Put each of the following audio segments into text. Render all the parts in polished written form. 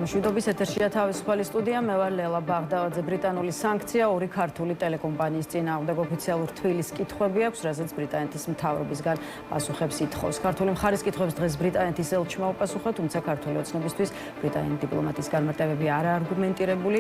მშვიდობის ეთერშია თავისუფალი სტუდია. მე ვარ ლელა ბაღდავაძე. ბრიტანული სანქცია ორი ქართული ტელეკომპანიის წინააღმდეგ ოფიციალურ თბილის კითხვები აქვს, რაზეც ბრიტანეთის მთავრობისგან პასუხებს ითხოვს. ქართული მხარის კითხვებს დღეს ბრიტანეთის ელჩმა უპასუხა, თუმცა ქართული ოცნებისთვის ბრიტანელი დიპლომატის განმარტებები არაარგუმენტირებული,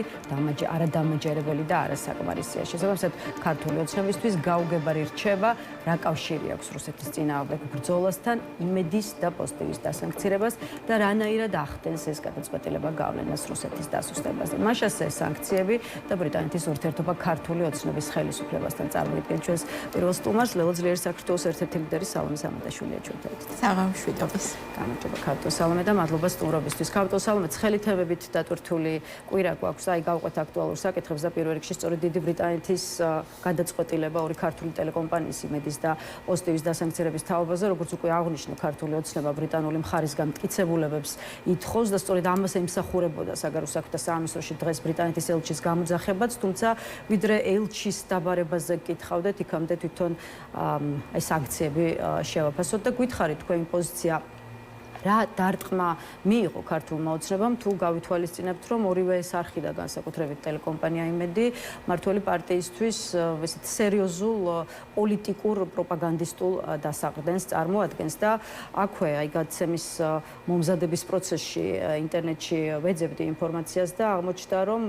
არადამაჯერებელი და არასაკმარისია. შესაბამისად, ქართული ოცნებისთვის გაუგებარი რჩება, რა კავშირი აქვს რუსეთის წინააღმდეგ ბრძოლასთან, იმედის და პოზიტივის დასანქცირებას და რანაირად ახდენს ეს გადაწყვეტილება გავლენას რუსეთის დასუსტებაზე. მას ასე სანქციები და ბრიტანეთის ურთიერთობა ქართული ოცნების ხელისუფლებასთან წარმოიდგენს ჩვენს პირველ სტუმარს, ლელო ძლიერი საქართველოს ერთ-ერთი ლიდერი სალომე სამადაშვილია ჩვენთან ერთად. საღამშვიდობის. გამარჯობა ქართულ სალომე და მადლობა სტუმრობისთვის. ქართულ სალომე ცხელი თემებით დატვირთული კვირა გვაქვს, აი გავყვეთ აქტუალურ საკითხებს და პირველ რიგში სწორედ დიდი ბრიტანეთის გადაწყვეტილება ორი ქართული ტელეკომპანიის იმედის და პოზიტივის დასანქცირების თაობაზე, როგორც უკვე აღნიშნა, ქართული ოცნება ბრიტანული მხარისგან მტკიცებულებებს ითხოვს და სწორედ ამას ემსახურებოდა საგარეო საქმეთა სამინისტროში დღეს ბრიტანეთის ელჩის გამოძახებაც, თუმცა ვიდრე ელჩის დაბარებაზე გკითხავდეთ, იქამდე თვითონ აი სანქციები შევაფასოთ და გითხარით თქვენი პოზიცია რა დარტყმა მიიღო ქართულმა ოცნებამ თუ გავითვალისწინებთ, რომ ორივე ეს არხი და განსაკუთრებით ტელეკომპანია იმედი მმართველი პარტიისთვის ესეთ სერიოზულ პოლიტიკურ პროპაგანდისტულ დასაყრდენს წარმოადგენს და აქვე აი გადაცემის მომზადების პროცესში ინტერნეტში ვეძებდი ინფორმაციას და აღმოჩნდა, რომ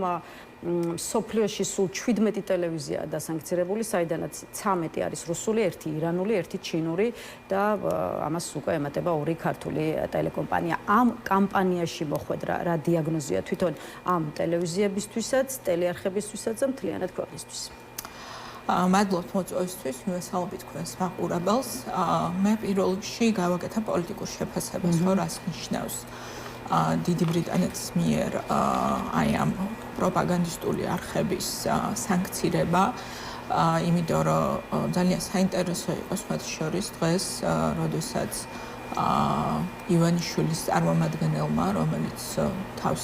სოფლიოში სულ 17 ტელევიზიაა დასანქცირებული, საიდანაც 13 არის რუსული, 1 ირანული, 1 ჩინური და ამას უკვე ემატება ორი ქართული ტელეკომპანია. ამ კამპანიაში მოხვედრა რა დიაგნოზია თვითონ ამ ტელევიზიებისთვისაც, ტელეარხებისთვისაც და მთლიანად ქვეყნისთვის? მადლობთ მოწვევისთვის, მივესალმებით თქვენს მაყურებელს. მე პირველ რიგში გავაკეთა პოლიტიკურ შეფასებას, რომ რას ნიშნავს დიდი ბრიტანეთის მიერ აი ამ პროპაგანდისტული არხების სანქცირება, იმიტომ რომ ძალიან საინტერესო იყო მათ შორის დღეს, როდესაც ივანიშვილის წარმომადგენელმა, რომელიც თავს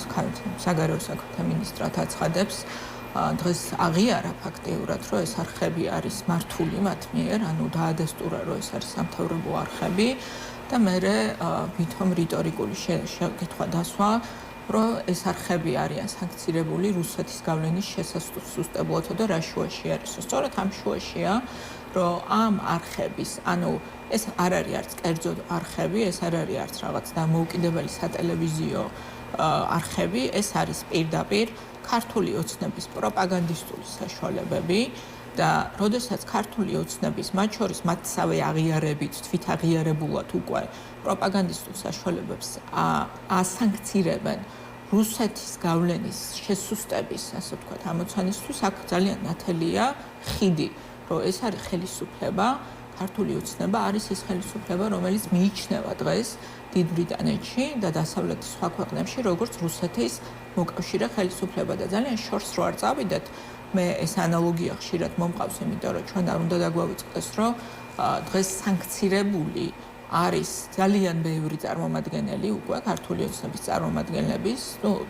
საგარეო საქმეთა მინისტრად აცხადებს, დღეს აღიარა ფაქტიურად, რომ ეს არხები არის მართული მათ მიერ, ანუ დაადასტურა, რომ ეს არის სამთავრობო არხები. და მე ვითომ რიტორიკული შეკითხვა დასვა, რომ ეს არხები არიან სანქცირებული რუსეთის გავლენის შესასუსტებლად და რა შუაში არის. სწორედ ამ შუაშია, რომ ამ არხების, ანუ ეს არ არის არც კერძო არხები, ეს არ არის არც რაღაც დამოუკიდებელი სატელევიზიო არხები, ეს არის პირდაპირ ქართული ოცნების პროპაგანდისტული საშუალებები. და როდესაც ქართული ოცნების, მათ შორის მათსავე აღიარებით, თვითაღიარებულად უკვე პროპაგანდისტულ საშუალებებს ასანქცირებენ რუსეთის გავლენის შესუსტების, ასე ვთქვათ, ამოცანისთვის, აქ ძალიან ნათელია ხიდი, რომ ეს არის ხელისუფლება, ქართული ოცნება არის ეს ხელისუფლება, რომელიც მიიჩნევა დღეს დიდ ბრიტანეთში და დასავლეთის სხვა ქვეყნებში, როგორც რუსეთის მოკავშირე ხელისუფლება და ძალიან შორს რო არ წავიდეთ, მე ეს ანალოგია ხშირად მომყავს, იმიტომ რომ ჩვენ არ უნდა დაგვავიწყდეს, რომ დღეს სანქცირებული არის ძალიან ბევრი წარმომადგენელი უკვე ქართული ოცნების წარმომადგენლების,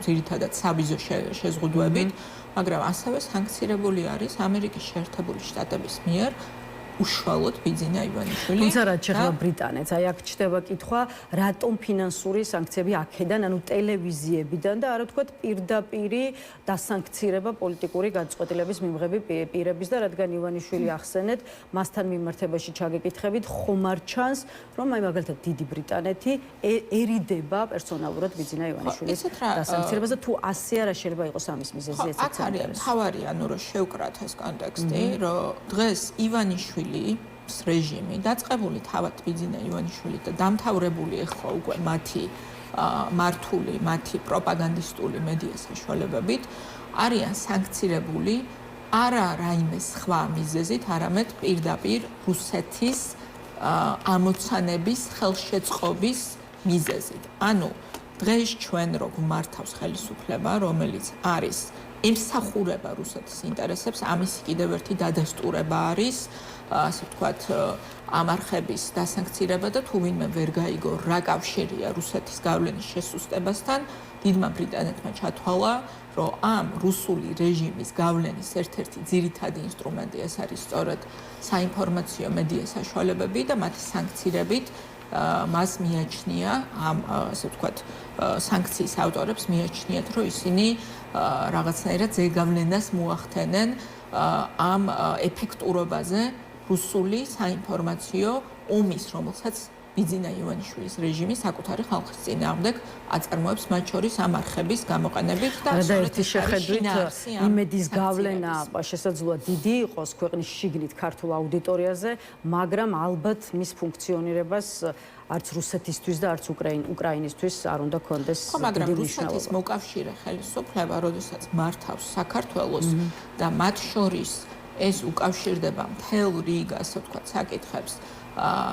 ძირითადად საბიზო შეზღუდვებით, მაგრამ ასევე სანქცირებული არის ამერიკის შეერთებული შტატების მიერ უშუალოდ ბიძინა ივანიშვილი. თუმცა რაც შეეხება ბრიტანეთს, აი აქ ჩდება კითხვა, რატომ ფინანსური სანქციები აქედან, ანუ ტელევიზიებიდან და არა ვთქვათ პირდაპირი დასანქცირება პოლიტიკური გადაწყვეტილების მიმღები პირების და რადგან ივანიშვილი ახსენეთ, მასთან მიმართებაში ჩაგეკითხებით, ხომ არ ჩანს, რომ აი მაგალითად დიდი ბრიტანეთი ერიდება პერსონალურად ბიძინა ივანიშვილის დასანქცირებას და თუ ასე არა შეიძლება იყოს ამის მიზეზი ესეც აქ არის თავარი, ანუ რომ შევკრათ ეს კონტექსტი, რომ დღეს ივანიშვილი რეჟიმი დაწყებული თავად ბიძინა ივანიშვილი და დამთავრებული ახლა უკვე მათი მართული, მათი პროპაგანდისტული მედია საშუალებებით არიან სანქცირებული არა რაიმე სხვა მიზეზით, არამედ პირდაპირ რუსეთის ამოცანების ხელშეწყობის მიზეზით. ანუ დღეს ჩვენ რო გვმართავს ხელისუფლება, რომელიც არის ემსახურება რუსეთის ინტერესებს, ამის კიდევ ერთი დადასტურება არის, ასე ვთქვათ, ამ არხების დასანქცირება და თუ ვინმე ვერ გაიგო რა კავშირია რუსეთის გავლენის შესუსტებასთან, დიდმა ბრიტანეთმა ჩათვალა, რომ ამ რუსული რეჟიმის გავლენის ერთ-ერთი ძირითადი ინსტრუმენტი ეს არის სწორედ საინფორმაციო მედია საშუალებები და მათი სანქცირებით მას მიაჩნია ამ ასე ვთქვათ სანქციის ავტორებს მიაჩნიათ რომ ისინი რაღაცნაირად ზეგავლენას მოახდენენ ამ ეფექტურობაზე რუსული საინფორმაციო ომის, რომელსაც ბიძინა ივანიშვილის რეჟიმი საკუთარი ხალხის წინააღმდეგ აწარმოებს, მათ შორის ამ არხების გამოყენებით და ერთი შეხედვით იმედის გავლენა შესაძლოა დიდი იყოს ქვეყნის შიგნით ქართულ აუდიტორიაზე, მაგრამ ალბათ მის ფუნქციონირებას არც რუსეთისთვის და არც უკრაინისთვის არ უნდა კონდეს დიდი მნიშვნელობა. მაგრამ რუსეთის მოკავშირე ხელისუფლება, როდესაც მართავს საქართველოს და მათ შორის ეს უკავშირდება მთელ რიგ, ასე ვთქვათ, საკითხებს,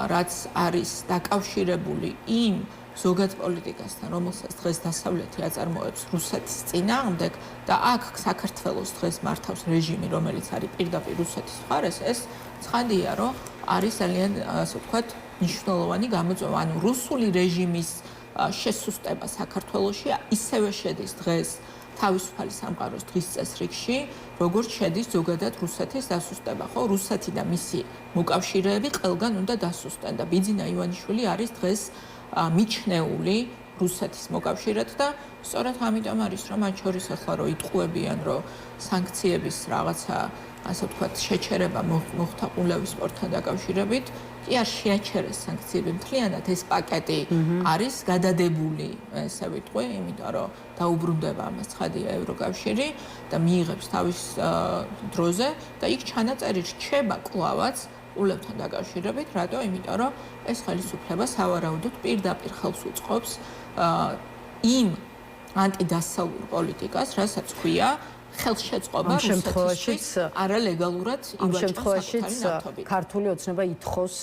რაც არის დაკავშირებული იმ ზოგად პოლიტიკასთან, რომელსაც დღეს დასავლეთი აწარმოებს რუსეთის წინააღმდეგ და აქ საქართველოს დღეს მართავს რეჟიმი, რომელიც არის პირდაპირ რუსეთის მხარეს, ეს ცხადია, რომ არის ძალიან, ასე ვთქვათ, მნიშვნელოვანი გამოწვევა. ანუ რუსული რეჟიმის შესუსტება საქართველოში ისევე შედის დღეს თავისუფალი სამყაროს დღის წესრიგში, როგორც შედის ზოგადად რუსეთის დასუსტება, ხო? რუსეთი და მისი მოკავშირეები ყველგან უნდა დასუსტեն და ბიძინა ივანიშვილი არის დღეს მიჩნეული რუსეთის მოკავშირედ და სწორედ ამიტომ არის რომ მათ შორის ახლა რომ იტყუებიან რომ სანქციების რაღაცა ასე ვთქვათ შეჩერება მოხდა ყულევის სპორტთან დაკავშირებით კი არ შეაჩერეს სანქციები მთლიანად ეს პაკეტი არის გადადებული ესე ვიტყვი იმიტომ რომ დაუბრუნდება ამას ცხადია ევროკავშირი და მიიღებს თავის დროზე და იქ ჩანაწერი რჩება კლავაც ყულებთან დაკავშირებით რატო იმიტომ რომ ეს ხელისუფლება სავარაუდოდ პირდაპირ ხელს უწყობს იმ ანტიდასავლურ პოლიტიკას რასაც ქვია ხელშეწყობა რუსეთისთვის არალეგალურად ივაჭროს ქართული ოცნება ითხოვს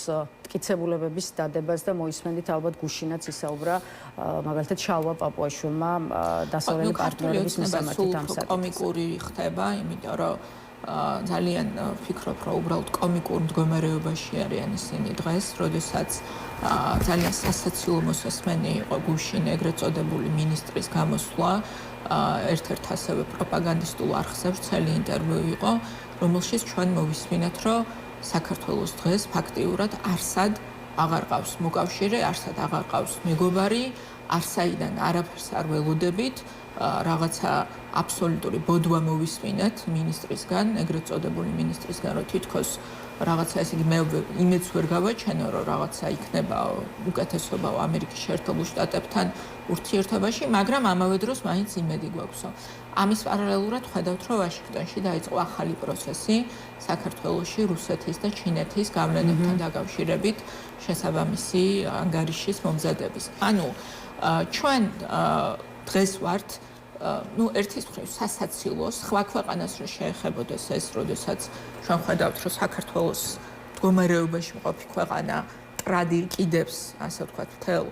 მტკიცებულებების დადებას და მოისმენთ albათ გუშინაც ისაუბრა მაგალითად შალვა პაპუაშვილმა დასავლელი პარტნიორების მისამართით ამ საკითხს. კომიკური ხდება, იმიტომ რომ ძალიან ვფიქრობ, რომ უბრალოდ კომიკურ მდგომარეობაში არიან ისინი დღეს, როდესაც ძალიან სასაცილო მოსასმენი იყო გუშინ ეგრეთ წოდებული მინისტრის გამოსვლა ერთ-ერთ ასევე პროპაგანდისტულ არხზე ვრცელი ინტერვიუ იყო, რომელშიც ჩვენ მოვისმინეთ, რომ საქართველოს დღეს ფაქტიურად არსად აღარ ყავს მოკავშირე, არსად აღარ ყავს მეგობარი, არსაიდან არაფერს არ ველოდებით, რაღაცა აბსოლუტური ბოდვა მოვისმინეთ მინისტრისგან, ეგრეთ წოდებული მინისტრისგან, რომ თითქოს რაღაცა ესე იგი მე იმედს ვერ გავაჩენო, რომ რაღაცა იქნება უკეთესობა ამერიკის შეერთებულ შტატებთან ურთიერთობაში, მაგრამ ამავე დროს მაინც იმედი გვაქვსო. ამის პარალელურად ხედავთ, რომ ვაშინგტონში დაიწყო ახალი პროცესი საქართველოში რუსეთის და ჩინეთის გავლენებთან დაკავშირებით შესაბამისი ანგარიშის მომზადების. ანუ ჩვენ დღეს ვართ ერთის მხრივ სასაცილოს სხვა ქვეყანას რო შეეხებოდეს ეს, როდესაც ჩვენ ხედავთ, რომ საქართველოს მდგომარეობაში მყოფი ქვეყანა ტრადირკიდებს, ასე ვთქვათ, მთელ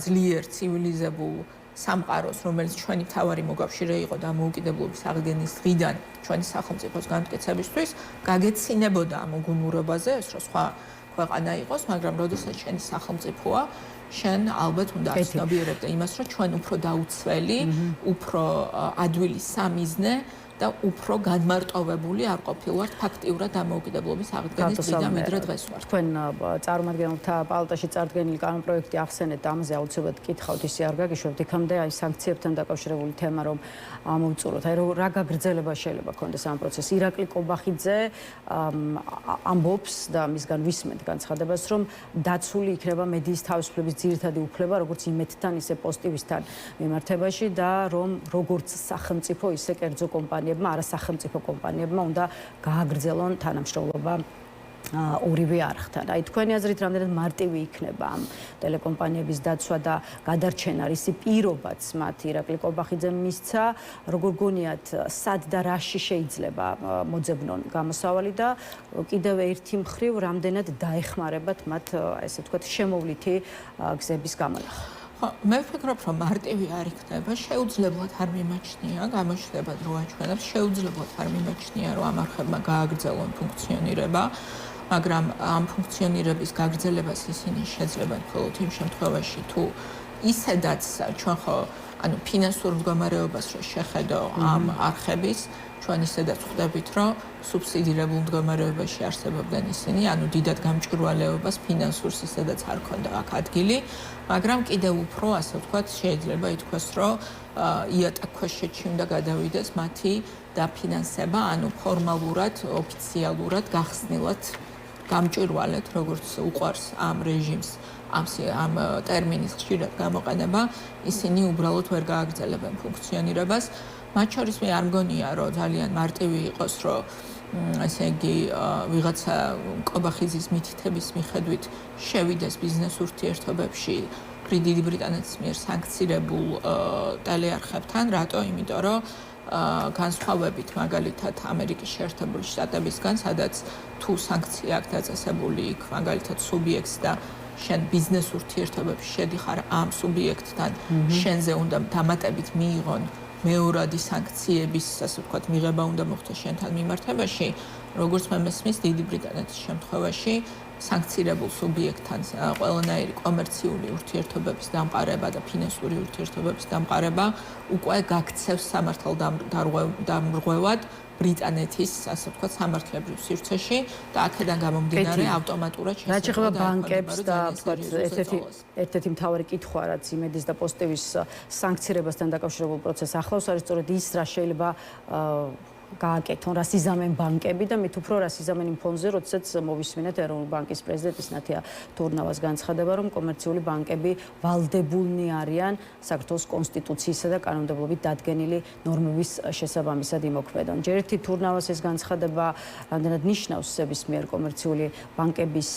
ძლიერ ცივილიზებულ სამყაროს, რომელიც ჩვენი მთავარი მოკავშირე იყო დამოუკიდებლობის აღდგენის დღიდან ჩვენი სახელმწიფოს განმტკიცებისთვის, გაგეცინებოდა ამ უგუნურობაზე, ეს რო სხვა ქვეყანა იყოს, მაგრამ როდესაც შენი სახელმწიფოა შენ ალბათ უნდა აცნობიერებდე იმას, რომ ჩვენ უფრო დაუცველი, უფრო ადვილი სამიზნე და უფრო განმარტოვებული არ ყოფილვართ ფაქტიურად დამოუკიდებლობის აღდგენის დღიდან ვიდრე დღეს ვართ. თქვენ წარმომადგენელთა პალატაში წარდგენილი კანონპროექტი ახსენეთ და ამაზე აუცილებლად გითხავთ, ისე არ გაგიშვებთ, იქამდე აი სანქციებთან დაკავშირებული თემა რომ მოვწურულოთ. აი რა გაგრძელება შეიძლება ქონდეს ამ პროცესს? ირაკლი კობახიძე ამბობს და მისგან ვისმენთ განცხადებას, რომ დაცული იქნება მედიის თავისუფლების ძირითადი უფლება, როგორც იმედთან, ისე პოზიტივისთან მიმართებაში და რომ როგორც სახელმწიფო, ისე კერძო კომპანიებმა, არასახელმწიფო კომპანიებმა უნდა გააგრძელონ თანამშრომლობა ორივე არხთან. აი თქვენი აზრით რამდენად მარტივი იქნება ამ ტელეკომპანიების დაცვა და გადარჩენა, რისი პირობაც მათ ირაკლი კობახიძემ მისცა, როგორ გონიათ, სად და რაში შეიძლება მოძებნონ გამოსავალი და კიდევ ერთი მხრივ რამდენად დაეხმარებათ მათ, ესე ვთქვათ, შემოვლითი გზების გამონახვა. მე ვფიქრობ, რომ მარტივი არ იქნება, შეუძლებლად არ მიმაჩნია, გამოჩნდება დრო აჩვენებს, შეუძლებლად არ მიმაჩნია, რომ ამ არხებმა გააგრძელონ ფუნქციონირება, მაგრამ ამ ფუნქციონირების გაგრძელებას ისინი შეძლებენ მხოლოდ იმ შემთხვევაში, თუ ისედაც ჩვენ ხო ანუ ფინანსურ მდგომარეობას რო შეხედო ამ არხების ჩვენ ისედაც ხვდებით, რომ სუბსიდირებულ მდგომარეობაში არსებობდნენ ისინი, ანუ დიდად გამჭვირვალეობას ფინანსურს ისედაც არ ქონდა აქ ადგილი, მაგრამ კიდევ უფრო, ასე ვთქვათ, შეიძლება ითქვას, რომ იატაკქვეშეთში უნდა გადავიდეს მათი დაფინანსება, ანუ ფორმალურად, ოფიციალურად გახსნილად გამჭვირვალეთ, როგორც უყვარს ამ რეჟიმს ამ ტერმინის ხშირად გამოყენება, ისინი უბრალოდ ვერ გააგრძელებენ ფუნქციონირებას. მათ შორის მე არ მგონია, რომ ძალიან მარტივი იყოს, რომ ესე იგი ვიღაცა კობახიძის მითითების მიხედვით შევიდეს ბიზნეს ურთიერთობებში დიდი ბრიტანეთის მიერ სანქცირებულ ტელეარხებთან, რატო? იმიტომ რომ განსხვავებით მაგალითად ამერიკის შეერთებული შტატებისგან, სადაც თუ სანქცია აქვს დაწესებული იქ მაგალითად სუბიექტს და შენ ბიზნეს ურთიერთობებში შედიხარ ამ სუბიექტთან, შენზე უნდა დამატებით მიიღონ მეორადი სანქციების, ასე ვთქვათ, მიღება უნდა მოხდეს შენთან მიმართებაში, როგორც მე მესმის დიდი ბრიტანეთის შემთხვევაში სანქცირებულ სუბიექტთან ყველანაირი კომერციული ურთიერთობების დამყარება და ფინანსური ურთიერთობების დამყარება უკვე გაქცევს სამართალდამრღვევად ბრიტანეთის, ასე ვთქვათ, სამართლებრივ სივრცეში და აქედან გამომდინარე ავტომატურად რაც ეხება ბანკებს და ვთქვათ, ერთ-ერთი მთავარი კითხვა, რაც იმედის და პოზიტივის სანქცირებასთან დაკავშირებულ პროცესს ახლავს, არის სწორედ ის, რა შეიძლება გააკეთონ, რას იზამენ ბანკები და მით უფრო რას იზამენ იმ ფონზე, როდესაც მოვისმინეთ ეროვნული ბანკის პრეზიდენტის ნათია თურნავას განცხადება, რომ კომერციული ბანკები ვალდებულნი არიან საქართველოს კონსტიტუციისა და კანონმდებლობით დადგენილი ნორმების შესაბამისად იმოქმედონ. ჯერ ერთი თურნავას ეს განცხადება რამდენად ნიშნავს ნებისმიერ კომერციული ბანკების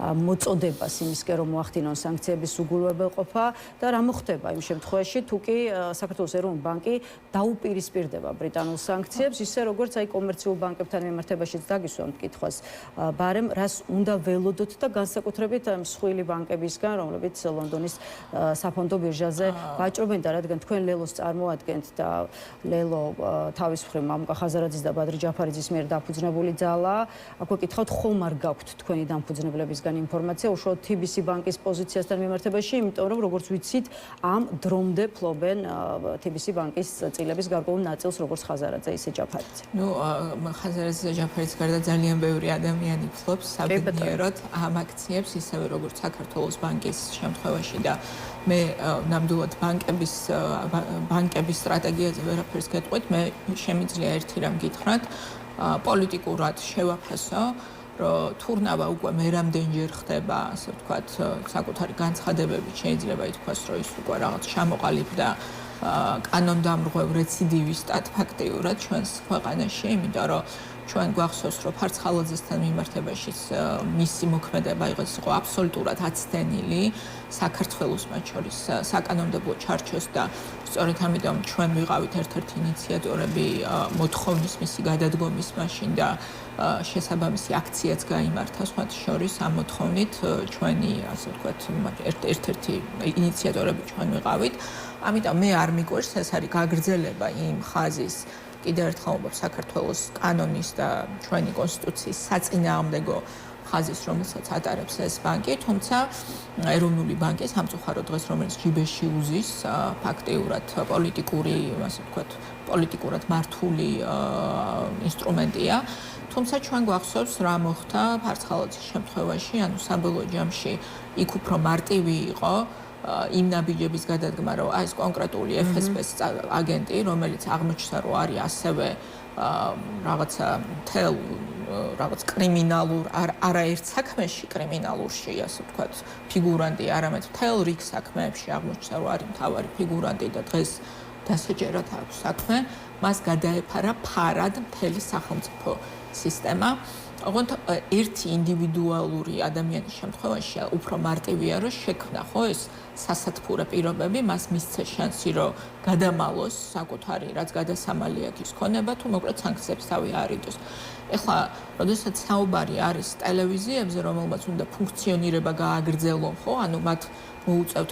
მოწოდებას იმისკენ, რომ მოახდინონ სანქციების უგულებელყოფა და რა მოხდება იმ შემთხვევაში, თუ კი საქართველოს ეროვნული ბანკი დაუპირისპირდება ბრიტანულ სანქციებს, ისე როგორც აი კომერციულ ბანკებთან მიმართებაშიც დაგისვამთ კითხვას, ბარემ რას უნდა ველოდოთ და განსაკუთრებით ამ მსხვილი ბანკებისგან, რომლებიც ლონდონის საფონდო ბირჟაზე ვაჭრობენ და რადგან თქვენ ლელოს წარმოადგენთ და ლელო თავის მხრივ მამუკა ხაზარაძის და ბადრი ჯაფარიძის მიერ დაფუძნებული ძალაა, აქ ვეკითხავთ, ხომ არ გაქვთ თქვენი დამფუძნებლებისგან ინფორმაცია უშუალოდ TBC ბანკის პოზიციასთან მიმართებაში, იმიტომ რომ როგორც ვიცით, ამ დრომდე ფლობენ TBC ბანკის წილების გარკვეულ ნაწილს, როგორც ხაზარაძე, ისე ჯაფარიძე. ნუ ხაზარაძე და ჯაფარიძის გარდა ძალიან ბევრი ადამიანი ფლობს საბედნიეროდ ამ აქციებს, ისევე როგორც საქართველოს ბანკის შემთხვევაში და მე ნამდვილად ბანკების სტრატეგიაზე ვერაფერს გეტყვით, მე შემიძლია ერთი რამ გითხრათ, პოლიტიკურად შევაფასო, რომ თურნავა უკვე მერამდენჯერ ხდება, ასე ვთქვათ, საკუთარი განცხადებებით შეიძლება ითქვას, რომ ის უკვე რაღაც ჩამოყალიბდა კანონდამრღვევ რეციდივისტად ფაქტიურად ჩვენს ქვეყანაში, იმიტომ რომ ჩვენ გვახსოვს, რომ ფარცხალაძესთან მიმართებაში მისი მოქმედება იყო აბსოლუტურად აცდენილი საქართველოს მათ შორის საკანონმდებლო ჩარჩოს და სწორედ ამიტომ ჩვენ ვიყავით ერთ-ერთი ინიციატორები მოთხოვნის მისი გადადგომის მაშინ და შესაბამისი აქციაც გაიმართა მათ შორის ამ მოთხოვნით ჩვენი, ასე ვთქვათ, ერთ-ერთი ინიციატორები ჩვენ ვიყავით. ამიტომ მე არ მიგვერს ეს არის გაგრძელება იმ ხაზის კიდევ ერთხელ ვამბობ საქართველოს კანონის და ჩვენი კონსტიტუციის საწინააღმდეგო ხაზის, რომელსაც ატარებს ეს ბანკი, თუმცა ეროვნული ბანკი სამწუხაროდ დღეს რომელიც ჯიბეში უზის ფაქტიურად პოლიტიკური, ასე ვთქვათ, პოლიტიკურად მართული ინსტრუმენტია. თუმცა ჩვენ გვახსოვს რა მოხდა ფარცხალაძის შემთხვევაში, ანუ საბოლოო ჯამში იქ უფრო მარტივი იყო იმ ნაბიჯების გადადგმა, რომ ეს კონკრეტული FSB-ს აგენტი, რომელიც აღმოჩნდა, რომ არის ასევე რაღაცა მთელ რაღაც კრიმინალურ არაერთ საქმეში კრიმინალურში, ასე ვთქვათ, ფიგურანტი, არამედ მთელ რიგ საქმეებში აღმოჩნდა, რომ არის მთავარი ფიგურანტი და დღეს დასაჯერად აქვს საქმე, მას გადაეფარა ფარად მთელი სახელმწიფო სისტემა. ოღონდ ერთი ინდივიდუალური ადამიანის შემთხვევაში უფრო მარტივია, რომ შექმნა ხო ეს სასათბურე პირობები, მას მისცეს შანსი, რომ გადამალოს საკუთარი, რაც გადასამალი აქვს ის ქონება, თუ მოკლედ სანქციებს თავი არიდოს. ეხლა, როდესაც საუბარი არის ტელევიზიებზე, რომელმაც უნდა ფუნქციონირება გააგრძელონ, ხო, ანუ მათ მოუწევთ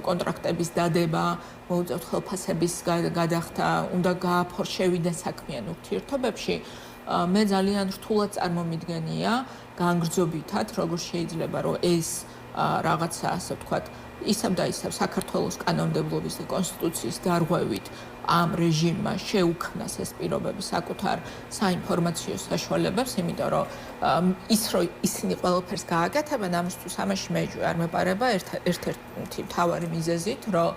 კონტრაქტების დადება, მოუწევთ ხელფასების გადახდა, უნდა გააფორშევიდნენ საქმიან ურთიერთობებში. მე ძალიან რთულად წარმომიდგენია განგრძობითად, როგორ შეიძლება რომ ეს რაღაცა, ასე ვთქვათ, ისევ და ისევ საქართველოს კანონმდებლობის და კონსტიტუციის დარღვევით ამ რეჟიმმა შეუქმნას ეს პირობები საკუთარ საინფორმაციო საშუალებებს, იმიტომ რომ რომ ისინი ყველაფერს გააკეთებენ, ამისთვის ამაში მეჯვი არ მეპარება ერთ-ერთი მთავარი მიზეზით, რომ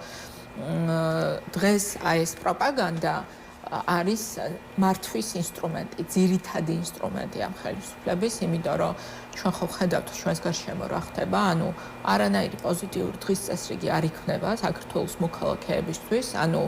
დღეს აი ეს პროპაგანდა არის მართვის ინსტრუმენტი, ძირითადი ინსტრუმენტი ამ ხელისუფლების, იმიტომ რომ ჩვენ ხო ვხედავთ ჩვენს გარშემო რა ხდება, ანუ არანაირი პოზიტიური დღის წესრიგი არ იქნება საქართველოს მოქალაქეებისთვის, ანუ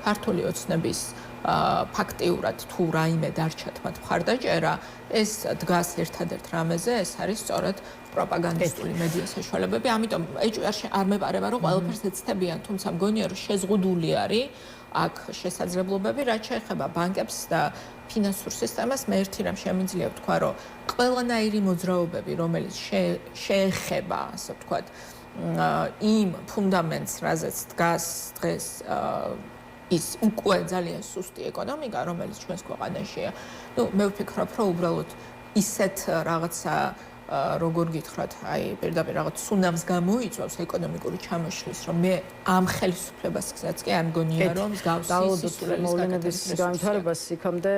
ქართული ოცნების ფაქტიურად თუ რაიმე დარჩათ მათ მხარდაჭერა, ეს დგას ერთადერთ რამეზე, ეს არის სწორედ პროპაგანდისტული მედია საშუალებები, ამიტომ ეჭვი არ მეპარება, რომ ყველაფერს ეცდებიან, თუმცა მგონია, რომ შეზღუდული არის აქ შესაძლებლობები, რაც შეეხება ბანკებს და ფინანსურ სისტემას, მე ერთი რამ შემიძლია ვთქვა, რომ ყველანაირი მოძრაობები, რომელიც შეეხება, ასე ვთქვათ, იმ ფუნდამენტს, რაზეც დგას დღეს ის უკვე ძალიან სუსტი ეკონომიკა, რომელიც ჩვენს ქვეყანაშია. მე ვფიქრობ, რომ უბრალოდ ისეთ რაღაცა როგორ გითხრათ, აი პირდაპირ რაღაც ცუნამს გამოიწვევს ეკონომიკური ჩამოშლის, რომ მე ამ ხელისუფლებასაც კი არ მგონია, რომ მსგავსი მოვლენების განვითარებას იქამდე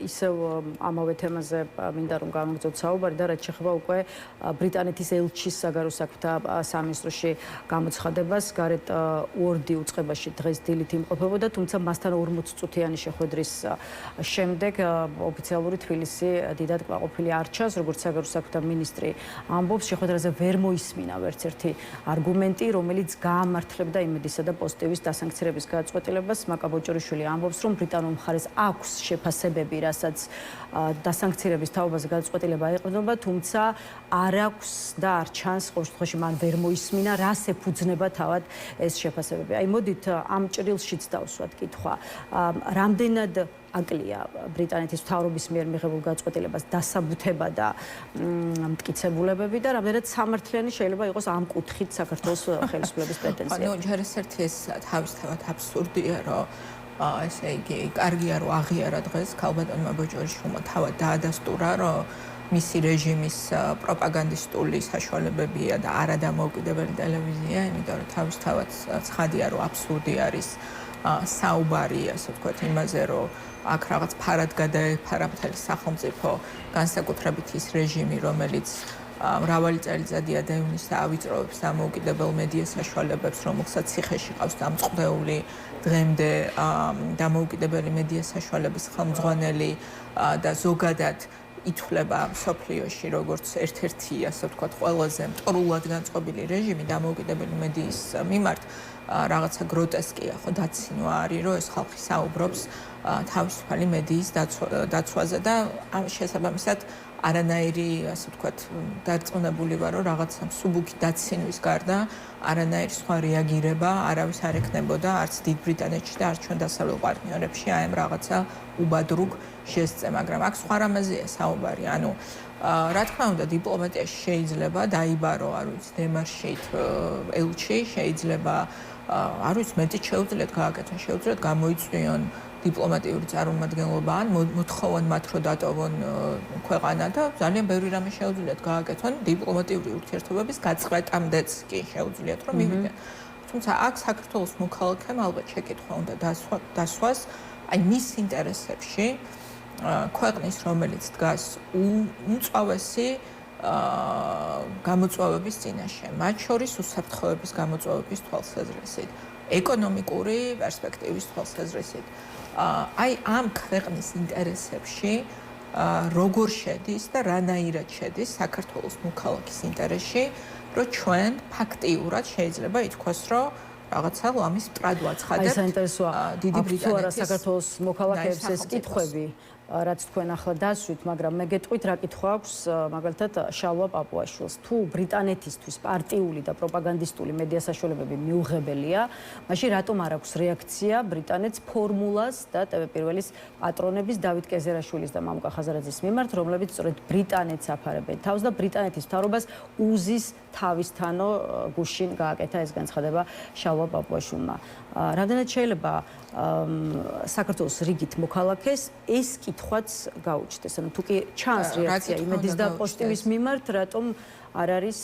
ისევ ამავე თემაზე მინდა რომ გამოგწოთ საუბარი და რაც შეეხება უკვე ბრიტანეთის ელჩის საგარეო საქმეთა სამინისტროში გამოცხადებას, გარეთ უორდი უწყებაში დღეს დილით იმყოფებოდა, თუმცა მასთან 40 წუთიანი შეხვედრის შემდეგ ოფიციალური თბილისი დიდად კმაყოფილი არ ჩანს, როგორც საგარეო საქმეთა მინისტრი ამბობს, შეხვედრაზე ვერ მოისმინა ვერც ერთი არგუმენტი, რომელიც გაამართლებდა იმედისა და პოზიტივის დასანქცირების გადაწყვეტილებას. მაკა ბოჭორიშვილი ამბობს, რომ ბრიტანულ მხარეს აქვს შეფასებები, რასაც დასანქცირების თაობაზე გადაწყვეტილება ეყრდნობა, თუმცა არ აქვს და არ ჩანს, ყოველ შემთხვევაში მან ვერ მოისმინა, რას ეფუძნება თავად ეს შეფასებები. აი მოდით ამ ჭრილშიც დავსვათ კითხვა, რამდენად აკლია ბრიტანეთის მთავრობის მიერ მიღებულ გადაწყვეტილებას დასაბუთება და მტკიცებულებები და რამდენად სამართლიანი შეიძლება იყოს ამ კუთხით საქართველოს ხელისუფლების პრეტენზია. ნუ ჯერ ერთი ეს თავისთავად აბსურდია, რომ ესე იგი კარგია რომ აღიარა დღეს ქალბატონმა ბოჭორიშვილმა თავად დაადასტურა, რომ მისი რეჟიმის პროპაგანდისტული საშუალებებია და არადამოუკიდებელი ტელევიზია, იმიტომ რომ თავისთავად ცხადია, რომ აბსურდი არის საუბარი, ასე ვთქვათ, იმაზე, რომ აქ რაღაც ფარად გადაეფარა მთელი სახელმწიფო, განსაკუთრებით ის რეჟიმი, რომელიც მრავალი წელიწადია დევნის და ავიწროვებს დამოუკიდებელ მედია საშუალებებს, რომელსაც ციხეში ყავს დამწყდეული, დღემდე დამოუკიდებელი მედია საშუალების ხელმძღვანელი და ზოგადად ითვლება მსოფლიოში როგორც ერთ-ერთი, ასე ვთქვათ, ყველაზე მტვრულად განწყობილი რეჟიმი დამოუკიდებელი მედიის მიმართ, რაღაცა გროტესკია, ხო, დაცინვა არის, რომ ეს ხალხი საუბრობს თავისუფალი მედიის დაცვაზე და ამ შესაბამისად არანაირი, ასე ვთქვათ, დარწმუნებული ვარ, რომ რაღაცა მსუბუქი დაცინვის გარდა არანაირი სხვა რეაგირება არავის არ ექნებოდა არც დიდ ბრიტანეთში და არც ჩვენ დასავლელ პარტნიორებში აი ამ რაღაცა უბადრუგ ჟესტზე, მაგრამ აქ სხვა რამეზეა საუბარი, ანუ რა თქმა უნდა დიპლომატიაში შეიძლება დაიბარო, არ ვიცი, დემარშით ელჩი, შეიძლება არ ვიცი, მეტიც შეუძლიათ გააკეთონ, შეუძლიათ გამოიწვიონ დიპლომატიური წარმომადგენლობა ან მოთხოვონ მათ რომ დატოვონ ქვეყანა და ძალიან ბევრი რამე შეუძლიათ გააკეთონ დიპლომატიური ურთიერთობების გაწყვეტამდეც კი შეუძლიათ რომ მივიდეთ. თუმცა აქ საქართველოს მოქალაქემ ალბათ შეკითხვა უნდა დასვას აი მის ინტერესებში ქვეყნის რომელიც დგას უმწვავესი გამოწვევების წინაშე, მათ შორის უსაფრთხოების გამოწვევების თვალსაზრისით, ეკონომიკური პერსპექტივის თვალსაზრისით. აი ამ ქვეყნის ინტერესებში როგორ შედის და რანაირად შედის საქართველოს მოქალაქის ინტერესში, რომ ჩვენ ფაქტიურად შეიძლება ითქვას, რომ რაღაცა ლამის მტრად ვაცხადებთ. აი საინტერესოა, დიდი ბრიტანეთის საქართველოს მოქალაქეებს ეს კითხვები, რაც თქვენ ახლა დასვით, მაგრამ მე გეტყვით რა კითხვა აქვს მაგალითად შალვა პაპუაშვილს. თუ ბრიტანეთისთვის პარტიული და პროპაგანდისტული მედია საშუალებები მიუღებელია, მაშინ რატომ არ აქვს რეაქცია ბრიტანეთს ფორმულას და ტელე-პირველის პატრონების დავით კეზერაშვილის და მამუკა ხაზარაძის მიმართ, რომლებიც სწორედ ბრიტანეთს აფარებენ თავს და ბრიტანეთის მთავრობას უზის თავისთანო გუშინ გააკეთა ეს განცხადება შალვა პაპუაშვილმა. რამდენად შეიძლება საქართველოს რიგით მოქალაქეს ეს კითხვაც გაუჩნდეს. ანუ თუ კი ჩანს რეაქცია იმედის და პოზიტივის მიმართ, რატომ არ არის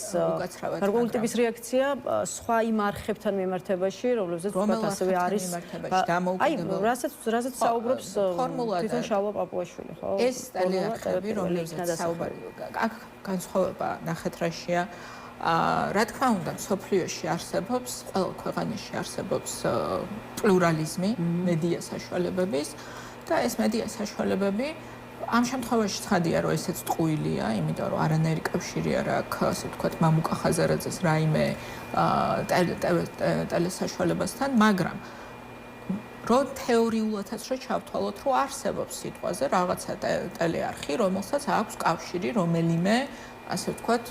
გარკვეული ტიპის რეაქცია სხვა იმ არხებთან მიმართებაში, რომლებზეც თქვათ ასევე არის აი, რასაც საუბრობს თვითონ შალვა პაპუაშვილი, ხო? ეს ტელეარხები, რომლებზეც საუბარი აქ განსხვავება ნახეთ რაშია. რა თქმა უნდა, სოფლიოში არსებობს, ყველა ქვეყანაში არსებობს პლურალიზმი, მედია საშუალებების და ეს მედია საშუალებები ამ შემთხვევაში ცხადია, რომ ესეც ტყუილია, იმიტომ რომ არანაირი კავშირი არ აქვს, ასე ვთქვათ, მამუკა ხაზარაძეს რაიმე ტელესაშუალებასთან, მაგრამ რომ თეორიულადაც რო ჩავთვალოთ, რომ არსებობს სიტყვაზე რაღაცა ტელეარხი, რომელსაც აქვს კავშირი რომელიმე, ასე ვთქვათ,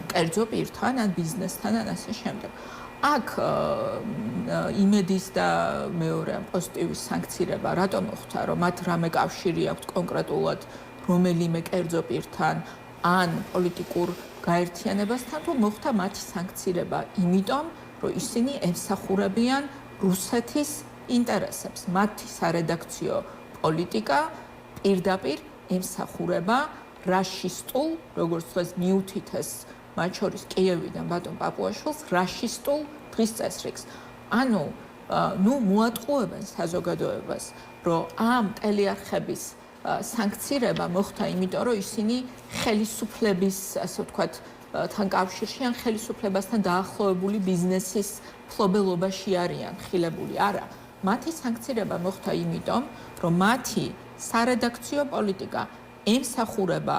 კერძო პირთან, ან ბიზნესთან, ან ასე შემდეგ. აქ იმედის და მეორე პოზიტივის სანქცირება რატომ მოხდა, რომ მათ რამე კავშირი აქვთ კონკრეტულად რომელიმე კერძო პირთან ან პოლიტიკურ გაერთიანებასთან, თუ მოხდა მათი სანქცირება იმიტომ, რომ ისინი ემსახურებიან რუსეთის ინტერესებს. მათი სარედაქციო პოლიტიკა პირდაპირ ემსახურება რაშისტულ, როგორც დღეს მიუთითეს მათ შორის კიევიდან ბატონ პაპუაშვილს, რაშისტულ დღის წესრიგს. ანუ, მოატყუებენ საზოგადოებას, რომ ამ ტელეარხების სანქცირება მოხდა იმიტომ, რომ ისინი ხელისუფლების, ასე ვთქვათ, თან კავშირში ან ხელისუფლებასთან დაახლოებული ბიზნესის მფლობელობაში არიან ხილებული. არა, მათი სანქცირება მოხდა იმიტომ, რომ მათი სარედაქციო პოლიტიკა ემსახურება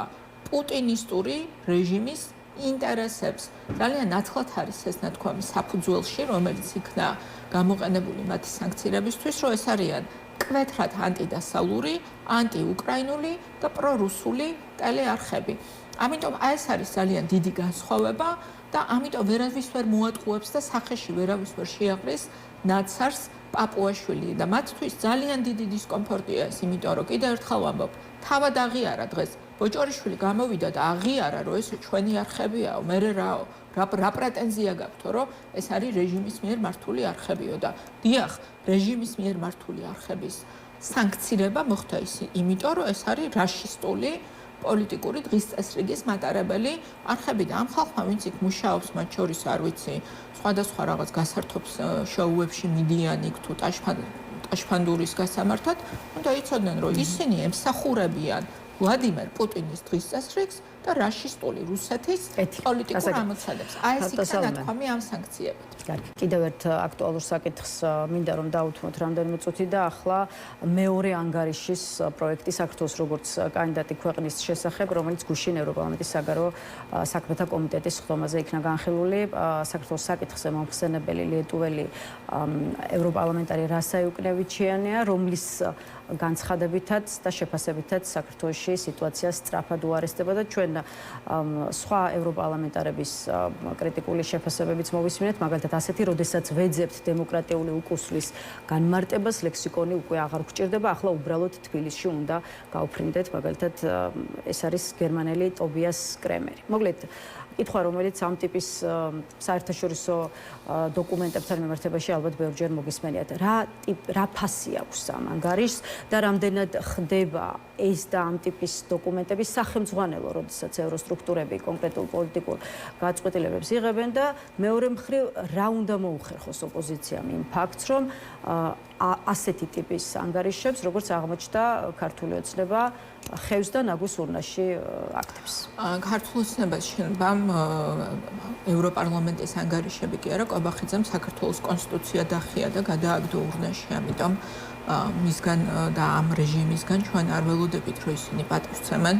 პუტინისტური რეჟიმის ინტერესებს. ძალიან ნათლად არის ეს ნათქვამი საფუძველში, რომელიც იქნა გამოყენებული მათი სანქცირებისთვის, რომ ეს არიან კვეთრად ანტიდასავლური, ანტიუკრაინული და პრორუსული ტელეარხები. ამიტომ ეს არის ძალიან დიდი განსხვავება და ამიტომ ვერავის ვერ მოატყუებს და სახეში ვერავის ვერ შეაყრის ნაცარს პაპუაშვილი და მათთვის ძალიან დიდი დისკომფორტია ეს, იმიტომ რომ კიდევ ერთხელ ვამბობ, თავად აღიარა დღეს ბოჭორიშვილი გამოვიდა და აღიარა, რომ ეს ჩვენი არხებიაო, მე რა პრეტენზია გაქვთო, რომ ეს არის რეჟიმის მიერ მართული არხებიო და დიახ, რეჟიმის მიერ მართული არხების სანქცირება მოხდა იმიტომ, რომ ეს არის რაშისტული პოლიტიკური დღის წესრიგის მატარებელი არხები და ამ ხალხმა, ვინც იქ მუშაობს, მათ შორის არ ვიცი, სხვადასხვა რაღაც გასართობს შოუებში მიდიან იქ თუ ტაშფანდურის გასამართად, უნდა იცოდნენ, რომ ისინი ემსახურებიან ვლადიმერ პუტინის დღის წესრიგს და რაშისტული რუსეთის პოლიტიკურ ამოცანებს. აი ეს იქნა ნათქვამი ამ სანქციებით. კარგი. კიდევ ერთ აქტუალურ საკითხს მინდა რომ დავუთმოთ რამდენიმე წუთი და ახლა მეორე ანგარიშის პროექტი საქართველოს როგორც კანდიდატი ქვეყნის შესახებ, რომელიც გუშინ ევროპარლამენტის საგარეო საქმეთა კომიტეტის ხდომაზე იქნა განხილული. საქართველოს საკითხზე მომხსენებელი ლიეტუველი ევროპარლამენტარი რასა იუკნევიჩიანია, რომლის განცხადებითაც და შეფასებითაც საქართველოში სიტუაცია სწრაფად უარესდება და ჩვენ სხვა ევროპარლამენტარების კრიტიკული შეფასებებიც მოვისმინეთ, მაგალითად ასეთი, როდესაც ვეძებთ დემოკრატიული უკუსლის განმარტებას, ლექსიკონი უკვე აღარ გვჭირდება, ახლა უბრალოდ თბილისში უნდა გავფრინდეთ, მაგალითად ეს არის გერმანელი ტობიას კრემერი. მოკლედ კითხვა, რომელიც ამ ტიპის საერთაშორისო დოკუმენტებთან მიმართებაში ალბათ ბევრჯერ მოგისმენიათ. რა ფასი აქვს ამ ანგარიშს და რამდენად ხდება ეს და ამ ტიპის დოკუმენტები სახელმძღვანელო, როდესაც ევროსტრუქტურები კონკრეტულ პოლიტიკურ გაწყვეტილებებს იღებენ და მეორე მხრივ რა უნდა მოუხერხოს ოპოზიციამ იმ ფაქტს, რომ ასეთი ტიპის ანგარიშებს, როგორც აღმოჩნდა ქართული ოცნება, ხევს და ნაგვის ურნაში აქტებს. ქართულ ოცნებას შენობამ ევროპარლამენტის ანგარიშები კი არა, კვებახიძემ საქართველოს კონსტიტუცია დახია და გადააგდო ურნაში, ამიტომ მისგან და ამ რეჟიმისგან ჩვენ არ ველოდებით, რომ ისინი პატივცემენ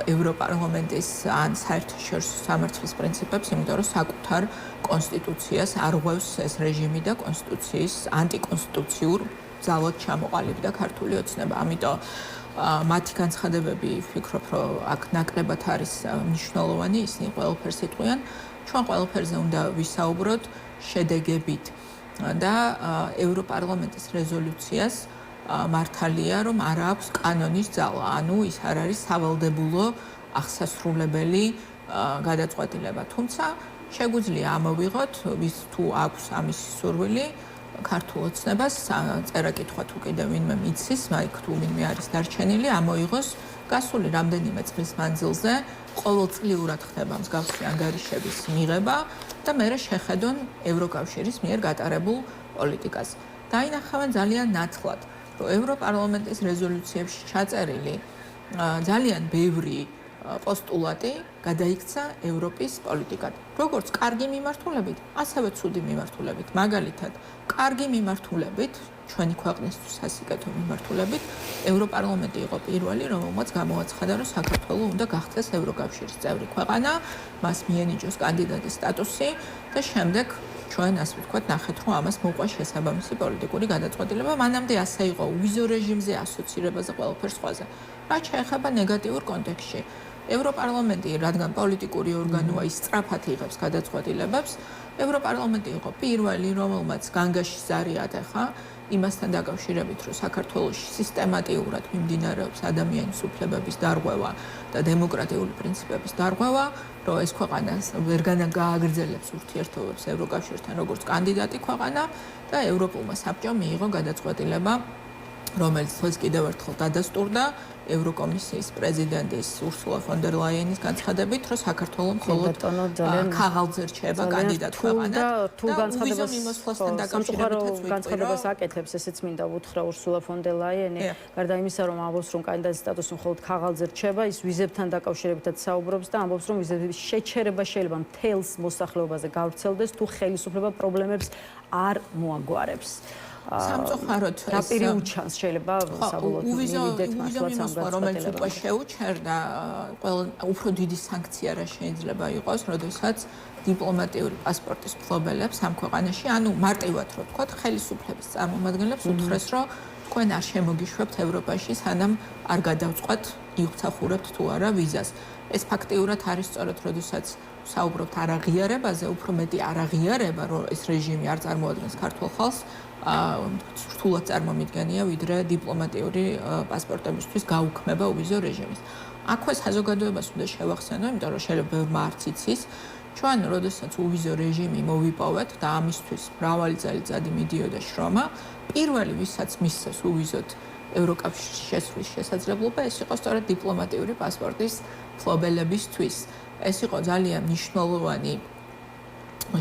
ევროპარლამენტის ან საერთაშორისო სამართლის პრინციპებს, იმიტომ რომ საკუთარ კონსტიტუციას არ ღვევს ეს რეჟიმი და კონსტიტუციის ანტიკონსტიტუციურ ძალად ჩამოყალიბდა ქართული ოცნება. ამიტომ მათი განცხადებები ვფიქრობ, რომ აქ ნაკლებად არის მნიშვნელოვანი, ისინი ყველაფერს იტყვიან. ჩვენ ყველაფერზე უნდა ვისაუბროთ შედეგებით და ევროპარლამენტის რეზოლუციას მართალია, რომ არ აქვს კანონის ძალა, ანუ ის არ არის სავალდებულო აღსასრულებელი გადაწყვეტილება. თუმცა შეგვიძლია ამოვიღოთ, ვის თუ აქვს ამის სურვილი, ქართულ ოცნებას წერა კითხვა თუ კიდევ ვინმე მიცის, მაიქ თუ ვინმე არის დარჩენილი, ამოიღოს გასული რამდენიმე წლის მანძილზე ყოველწლიურად ხდება მსგავსი ანგარიშების მიღება და მერე შეხედონ ევროკავშირის მიერ გატარებულ პოლიტიკას. დაინახავენ ძალიან ნათლად, რომ ევროპარლამენტის რეზოლუციებში ჩაწერილი ძალიან ბევრი პოსტულატი გადაიქცა ევროპის პოლიტიკად. როგორც კარგი მიმართულებით, ასევე ცუდი მიმართულებით. მაგალითად, კარგი მიმართულებით, ჩვენი ქვეყნისთვის სასიკეთო მიმართულებით, ევროპარლამენტი იყო პირველი, რომელმაც გამოაცხადა, რომ საქართველო უნდა გახდეს ევროკავშირის წევრი ქვეყანა, მას მიენიჭოს კანდიდატის სტატუსი და შემდეგ ჩვენ ასე ვთქვათ, ნახეთ, რომ ამას მოყვა შესაბამისი პოლიტიკური გადაწყვეტილება. მანამდე ასე იყო უვიზო რეჟიმზე, ასოცირებაზე, ყველაფერ სხვაზე. რაც შეეხება ნეგატიურ კონტექსტში. ევროპარლამენტი, რადგან პოლიტიკური ორგანოა, ის სწრაფად იღებს გადაწყვეტილებებს. ევროპარლამენტი იყო პირველი, რომელმაც განგაში ზარი ატეხა იმასთან დაკავშირებით, რომ საქართველოში სისტემატიურად მიმდინარეობს ადამიანის უფლებების დარღვევა და დემოკრატიული პრინციპების დარღვევა, რომ ეს ქვეყანა ვერ გააგრძელებს ურთიერთობებს ევროკავშირთან როგორც კანდიდატი ქვეყანა და ევროპულმა საბჭომ მიიღო გადაწყვეტილება, რომელიც დღეს კიდევ ერთხელ დადასტურდა ევროკომისიის პრეზიდენტის ურსულა ფონ დერ ლაიენის განცხადებით, რომ საქართველო მხოლოდ ქაღალდზე რჩება კანდიდატ ქვეყანად თუ განცხადებას აკეთებს, ესეც მინდა უთხრა ურსულა ფონ დერ ლაიენი, გარდა იმისა, რომ ამბობს, რომ კანდიდატის სტატუსი მხოლოდ ქაღალდზე რჩება, ის ვიზებთან დაკავშირებითაც საუბრობს და ამბობს, რომ ვიზების შეჩერება შეიძლება მთელს მოსახლეობაზე გავრცელდეს, თუ ხელისუფლება პრობლემებს არ მოაგვარებს. სამწუხაროდ დაპირი უჩანს შეიძლება საბოლოოდ მივიდეთ მართლაც ამ გაწყვეტილებაში, რომელიც უკვე შეუჩერდა, ყველა უფრო დიდი სანქცია რა შეიძლება იყოს, როდესაც დიპლომატიური პასპორტის მფლობელებს ამ ქვეყანაში, ანუ მარტივად რო ვთქვათ, ხელისუფლების წარმომადგენლებს უთხრეს, რომ თქვენ არ შემოგიშვებთ ევროპაში, სანამ არ გადავწყვათ, იღწახურებთ თუ არა ვიზას. ეს ფაქტიურად არის სწორედ, როდესაც საუბრობთ არაღიარებაზე, უფრო მეტი არაღიარება, რომ ეს რეჟიმი არ წარმოადგენს ქართულ ხალხს, რთულად წარმომიდგენია, ვიდრე დიპლომატიური პასპორტებისთვის გაუქმება უვიზო რეჟიმის. აქვე საზოგადოებას უნდა შევახსენო, იმიტომ რომ შეიძლება ბევრმა არც იცის, ჩვენ, როდესაც უვიზო რეჟიმი მოვიპოვეთ და ამისთვის მრავალი წელიწადი მიდიოდა შრომა, პირველი, ვისაც მისცეს უვიზოთ ევროკავშირში შესვლის შესაძლებლობა, ეს იყო სწორედ დიპლომატიური პასპორტის მფლობელებისთვის. ეს იყო ძალიან მნიშვნელოვანი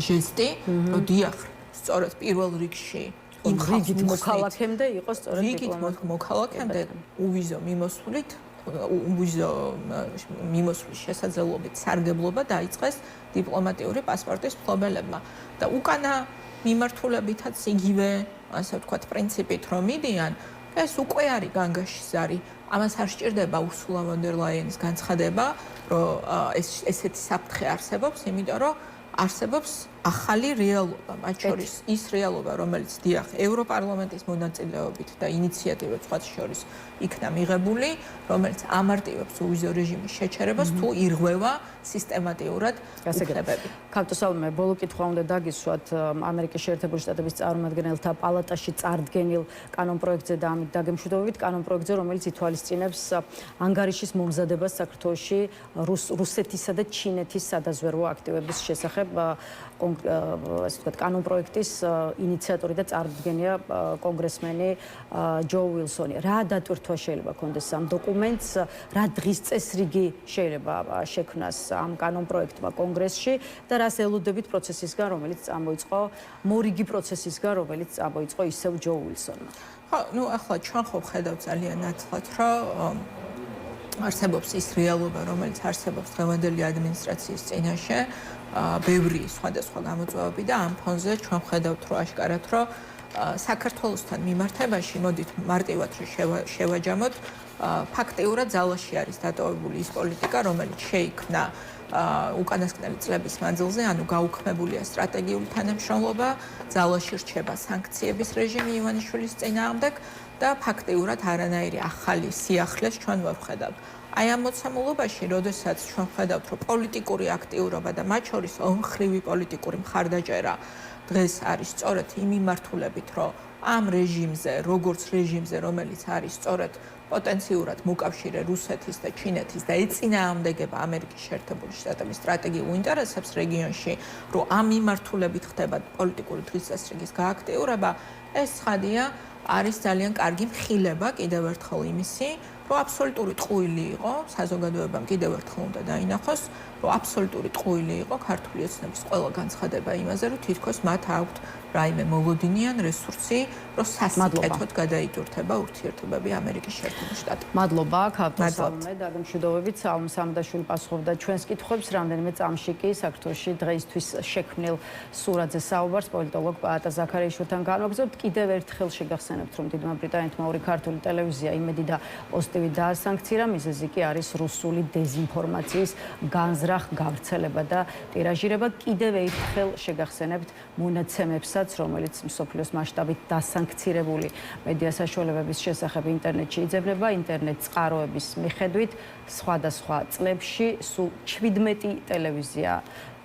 ჟესტი, რომ დიახ, სწორედ პირველ რიგში იმ რიგით მოქალაქემდე იყო სწორედ დიპლომატ მოქალაქემდე უვიზო მიმოსვლით, უვიზო მიმოსვლის შესაძლებლობით სარგებლობა დაიწყეს დიპლომატიური პასპორტის მფლობელებმა და უკანა მიმართულებითაც იგივე, ასე ვთქვათ, პრინციპით რომ მიდიან, ეს უკვე არის განგაში ზარი. ამას არ სჭირდება ურსულა ფონ დერ ლაიენის განცხადება, რომ ესეთი საფრთხე არსებობს, იმიტომ რომ არსებობს ახალი რეალობა, მათ შორის ის რეალობა, რომელიც დიახ, ევროპარლამენტის მონაწილეობით და ინიციატივებს სხვა შორის იქნა მიღებული, რომელიც ამარტივებს უვიზო რეჟიმის შეჩერებას თუ ირღვევა სისტემატიურად უფლებები. ქავტოსალმე, ბოლო კითხვა უნდა დაგისვათ ამერიკის შეერთებული შტატების წარმომადგენელთა პალატაში წარდგენილ კანონპროექტზე და ამით დაგემშვიდობებით კანონპროექტზე, რომელიც ითვალისწინებს ანგარიშის მომზადებას საქართველოში რუსეთისა და ჩინეთის სადაზვერვო აქტივების შესახებ. ასე ვთქვათ, კანონპროექტის ინიციატორი და წარდგენია კონგრესმენი ჯო უილსონი. რა დატვირთვა შეიძლება კონდეს ამ დოკუმენტს, რა დღის წესრიგი შეიძლება შექმნას ამ კანონპროექტმა კონგრესში და რას ელოდებით პროცესისგან, რომელიც წამოიწყო, მორიგი პროცესისგან, რომელიც წამოიწყო ისევ ჯო უილსონმა. ხო, ახლა ჩვენ ხო ვხედავთ ძალიან ნათლად, რომ არსებობს ის რეალობა, რომელიც არსებობს დღევანდელი ადმინისტრაციის წინაშე, ბევრი სხვადასხვა გამოწვევები და ამ ფონზე ჩვენ ვხედავთ, რომ აშკარად, რომ საქართველოსთან მიმართებაში, მოდით მარტივად შევაჯამოთ, ფაქტიურად ძალაში არის დატოვებული ის პოლიტიკა, რომელიც შეიქმნა უკანასკნელი წლების მანძილზე, ანუ გაუქმებულია სტრატეგიული თანამშრომლობა, ძალაში რჩება სანქციების რეჟიმი ივანიშვილის წინააღმდეგ და ფაქტიურად არანაირი ახალი სიახლეს ჩვენ ვერ ვხედავთ. აი ამ მოცემულობაში, როდესაც ჩვენ ვხედავთ, რომ პოლიტიკური აქტიურობა და მათ შორის ომხრივი პოლიტიკური მხარდაჭერა დღეს არის სწორედ იმ მიმართულებით, რომ ამ რეჟიმზე, როგორც რეჟიმზე, რომელიც არის სწორედ პოტენციურად მოკავშირე რუსეთის და ჩინეთის და ეწინააღმდეგება ამერიკის შეერთებული შტატების სტრატეგიულ ინტერესებს რეგიონში, რომ ამ მიმართულებით ხდება პოლიტიკური დღესასწაულის გააქტიურება, ეს ცხადია, არის ძალიან კარგი მხილება კიდევ ერთხელ იმისი, რომ აბსოლუტური ტყუილი იყო, საზოგადოებამ კიდევ ერთხელ უნდა დაინახოს, რომ აბსოლუტური ტყუილი იყო ქართული ოცნების ყველა განცხადება იმაზე, რომ თითქოს მათ აქვთ რაიმე მოლოდინიან რესურსი, რომ სასიკეთოდ გადაიტვირთება ურთიერთობები ამერიკის შეერთებულ შტატებთან. მადლობა, ქავთოსალმე, დაგემშვიდობებით, სალმე სამდაშვილი პასუხობდა ჩვენს კითხვებს, რამდენიმე წამში კი საქართველოში დღეისთვის შექმნილ სურათზე საუბარს პოლიტოლოგ პაატა ზაქარიაშვილთან განვაგრძობთ. კიდევ ერთხელ შეგახსენებთ, რომ დიდმა ბრიტანეთმა ორი ქართული ტელევიზია იმედი და პოსტივი დაასანქცირა, მიზეზი კი არის რუსული დეზინფორმაციის განზრახ გავრცელება და ტირაჟირება. კიდევ ერთხელ შეგახსენებთ მონაცემებსაც, რომელიც მსოფლიოს მასშტაბით დასანქცირებული მედია საშუალებების შესახებ ინტერნეტში იძებნება. ინტერნეტ წყაროების მიხედვით სხვადასხვა წლებში სულ 17 ტელევიზია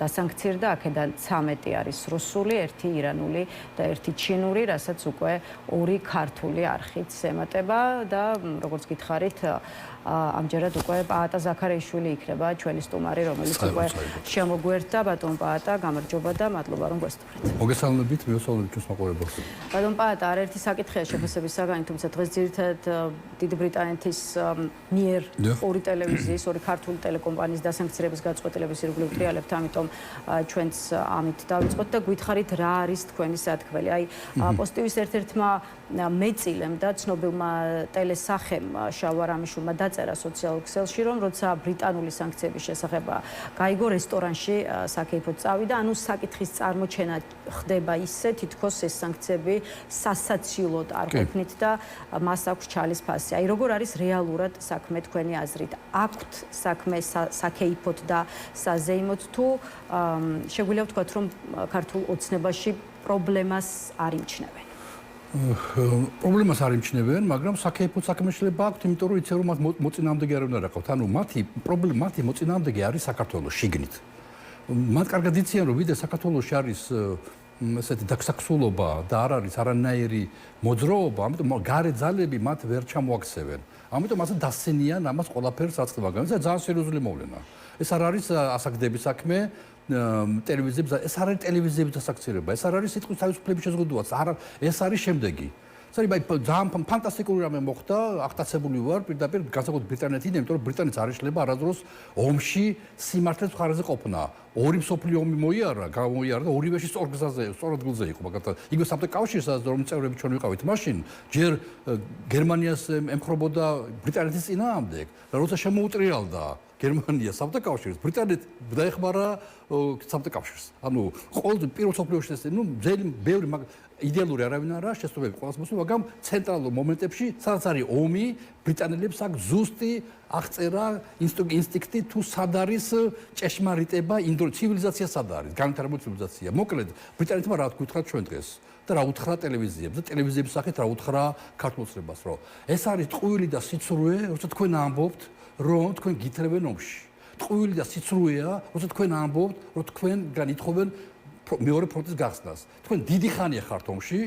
დასანქცირდა, აქედან 13 არის რუსული, 1 ირანული და 1 ჩინური, რასაც უკვე 2 ქართული არხით ემატება და როგორც გითხარით, ამჯერად უკვე პაატა ზაქარიაშვილი იქნება ჩვენი სტუმარი, რომელიც უკვე შემოგვერთა. ბატონ პაატა, გამარჯობა და მადლობა რომ გვესტუმრეთ. მოგესალმებით, მიესალმებით ჩვენს მაყურებელს. ბატონ პაატა, არაერთი საკითხია შეფასების საგანი, თუმცა დღეს ძირითადად დიდი ბრიტანეთის მიერ ორი ტელევიზიის, ორი ქართული ტელეკომპანიის დასანქცირების გაწყვეტილების ირგვლივ ტრიალებთ, ამიტომ ჩვენც ამით დავიწყოთ და გითხარით რა არის თქვენი სათქმელი. აი, პოსტივის ერთ-ერთმა მეწილემ და ცნობილმა ტელესახემ შალვა რამიშვილმა დაწერა სოციალურ ქსელში, რომ როცა ბრიტანული სანქციების შესახებ გაიგო რესტორანში საკეიფოდ წავიდა, ანუ საკითხის წარმოჩენა ხდება ისე, თითქოს ეს სანქციები სასაცილოდ არ ყოფნით და მას აქვს ჩალის ფასი. აი, როგორ არის რეალურად საქმე თქვენი აზრით? აქვთ საქმე საკეიფოდ და საზეიმოდ თუ შეგვიძლია ვთქვათ, რომ ქართულ ოცნებაში პრობლემას არ იმჩნევენ? პრობლემას არ იმჩნევენ, მაგრამ საკეიფო საქმე შეიძლება აქვთ, იმიტომ რომ იციან, რომ მათ მოწინააღმდეგე არ უნდა რაყავთ. ანუ მათი მოწინააღმდეგე არის საქართველოს შიგნით. მათ კარგად იციან, რომ ვიდრე საქართველოში არის ესეთი დაქსაქსულობა და არ არის არანაირი მოძრაობა, ამიტომ გარე ძალები მათ ვერ ჩამოაქცევენ. ამიტომ ასე დასცენიან ამას ყველაფერს აწყდება. ეს ძალიან სერიოზული მოვლენა. ეს არ არის ასაგდების საქმე. ტელევიზიებზე ეს არ არის ტელევიზიების დასაქცირება, ეს არ არის სიტყვის თავისუფლების შეზღუდვა, ეს არის შემდეგი. ძალიან ფანტასტიკური რამე მოხდა, აღტაცებული ვარ პირდაპირ განსაკუთრებით ბრიტანეთიდან, იმიტომ რომ ბრიტანეთს არ იშლება არასდროს ომში სიმართლეს მხარეზე ყოფნა. ორი მსოფლიო ომი გამოიარა და ორივეში სწორ გზაზე, სწორ ადგილზე იყო, მაგალითად, იგივე საბჭოთა კავშირსაც რომ წევრები ჩვენ ვიყავით მაშინ, ჯერ გერმანიას ემხრობოდა ბრიტანეთის წინააღმდეგ და როცა შემოუტრიალდა გერმანია საბჭოთა კავშირს, ბრიტანეთი დაეხმარა საბჭოთა კავშირს. ანუ ყოველ პირველ მსოფლიოში ეს ძელი ბევრი იდეალური არავინ არა, შესაძლებელი ყველას მოსული, მაგრამ ცენტრალურ მომენტებში, სადაც არის ომი, ბრიტანელებს აქვს ზუსტი აღწერა ინსტინქტი თუ სად არის ჭეშმარიტება, ცივილიზაცია სად არის, განვითარებული ცივილიზაცია. მოკლედ, ბრიტანეთმა რა თქვა ჩვენ დღეს და რა უთხრა ტელევიზიებს და ტელევიზიების სახით რა უთხრა ქართულ ოცნებას, რომ ეს არის ტყუილი და სიცრუე, როცა თქვენ ამბობთ, რომ თქვენ გითხრებენ ომში. ტყუილი და სიცრუეა, როცა თქვენ ამბობთ, რომ თქვენ განითხოვენ მეორე ფრონტის გახსნას. თქვენ დიდი ხანია ხართ ომში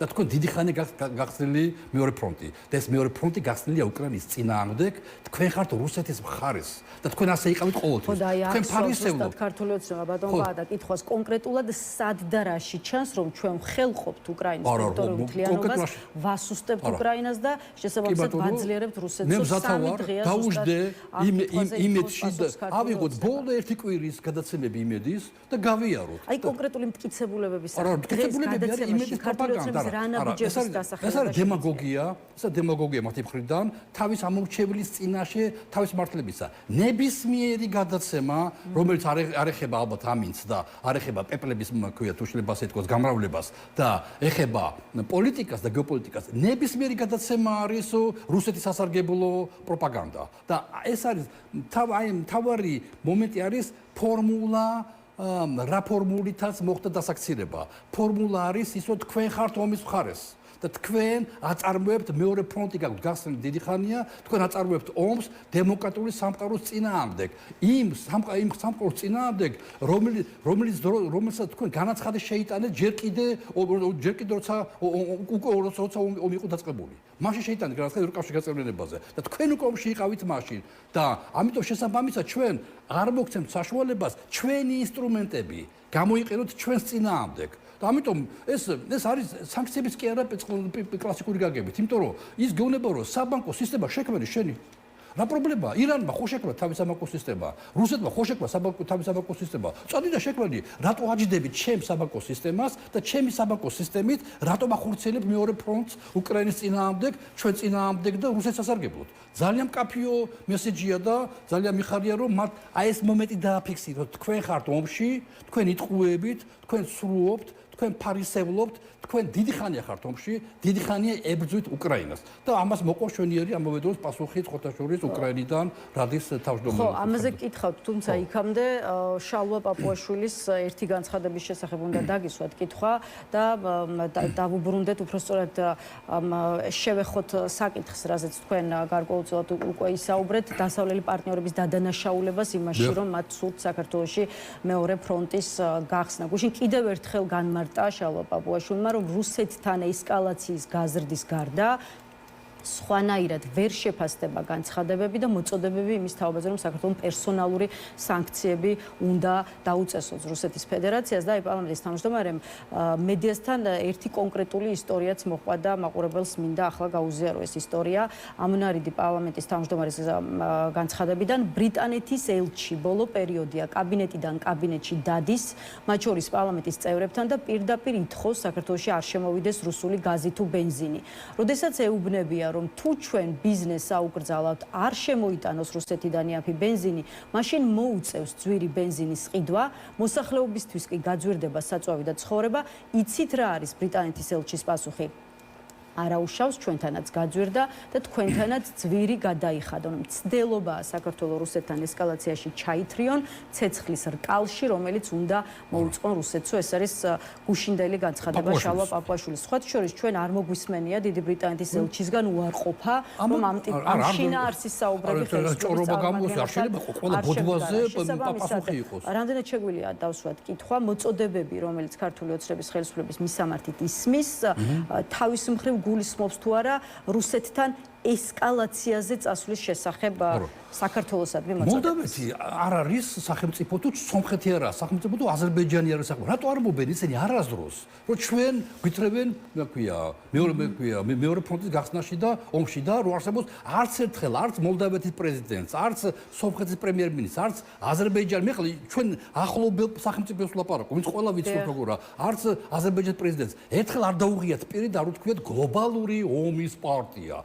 და თქვენ დიდი ხანია გახსნილი მეორე ფრონტი. და ეს მეორე ფრონტი გახსნილია უკრაინის წინააღმდეგ, თქვენ ხართ რუსეთის მხარეს და თქვენ ასე იყავით ყოველთვის. თქვენ ფარისევლობთ ქართული ოცნება, ბატონ პაატა, კითხვას კონკრეტულად სად და რაში ჩანს, რომ ჩვენ ხელყოფთ უკრაინის ტერიტორიულ მთლიანობას, ვასუსტებთ უკრაინას და შესაბამისად ვაძლიერებთ რუსეთს. მე მზათავ ვარ, დაუждე იმედში და ავიღოთ ბოლო ერთი კვირის გადაცემები იმედის და გავიაროთ. აი კონკრეტული მტკიცებულებების მტკიცებულებები არის იმედის პროპაგანდა. რანაბიჯების დასახელება. ეს არის დემაგოგია, ეს არის დემაგოგია მათი მხრიდან, თავის ამორჩევლის წინაშე, თავის მართლებისა. ნებისმიერი გადაცემა, რომელიც არ ეხება ალბათ ამინც და არ ეხება პეპლების, ქვია თუ შეიძლება ასე ითქვას, გამრავლებას და ეხება პოლიტიკას და გეოპოლიტიკას, ნებისმიერი გადაცემა არის რუსეთის სასარგებლო პროპაგანდა. და ეს არის თავარი მომენტი არის ფორმულა რა ფორმულითაც მოხდა დასაქცირება. ფორმულა არის ის, რომ თქვენ ხართ ომის მხარეს. და თქვენ აწარმოებთ მეორე ფრონტი გაქვთ გასცემ დიდი ხანია, თქვენ აწარმოებთ ომს დემოკრატიული სამყაროს წინააღმდეგ. იმ სამყაროს წინააღმდეგ, რომელსაც თქვენ განაცხადი შეიტანეთ ჯერ კიდე როცა ომი იყო დაწყებული. მაშინ შეიტანეთ განაცხადი ევროკავშირის გაწევრიანებაზე და თქვენ უკვე ომში იყავით მაშინ და ამიტომ შესაბამისად ჩვენ არ მოგცემთ საშუალებას ჩვენი ინსტრუმენტები გამოიყენოთ ჩვენს წინააღმდეგ. და ამიტომ ეს არის სანქციების კი არა კლასიკური გაგებით, იმიტომ რომ ის გეუბნება რომ საბანკო სისტემა შექმნილი შენი. რა პრობლემაა? ირანმა ხო შექმნა თავის საბანკო სისტემა, რუსეთმა ხო შექმნა თავის საბანკო სისტემა. წოდი და შექმნილი, რატო აჯდებით ჩემს საბანკო სისტემას და ჩემი საბანკო სისტემით რატომ ახორციელებ მეორე ფრონტს უკრაინის წინააღმდეგ, ჩვენ წინააღმდეგ და რუსეთს ასარგებლოთ. ძალიან მკაფიო მესეჯია და ძალიან მიხარია რომ მათ აი ეს მომენტი დააფიქსიროთ. თქვენ ხართ ომში, თქვენ იტყუებით, თქვენ სრულობთ, თქვენ ფარისევლობთ, თქვენ დიდი ხანია ხართ ომში, დიდი ხანია ებრძვით უკრაინას. და ამას მოყვა შვენიერი ამავე დროს პასუხი ხოთაშორის უკრაინიდან რადის თავმჯდომარე. ხო, ამაზე გკითხავთ, თუმცა იქამდე შალვა პაპუაშვილის ერთი განცხადების შესახებ უნდა დაგისვათ კითხვა და დავუბრუნდეთ უпростоრად შევეხოთ საკითხს, რაზეც თქვენ გარკვეულწილად უკვე ისაუბრეთ, დასავლელი პარტნიორების დადანაშაულებას იმაში, რომ მათ სურთ საქართველოში მეორე ფრონტის გახსნა. გუშინ კიდევ ერთხელ განმარტა შალვა პაპუაშვილმა, რომ რუსეთთან ესკალაციის გაზრდის გარდა სხვანაირად ვერ შეფასდება განცხადებები და მოწოდებები იმის თაობაზე, რომ საქართველოს პერსონალური სანქციები უნდა დაუწესოს რუსეთის ფედერაციას და პარლამენტის თავმჯდომარემ მედიასთან ერთი კონკრეტული ისტორიაც მოჰყვა და მაყურებელს მინდა ახლა გაუზიარო ეს ისტორია. ამნარიდი პარლამენტის თავმჯდომარის განცხადებიდან ბრიტანეთის ელჩი ბოლო პერიოდია კაბინეტიდან კაბინეტში დადის, მათ შორის პარლამენტის წევრებთან და პირდაპირ ითხოვს საქართველოში არ შემოვიდეს რუსული გაზი თუ ბენზინი. როდესაც ეუბნებია რომ თუ ჩვენ ბიზნესს აუკრძალავთ, არ შემოიტანოს რუსეთიდან იაფი ბენზინი, მაშინ მოუწევს ძვირი ბენზინის ყიდვა, მოსახლეობისთვის კი გაძვირდება საწვავი და ცხოვრება. იცით რა არის ბრიტანეთის ელჩის პასუხი? არაუშავს ჩვენთანაც გაძვირდა და თქვენთანაც ძვირი გადაიხადონ. მცდელობაა საქართველოს რუსეთთან ესკალაციაში ჩაითრიონ ცეცხლის რკალში, რომელიც უნდა მოუწყონ რუსეთსო. ეს არის გუშინდელი განცხადება შალვა პაპუაშვილის. სხვათა შორის ჩვენ არ მოგვისმენია დიდი ბრიტანეთის ელჩისგან უარყოფა, რომ ამ შინაარსის საუბრები ჭორობა გამოდის, არ შეიძლება ყველა ბოდვაზე პასუხი იყოს. რამდენად შეგვიძლია დავსვათ კითხვა, მოწოდებები, რომელიც ქართული ოცნების ხელისუფლების მისამართით ისმის, თავის მხრივ გულისხმობს თუ არა რუსეთთან ესკალაციაზე წასვლის შესახებ საქართველოსადმი მოწოდებას. მოლდოვეთი არ არის სახელმწიფო თუ სომხეთი არა, სახელმწიფო თუ აზერბაიჯანი არის სახელმწიფო. რატო არ მობენ ისინი არასდროს, რომ ჩვენ გვითრევენ, მეორე ფრონტის გახსნაში და ომში და რო არსებობს არც ერთხელ, არც მოლდოვეთის პრეზიდენტს, არც სომხეთის პრემიერ-მინისტრს, არც აზერბაიჯანი, მე ხლა ჩვენ ახლობელ სახელმწიფოს ვლაპარაკობ, ვინც ყველა ვიცით როგორა, არც აზერბაიჯანის პრეზიდენტს ერთხელ არ დაუღიათ პირი და არ უთქვიათ გლობალური ომის პარტია.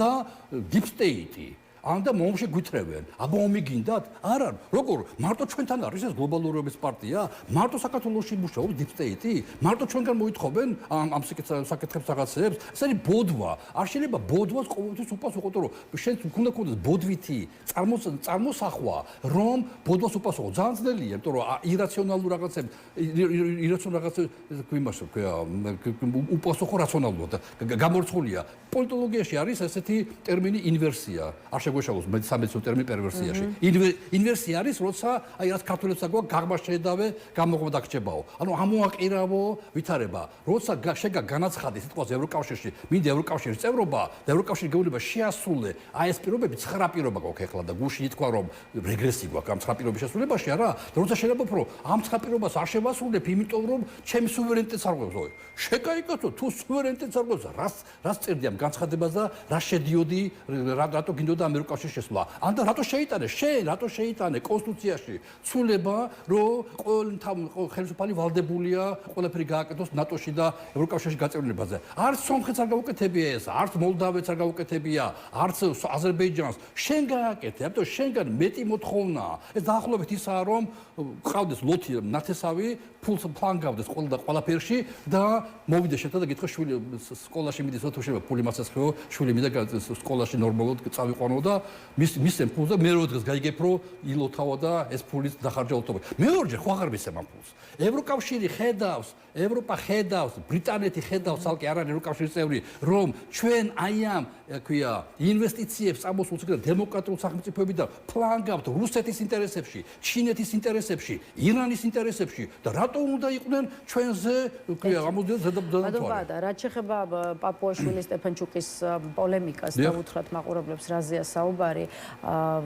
და deep state ანდა მომში გვითრევენ. აბა ომი გინდათ? არა, როგორ? მარტო ჩვენთან არის ეს გლობალურობის პარტია? მარტო საქართველოში მუშაობს deep state? მარტო ჩვენგან მოითხოვენ ამ საკითხებს რაღაცებს? ეს არის ბოდვა. არ შეიძლება ბოდვას ყოველთვის უპასუხოთ, რომ შენ უნდა გქონდეს ბოდვითი წარმოსახვა, რომ ბოდვას უპასუხო. ძალიან ძნელია, იმიტომ რომ ირაციონალურ რაღაცებს იმასო, უპასუხო რაციონალურად. გამორჩულია. პოლიტოლოგიაში არის ესეთი ტერმინი ინვერსია. არ შეგვეშალოს სამეცნიერო ტერმინი პერვერსიაში. ინვერსია არის, როცა აი რაც ქართველებს აგვაქვს გაღმა შეედავე, გამოღმა დაგჭებაო. ანუ ამოაყირავო ვითარება. როცა შეგა განაცხადი სიტყვაზე ევროკავშირში, მინდა ევროკავშირის წევრობა და ევროკავშირის გეუბნება შეასრულე აი ეს პირობები 9 პირობა გვაქვს ახლა და გუშინ ითქვა რომ რეგრესი გვაქვს ამ 9 პირობის შესრულებაში არა და როცა შეიძლება უფრო ამ 9 პირობას არ შევასრულებ, იმიტომ რომ ჩემი სუვერენიტეტს არ ღვევს. შეკაიკაცო თუ სუვერენიტეტს არ ღვევს, რას წერდი ამ განცხადებას და რა შედიოდი, რატო გინდოდა ევროკავშირის შესვლა. ანდა რატო შეიტანე? შენ რატო შეიტანე კონსტიტუციაში ცვლილება, რომ ხელისუფალი ვალდებულია ყველაფერი გააკეთოს ნატოში და ევროკავშირში გაწევრიანებაზე. არც სომხეთს არ გაუკეთებია ეს, არც მოლდოვეთს არ გაუკეთებია, არც აზერბაიჯანს. შენ გააკეთე, ამიტომ შენგან მეტი მოთხოვნაა. ეს დაახლოებით ისაა, რომ ყავდეს ლოთი ნათესავი, ფულს ფლანგავდეს ყველაფერში და მოვიდეს შეთა და გითხო შვილი სკოლაში მიდის, თუ შეიძლება ფული მასეს ხეო, შვილი მინდა სკოლაში ნორმალურად წავიყვანო და და მისცემ ფულს და მეორე დღეს გაიგებ რომ ილოთავა და ეს ფულის დახარჯაულობა. მეორჯერ ხო აღარ მისცემ ამ ფულს. ევროკავშირი ხედავს, ევროპა ხედავს, ბრიტანეთი ხედავს, ალკე არ არის ევროკავშირის წევრი, რომ ჩვენ აი ამ, ქვია, ინვესტიციებს წამოსულს იქნება დემოკრატიულ სახელმწიფოები და ფლანგავთ რუსეთის ინტერესებში, ჩინეთის ინტერესებში, ირანის ინტერესებში და რატო უნდა იყვნენ ჩვენზე, ქვია, ამოდიან ზედამთვარე. და რაც შეეხება პაპუაშვილის სტეფანჩუკის პოლემიკას და უთხრათ მაყურებლებს რაზეა საუბარი,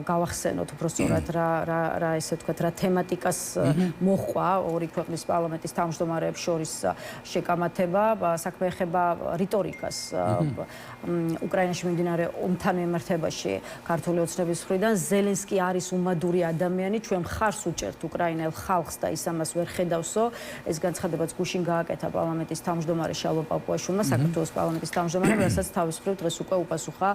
გავახსენოთ უბრალოდ რა ესე ვთქვათ, რა თემატიკას მოჰყვა ორი ქვეყნის პარლამენტის თავმჯდომარეებს შორის შეკამათება, საქმე ეხება რიტორიკას უკრაინაში მიმდინარე ომთან მიმართებაში ქართული ოცნების მხრიდან. ზელენსკი არის უმადური ადამიანი, ჩვენ მხარს უჭერთ უკრაინელ ხალხს და ის ამას ვერ ხედავსო. ეს განცხადებაც გუშინ გააკეთა პარლამენტის თავმჯდომარე შალვა პაპუაშვილმა, საქართველოს პარლამენტის თავმჯდომარემ, რასაც თავის მხრივ დღეს უკვე უპასუხა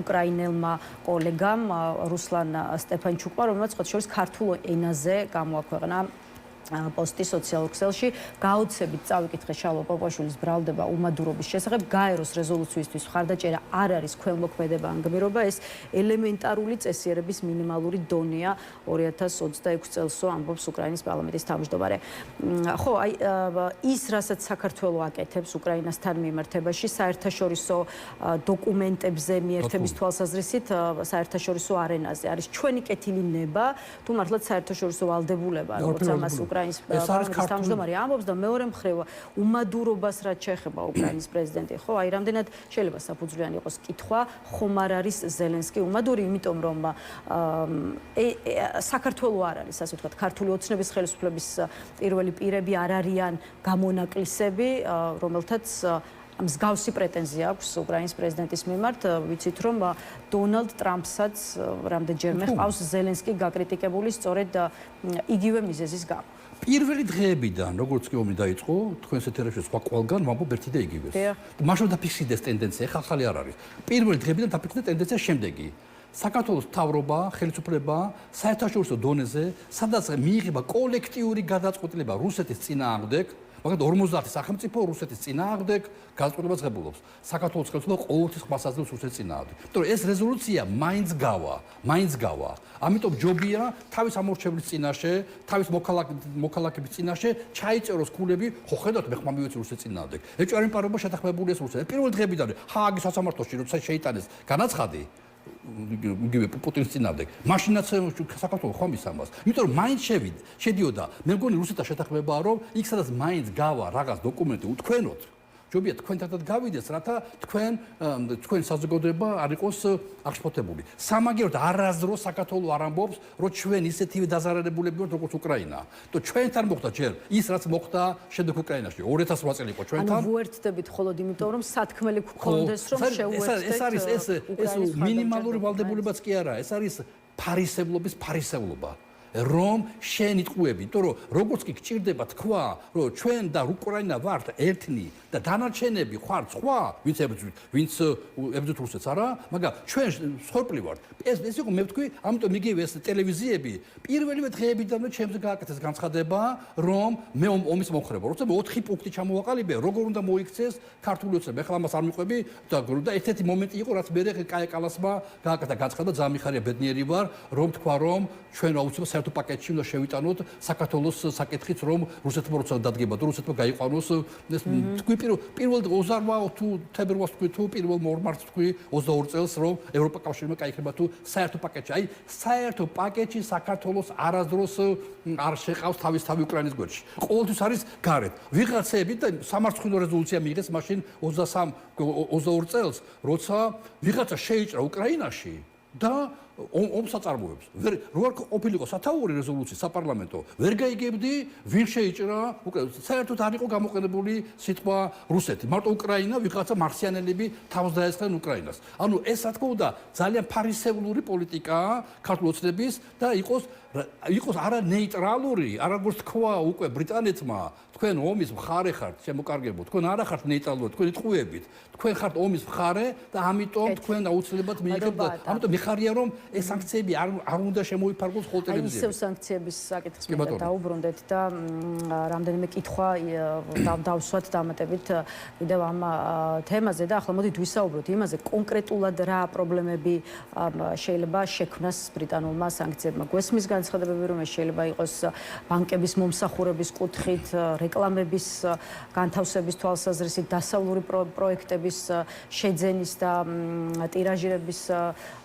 უკრაინელმა კოლეგამ რუსლან სტეფანჩუკმა, რომელმაც სხვა შორის ქართულ ენაზე გამოაქვეყნა პოსტი სოციალურ ქსელში. გაოცებით წავიკითხე შალვა პაპუაშვილის ბრალდება უმადურობის შესახებ, გაეროს რეზოლუციისთვის მხარდაჭერა არ არის ქველმოქმედება ან გმირობა, ეს ელემენტარული წესიერების მინიმალური დონეა 2026 წელსო ამბობს უკრაინის პარლამენტის თავმჯდომარე. ხო, აი ის რასაც საქართველო აკეთებს უკრაინასთან მიმართებაში საერთაშორისო დოკუმენტებზე მიერთების თვალსაზრისით საერთაშორისო არენაზე არის ჩვენი კეთილი ნება თუ მართლაც საერთაშორისო ვალდებულება, როგორც ამას უკრაინის პარლამენტის თავმჯდომარე ამბობს და მეორე მხრივ უმადურობას რაც შეეხება უკრაინის პრეზიდენტი, ხო, აი რამდენად შეიძლება საფუძვლიანი იყოს კითხვა, ხომ არ არის ზელენსკი უმადური, იმიტომ რომ საქართველო არ არის, ასე ვთქვათ, ქართული ოცნების ხელისუფლების პირველი პირები არ არიან გამონაკლისები, რომელთაც მსგავსი პრეტენზია აქვს უკრაინის პრეზიდენტის მიმართ. ვიცით რომ დონალდ ტრამპსაც რამდენჯერმე ჰყავს ზელენსკი გაკრიტიკებული სწორედ იგივე მიზეზის გამო. პირველი დღეებიდან, როგორც კი ომი დაიწყო, თქვენს ეთერებში სხვა ყველგან ვამბობ ერთი და იგივეს. მაშინ დაფიქსირდეს ტენდენცია, ხა ხალი არ არის. პირველი დღეებიდან დაფიქსირდა ტენდენცია შემდეგი. საქართველოს მთავრობა, ხელისუფლება საერთაშორისო დონეზე, სადაც მიიღება კოლექტიური გადაწყვეტილება რუსეთის წინააღმდეგ, მაგათ 50 სახელმწიფო რუსეთის წინააღმდეგ გადაწყვეტილებას ღებულობს. საქართველოს ხელისუფლება ყოველთვის ხმას აძლევს რუსეთის წინააღმდეგ. იმიტომ რომ ეს რეზოლუცია მაინც გავა. ამიტომ ჯობია თავის ამორჩევლის წინაშე, თავის მოქალაქების წინაშე ჩაიწეროს ქულები, ხო ხედავთ მე ხმა მივეცი რუსეთის წინააღმდეგ. ეჭვარი პარობა შეთანხმებული ეს რუსეთი. პირველი დღეებიდან ჰააგის სასამართლოში როცა შეიტანეს განაცხადი იგივე პუტინის წინააღმდეგ. მაშინაც საქართველო ხომ ის ამას. იმიტომ რომ მაინც შედიოდა, მე მგონი რუსეთთან შეთანხმებაა, რომ იქ სადაც მაინც გავა რაღაც დოკუმენტი უთქვენოთ. ჯობია თქვენთანაც გავიდეს, რათა თქვენ საზოგადოება არ იყოს აღშფოთებული. სამაგიეროდ არასდროს საქართველო არ ამბობს, რომ ჩვენ ისეთივე დაზარალებულები ვართ, როგორც უკრაინა. то ჩვენთან მოხდა ჯერ ის რაც მოხდა შემდეგ უკრაინაში 2008 წელი იყო ჩვენთან. ანუ ვუერთდებით მხოლოდ იმიტომ რომ სათქმელი გქონდეს რომ შეუერთდეთ. ეს არის ეს მინიმალური ვალდებულებაც კი არა, ეს არის ფარისევლობა. რომ შენ იტყუები, იმიტომ რომ როგორც კი გჭირდება თქვა, რომ ჩვენ და უკრაინა ვართ ერთნი და დანარჩენები ხართ სხვა, ვინც ებრძვით რუსეთს არა, მაგრამ ჩვენ მსხვერპლი ვართ. ეს იყო მე ვთქვი, ამიტომ იგივე ეს ტელევიზიები პირველივე დღეებიდანვე ჩემზე გააკეთეს განცხადება, რომ მე ომის მომხრება. როცა მე 4 პუნქტი ჩამოვაყალიბე, როგორ უნდა მოიქცეს ქართული ოცნება. ეხლა ამას არ მიყვები და ერთ-ერთი მომენტი იყო, რაც მე კაი კალასმა გააკეთა განცხადება, ძალიან მიხარია ბედნიერი ვარ, რომ თქვა, რომ ჩვენ აუცილებლად საერთო პაკეტში უნდა შევიტანოთ საქართველოს საკითხიც, რომ რუსეთმა როცა დადგება და რუსეთმა გაიყვანოს ეს თქვი პირველ 28 თუ თებერვალს თქვი თუ პირველ მარტს თქვი 22 წელს რომ ევროპა კავშირმა გაიქნება თუ საერთო პაკეტში. აი საერთო პაკეტში საქართველოს არასდროს არ შეყავს თავი უკრაინის გვერდში. ყოველთვის არის გარეთ. ვიღაცები და სამარცხინო რეზოლუცია მიიღეს მაშინ 22 წელს, როცა ვიღაცა შეიჭრა უკრაინაში და ომს აწარმოებს. რო არ ყოფილიყო სათაური რეზოლუცია საპარლამენტო, ვერ გაიგებდი ვინ შეიჭრა უკრაინას. საერთოდ არ იყო გამოყენებული სიტყვა რუსეთი. მარტო უკრაინა ვიღაცა მარქსიანელები თავს დაესხნენ უკრაინას. ანუ ეს რა თქმა უნდა ძალიან ფარისევლური პოლიტიკაა ქართული ოცნების და იყოს არა ნეიტრალური, არა როგორც თქვა უკვე ბრიტანეთმა, თქვენ ომის მხარე ხართ, შემოკარგებო, თქვენ არა ხართ ნეიტრალური, თქვენ იტყუებით. თქვენ ხართ ომის მხარე და ამიტომ თქვენ აუცილებლად მიიღებთ. ამიტომ მიხარია რომ ეს სანქციები არ უნდა შემოიფარგლოს ხოლმე ტელევიზიაზე. ისევ სანქციების საკითხს მინდა დაუბრუნდეთ და რამდენიმე კითხვა დავსვათ დამატებით კიდევ ამ თემაზე და ახლა მოდით ვისაუბროთ იმაზე კონკრეტულად რა პრობლემები შეიძლება შექმნას ბრიტანულმა სანქციებმა. გვესმის განცხადებები რომ ეს შეიძლება იყოს ბანკების მომსახურების კუთხით, რეკლამების განთავსების თვალსაზრისით, დასავლური პროექტების შეძენის და ტირაჟირების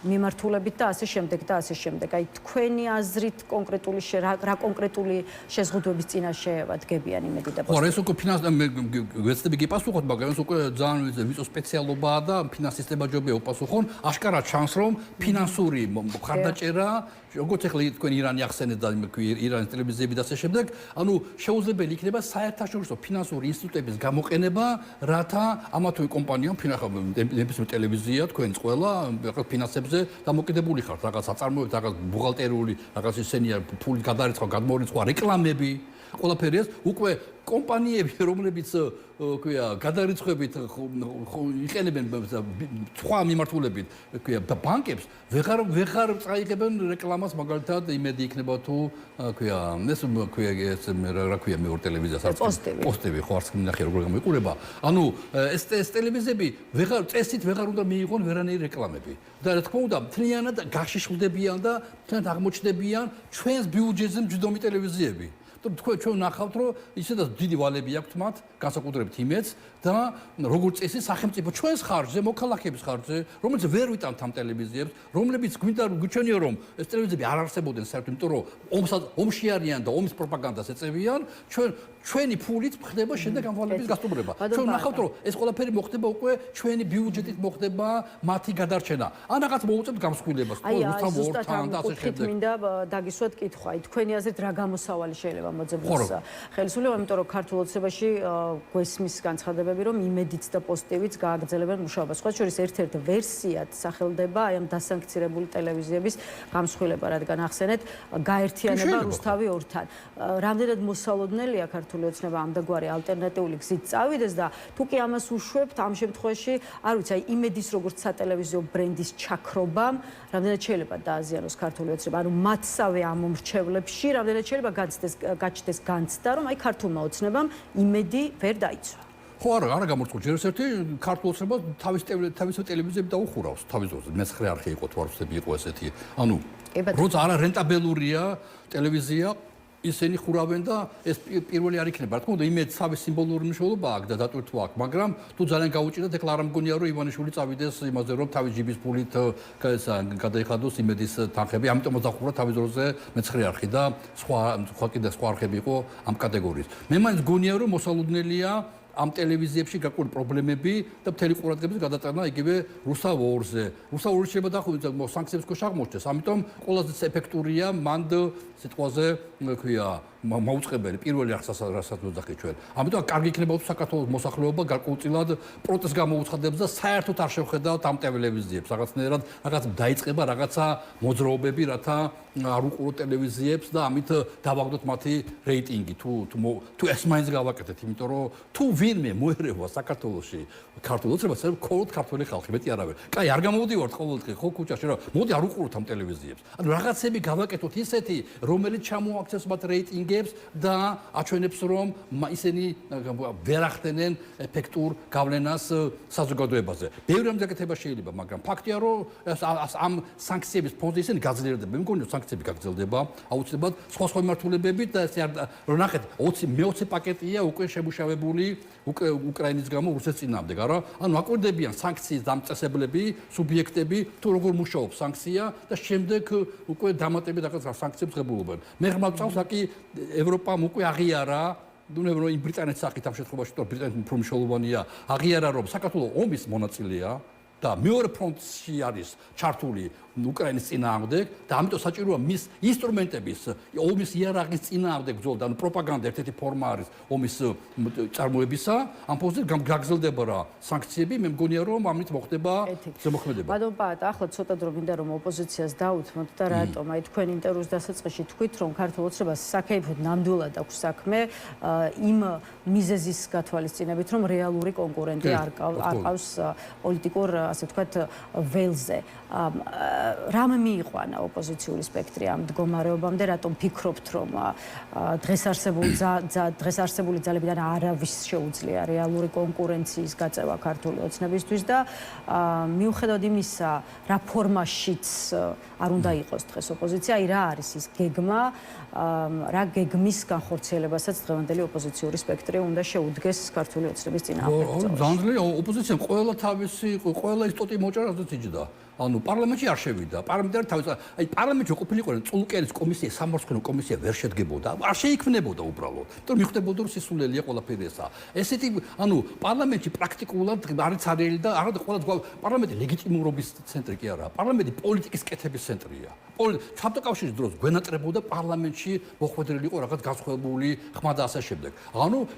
მიმართულებით და ასე შემდეგ და ასე შემდეგ. აი თქვენი აზრით კონკრეტული რა კონკრეტული შეზღუდვების წინაშე დგებიან იმედი და ხო, ეს უკვე ვეცდები გიპასუხოთ, მაგრამ ეს უკვე ძალიან ვიწრო სპეციალობაა და ფინანსისტებმა ჯობია უპასუხონ. აშკარად ჩანს, რომ ფინანსური მხარდაჭერა, როგორც ახლა თქვენ ირანი ახსენეთ და ირანის ტელევიზიები და ასე შემდეგ, ანუ შეუძლებელი იქნება საერთაშორისო ფინანსური ინსტიტუტების გამოყენება, რათა ამა თუ იმ კომპანიამ ნებისმიერ ტელევიზია თქვენს ყველა რაღაც ფინანსებზე დამოკიდებული ხართ, რაღაც აწარმოებთ, რაღაც ბუღალტერიული, რაღაც ისენია ფული გადარიცხვა, გადმორიცხვა, რეკლამები, ყველაფერი ეს უკვე კომპანიები, რომლებიც ქვია გადარიცხვებით იყენებენ სხვა მიმართულებით, ქვია ბანკებს, ვეღარ წაიღებენ რეკლამას, მაგალითად იმედი იქნება თუ ქვია ეს ქვია ეს რა ქვია მეორე ტელევიზიას არც პოსტები ხო არც მინახე როგორ გამოიყურება. ანუ ეს ტელევიზიები წესით ვეღარ უნდა მიიღონ ვერანაირი რეკლამები. და რა თქმა უნდა, მთლიანად გაშიშვლდებიან და მთლიანად აღმოჩნდებიან ჩვენს ბიუჯეტზე მჯდომი ტელევიზიები. ჩვენ ნახავთ, რომ ისედაც დიდი ვალები აქვთ მათ, განსაკუთრებით იმედს და როგორც წესი სახელმწიფო ჩვენს ხარჯზე, მოქალაქეების ხარჯზე, რომელიც ვერ ვიტანთ ამ ტელევიზიებს, რომლებიც გვინდა გვიჩვენია, რომ ეს ტელევიზიები არ არსებობდნენ საერთოდ, იმიტომ რომ ომში არიან და ომის პროპაგანდას ეწევიან, ჩვენი ფულით ხდება შემდეგ ამ ვალების გასტუმრება. ჩვენ ნახავთ, რომ ეს ყველაფერი მოხდება უკვე ჩვენი ბიუჯეტით მოხდება მათი გადარჩენა. ან რაღაც მოუწევთ გამსხვილებას, რუსთან ვორთან და ასე შემდეგ. მინდა დაგისვათ კითხვა, თქვენი აზრით რა გამოსავალი შეიძლება მოძებნოს ხელისუფლება, იმიტომ რომ ქართულ ოცნებაში გვესმის განცხადებები, რომ იმედიც და პოზიტივიც გააგრძელებენ მუშაობას. სხვა შორის ერთ-ერთი ვერსიად სახელდება აი ამ დასანქცირებული ტელევიზიების გამსხვილება, რადგან ახსენეთ გაერთიანება რუსთავი ორთან. რამდენად მოსალოდნელია ქართული ოცნება ამდაგვარი ალტერნატიული გზით წავიდეს და თუ კი ამას უშვებთ, ამ შემთხვევაში არ ვიცი, აი იმედის როგორც სატელევიზიო ბრენდის ჩაქრობამ, რამდენად შეიძლება დააზიანოს ქართული ოცნება, ანუ მათსავე ამ მომრჩევლებში, რამდენად შეიძლება გაჩნდეს განცდა, რომ აი ქართულმა ოცნებამ იმედი ვერ დაიცვა. ხო, არა გამორწყო. ჯერ ერთი ქართულ ოცნებას თავისი ტელევიზიები დაუხურავს თავის დროზე. მე-9 არხი იყო თუ არ ვცდები იყო ესეთი. ანუ როცა არა რენტაბელურია ტელევიზია ისინი ხურავენ და ეს პირველი არ იქნება. რა თქმა უნდა, იმედს თავის სიმბოლური მნიშვნელობა აქვს და დატვირთვა აქვს, მაგრამ თუ ძალიან გაუჭირდათ, ეხლა არ მგონია რომ ივანიშვილი წავიდეს იმაზე, რომ თავის ჯიბის ფულით გადაიხადოს იმედის თანხები, ამიტომაც დახურა თავის დროზე მე-9 არხი და სხვა არხები იყო ამ კატეგორიის. მე მაინც მგონია რომ მოსალოდნელია ამ ტელევიზიებში გაკვირ პრობლემები და მთელი ყურადღების გადატანა იგივე რუსთავ 2-ზე. რუსთავ 2-ში შეიძლება დახვიდეთ სანქციების ქვეშ აღმოჩნდეს. ამიტომ ყველაზე ეფექტურია მანდ სიტყვაზე ქვია მოუწყებელი პირველი რასაც ვოძახით ჩვენ. ამიტომ კარგი იქნება თუ საქართველოს მოსახლეობა გარკვეულწილად პროტესტს გამოუცხადებს და საერთოდ არ შევხედავთ ამ ტელევიზიებს. რაღაცნაირად რაღაც დაიწყება რაღაცა მოძრაობები, რათა არ უყუროთ ტელევიზიებს და ამით დავაგდოთ მათი რეიტინგი. თუ ეს მაინც გავაკეთეთ, იმიტომ რომ თუ ვინმე მოერევა საქართველოში ქართულ ოცნებას, მხოლოდ ქართველი ხალხი, მეტი არავინ. კაი, არ გამოვდივართ ყოველდღე ხო ქუჩაში, რა. მოდი არ უყუროთ ამ ტელევიზიებს. ანუ რაღაცები გავაკეთოთ ისეთი, რომელიც ჩამოაქცევს მათ რეიტინგებს და აჩვენებს, რომ ისინი ვერ ახდენენ ეფექტურ გავლენას საზოგადოებაზე. ბევრი ამზაკეთება შეიძლება, მაგრამ ფაქტია, რომ ამ სანქციების ფონზე ისინი გაძლიერდება. მე მგონი, სანქციები გაგრძელდება აუცილებლად სხვა მიმართულებებით და ესე რომ ნახეთ, 20 პაკეტია უკვე შემუშავებული უკრაინის გამო რუსეთის წინააღმდეგ, არა? ანუ აკვირდებიან სანქციის დამწესებლები, სუბიექტები, თუ როგორ მუშაობს სანქცია და შემდეგ უკვე დამატებით რაღაც სანქციებს ღებულობენ. მე ხმავწავს, აკი ევროპამ უკვე აღიარა ნუ იმ ბრიტანეთის სახით ამ შემთხვევაში, თუ ბრიტანეთი უფრო მნიშვნელოვანია, აღიარა რომ საქართველოს ომის მონაწილეა და მეორე ფრონტში არის ჩართული უკრაინის წინააღმდეგ და ამიტომ საჭიროა მის ინსტრუმენტების ომის იარაღის წინააღმდეგ ბრძოლა, ანუ პროპაგანდა ერთ-ერთი ფორმა არის ომის წარმოებისა. ამ ფონზე გაგრძელდება რა სანქციები, მე მგონია რომ ამით მოხდება ზემოქმედება. ბატონ პაატა, ახლა ცოტა დრო მინდა რომ ოპოზიციას დაუთმოთ და რატომ აი თქვენ ინტერვიუს დასაწყისში თქვით რომ ქართულ ოცნებას საკეიფოდ ნამდვილად აქვს საქმე იმ მიზეზის გათვალისწინებით რომ რეალური კონკურენტი არ ყავს პოლიტიკურ ასე ვთქვათ ველზე. რამ მიიყვანა ოპოზიციური სპექტრი ამ მდგომარეობამდე, რატომ ფიქრობთ, რომ დღეს არსებული ძალებიდან არავის შეუძლია რეალური კონკურენციის გაწევა ქართული ოცნებისთვის და მიუხედავად იმისა, რა ფორმაშიც არ უნდა იყოს დღეს ოპოზიცია, აი რა არის ის გეგმა, რა გეგმის განხორციელებასაც დღევანდელი ოპოზიციური სპექტრი უნდა შეუდგეს ქართული ოცნების წინააღმდეგ. ძალიან ოპოზიციამ ყველა ისტორია მოჭარაზე იჯდა. ანუ პარლამენტში არ შევიდა. პარლამენტი თავის პარლამენტში ყოფილიყო წულკერის კომისია, სამართლიანი კომისია ვერ შედგებოდა. არ შეიქმნებოდა უბრალოდ. იმიტომ მიხდებოდა რომ სისულელია ყველაფერი ესა. ესეთი პარლამენტში პრაქტიკულად არის არელი და არა ყველა პარლამენტი ლეგიტიმურობის ცენტრი კი არა. პარლამენტი პოლიტიკის კეთების ცენტრია. საბჭოთა კავშირის დროს გვენატრებოდა პარლამენტში მოხვედრილი იყო რაღაც განსხვავებული ხმა და ასე შემდეგ.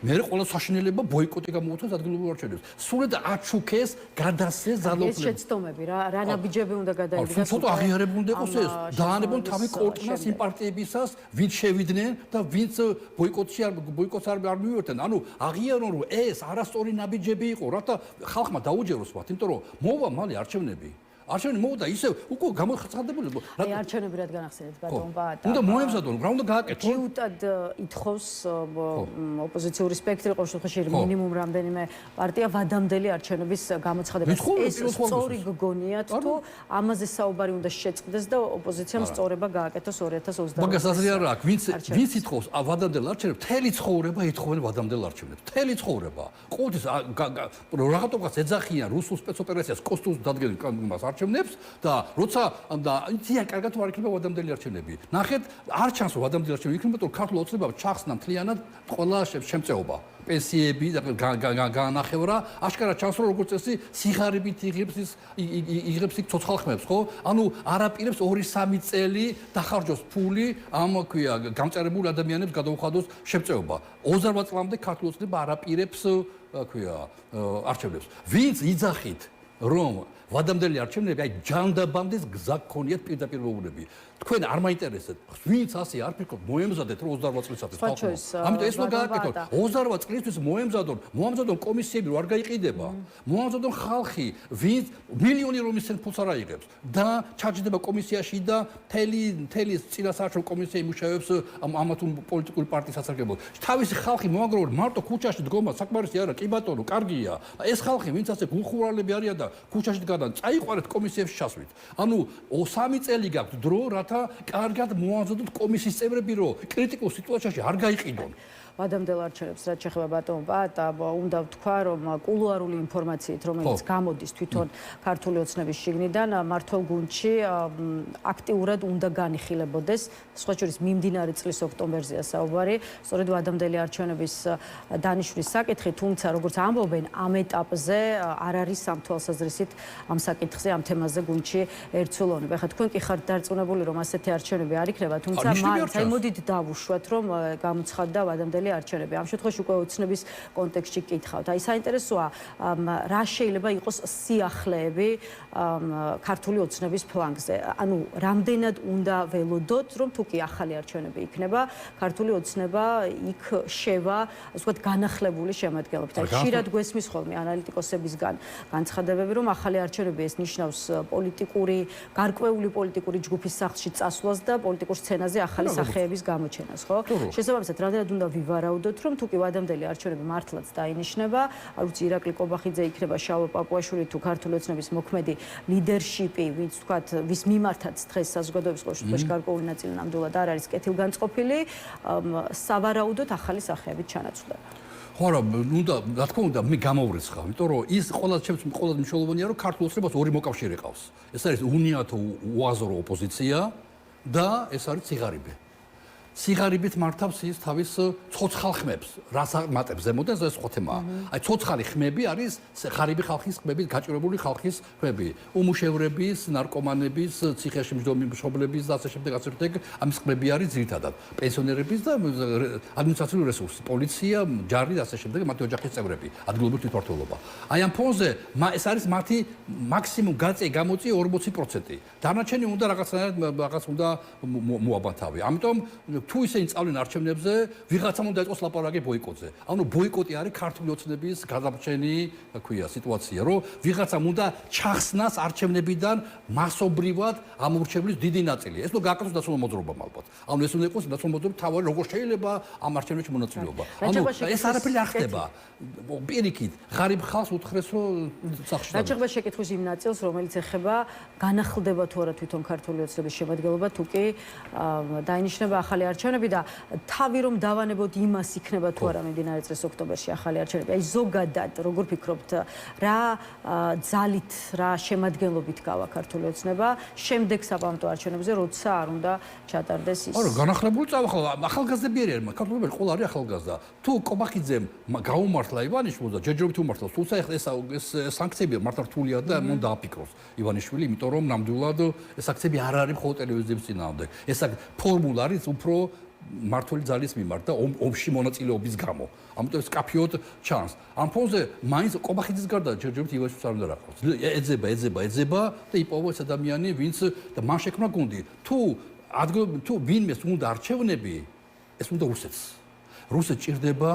მე ყველა საშინელება ბოიკოტი გამოუწევს ადგილობრივ არჩევნებს. სულად აჩუქეს, გადასცეს ძალაუფლება. ეს შეცდომები რა ნაბიჯები უნდა გადაიდგას. ცოტა აღიარებული უნდა იყოს ეს. დაანებონ თავი კორტნას იმ პარტიებისას, ვინც შევიდნენ და ვინც ბოიკოტს არ მივიერთდნენ. აღიარონ რომ ეს არასწორი ნაბიჯები იყო, რათა ხალხმა დაუჯეროს მათ, იმიტომ რომ მოვა მალე არჩევნები. არჩევნები მოვიდა ისე უკვე გამოხსენებული. აი არჩევნები რადგან ახსენეთ ბატონ ბატა. უნდა მოემზადონ, რა უნდა გააკეთონ? ჯიუტად ითხოვს ოპოზიციური სპექტრი ყოველ შემთხვევაში მინიმუმ რამდენიმე პარტია ვადამდელი არჩევნების გამოცხადებას. ეს სწორი გგონიათ თუ ამაზე საუბარი უნდა შეწყდეს და ოპოზიციამ სწორება გააკეთოს 2020 წელს. მაგას აზრი არ აქვს. ვინც ითხოვს ვადამდელ არჩევნებს, მთელი ცხოვრება ითხოვენ ვადამდელ არჩევნებს. მთელი ცხოვრება. ყოველთვის რაღაცას ეძახიან რუსულ სპეცოპერაციას კოსტუმს დადგენენ მას არჩევნებს და როცა იციან კარგად თუ არ იქნება ვადამდელი არჩევნები. ნახეთ, არ ჩანს ვადამდელი არჩევნები იქნება, თუ ქართულ ოცნებამ ჩახსნა მთლიანად ყველა შემწეობა. პენსიები და განახევრა, აშკარად ჩანს რომ როგორც წესი სიღარიბით იღებს იქ ცოცხალ ხმებს, ხო? არაპირებს 2-3 წელი დახარჯოს ფული ამ გამწერებული ადამიანებს გადაუხადოს შემწეობა. 28 წლამდე ქართულ ოცნება არაპირებს არჩევნებს. ვინც იძახით რომ ვადამდელი არჩევნები, აი ჯანდაბამდეს გზა გქონიათ პირდაპირ მოუღუნები. თქვენ არ მაინტერესებთ. ვინც ასე არ ფიქრობთ, მოემზადეთ რომ 28 წლისათვის ხალხმა. ამიტომ ეს უნდა გააკეთოთ. 28 წლისთვის მოამზადონ კომისიები რომ არ გაიყიდება. მოამზადონ ხალხი, ვინც მილიონი რომ ისენ ფულს არ აიღებს და ჩაჯდება კომისიაში და მთელი წინასაარჩევნო კომისია იმუშავებს ამა თუ პოლიტიკური პარტიის სასარგებლოდ. თავისი ხალხი მოაგროვონ მარტო ქუჩაში დგომა საკმარისი არა, კი ბატონო, კარგია. ეს ხალხი ვინც ასე გულხურვალები არიან და ქუჩაში დგან წაიყვანეთ კომისიებში ჩასვით. 3 წელი გაქვთ დრო, რათა კარგად მოამზადოთ კომისიის წევრები, რომ კრიტიკულ სიტუაციაში არ გაიყიდონ. ვადამდელ არჩევნებს რაც შეეხება ბატონ ბატა, უნდა ვთქვა, რომ კულუარული ინფორმაციით, რომელიც გამოდის თვითონ ქართული ოცნების შიგნიდან, მმართველ გუნდში აქტიურად უნდა განიხილებოდეს, სხვა შორის მიმდინარე წლის ოქტომბერზეა საუბარი, სწორედ ვადამდელი არჩევნების დანიშვნის საკითხი, თუმცა როგორც ამბობენ, ამ ეტაპზე არ არის ამ თვალსაზრისით ამ საკითხზე, ამ თემაზე გუნდში ერთსულოვნება. ეხლა თქვენ კი ხართ დარწმუნებული, რომ ასეთი არჩევნები არ იქნება, თუმცა მაინც მოდით დავუშვათ, რომ გამოცხადდა ვადამდელი არჩევნები. ამ შემთხვევაში უკვე ოცნების კონტექსტში კითხავთ. აი საინტერესოა, რა შეიძლება იყოს სიახლეები ქართული ოცნების ფლანგზე. რამდენად უნდა ველოდოთ, რომ თუ კი ახალი არჩევნები იქნება, ქართული ოცნება იქ შევა, ასე ვთქვათ, განახლებული შემადგენლობით. აი ხშირად გვესმის ხოლმე ანალიტიკოსებისგან განცხადებები, რომ ახალი არჩევნები ეს ნიშნავს გარკვეული პოლიტიკური ჯგუფის სახლში წასვლას და პოლიტიკურ სცენაზე ახალი სახეების გამოჩენას, ხო? შესაბამისად, რამდენად უნდა ვივარაუდოთ, რომ თუ კი ვადამდელი არჩევნები მართლაც დაინიშნება, არ ვიცი, ირაკლი კობახიძე იქნება, შალვა პაპუაშვილი თუ ქართული ოცნების მოქმედი ლიდერშიპი, ვინც ვთქვათ, ვის მიმართაც დღეს საზოგადოების ყოველშაბათში გარკვეული ნაწილი ნამდვილად არ არის კეთილგანწყობილი, სავარაუდოდ ახალი სახეებით ჩანაცვლება. ხო, რა თქმა უნდა, მე გამოვრიცხავ, იმიტომ რომ ის ყველაზე მნიშვნელოვანია, რომ ქართულ ოცნებას ორი მოკავშირე ყავს. ეს არის უნიათო უაზრო ოპოზიცია და ეს არის ციღარიბე. სიღარიბით მართავს ის თავის ცოცხალ ხმებს, რას მატებს ზემოდან, ეს სხვა თემაა. აი ცოცხალი ხმები არის ღარიბი ხალხის ხმები, გაჭირებული ხალხის ხმები, უმუშევრების, ნარკომანების, ციხეში მშობლების და ასე შემდეგ, ამის ხმები არის ძირითადად. პენსიონერების და ადმინისტრაციული რესურსი, პოლიცია, ჯარი და ასე შემდეგ, მათი ოჯახის წევრები, ადგილობრივი თვითმმართველობა. აი ამ ფონზე ეს არის მათი მაქსიმუმ გამოწია 40%. დანარჩენი უნდა რაღაც უნდა მოაბანთავი. ამიტომ თუ ისინი წავლენ არჩევნებზე, ვიღაცამ უნდა იყოს ლაპარაკი ბოიკოტზე. ანუ ბოიკოტი არის ქართული ოცნების გადამრჩენი, ქვია, სიტუაცია, რომ ვიღაცამ უნდა ჩახსნას არჩევნებიდან მასობრივად ამორჩევლის დიდი ნაწილი. ეს უნდა გააკეთოს ნაციონალურ მოძრაობამ ალბათ. ანუ ეს უნდა იყოს ნაციონალურ მოძრაობის თავი, როგორ შეიძლება ამ არჩევნებში მონაწილეობა. ანუ ეს არაფერი არ ხდება. პირიქით, ღარიბ ხალხს უთხრეს, რომ სახში რაც შეეხება შეკითხვის იმ ნაწილს, რომელიც ეხება განახლდება თუ არა თვითონ ქართული ოცნების შემადგენლობა, თუ კი დაინიშნება ახალი არჩევნები და თავი რომ დავანებოთ იმას იქნება თუ არა მიმდინარე წლის ოქტომბერში ახალი არჩევნები. აი ზოგადად როგორ ფიქრობთ, რა ძალით, რა შემადგენლობით გავა ქართული ოცნება შემდეგ საპარლამენტო არჩევნებზე, როცა არ უნდა ჩატარდეს ის. არა, განახლებული წავა ახალგაზრდები არიან, ქართულები ყველა არის ახალგაზრდა. თუ კობახიძემ გაუმართლა ივანიშვილს და ჯერჯერობით უმართლა, თუმცა ეს სანქციები მართლა რთულია და მან დააფიქროს ივანიშვილი, იმიტომ რომ ნამდვილად ეს აქციები არ არის მხოლოდ ტელევიზიების წინააღმდეგ. ეს ფორმულა არის უფრო მართული ძალის მიმართ და ომში მონაწილეობის გამო. ამიტომ ეს კაფიოდ ჩანს. ამ ფონზე მაინც კობახიძის გარდა ჯერჯერობით ივანიშვილს არ უნდა რაყოს. ეძება და იპოვა ეს ადამიანი, ვინც და მან შექმნა გუნდი. თუ ვინმეს უნდა არჩევნები, ეს უნდა რუსეთს. რუსეთს ჭირდება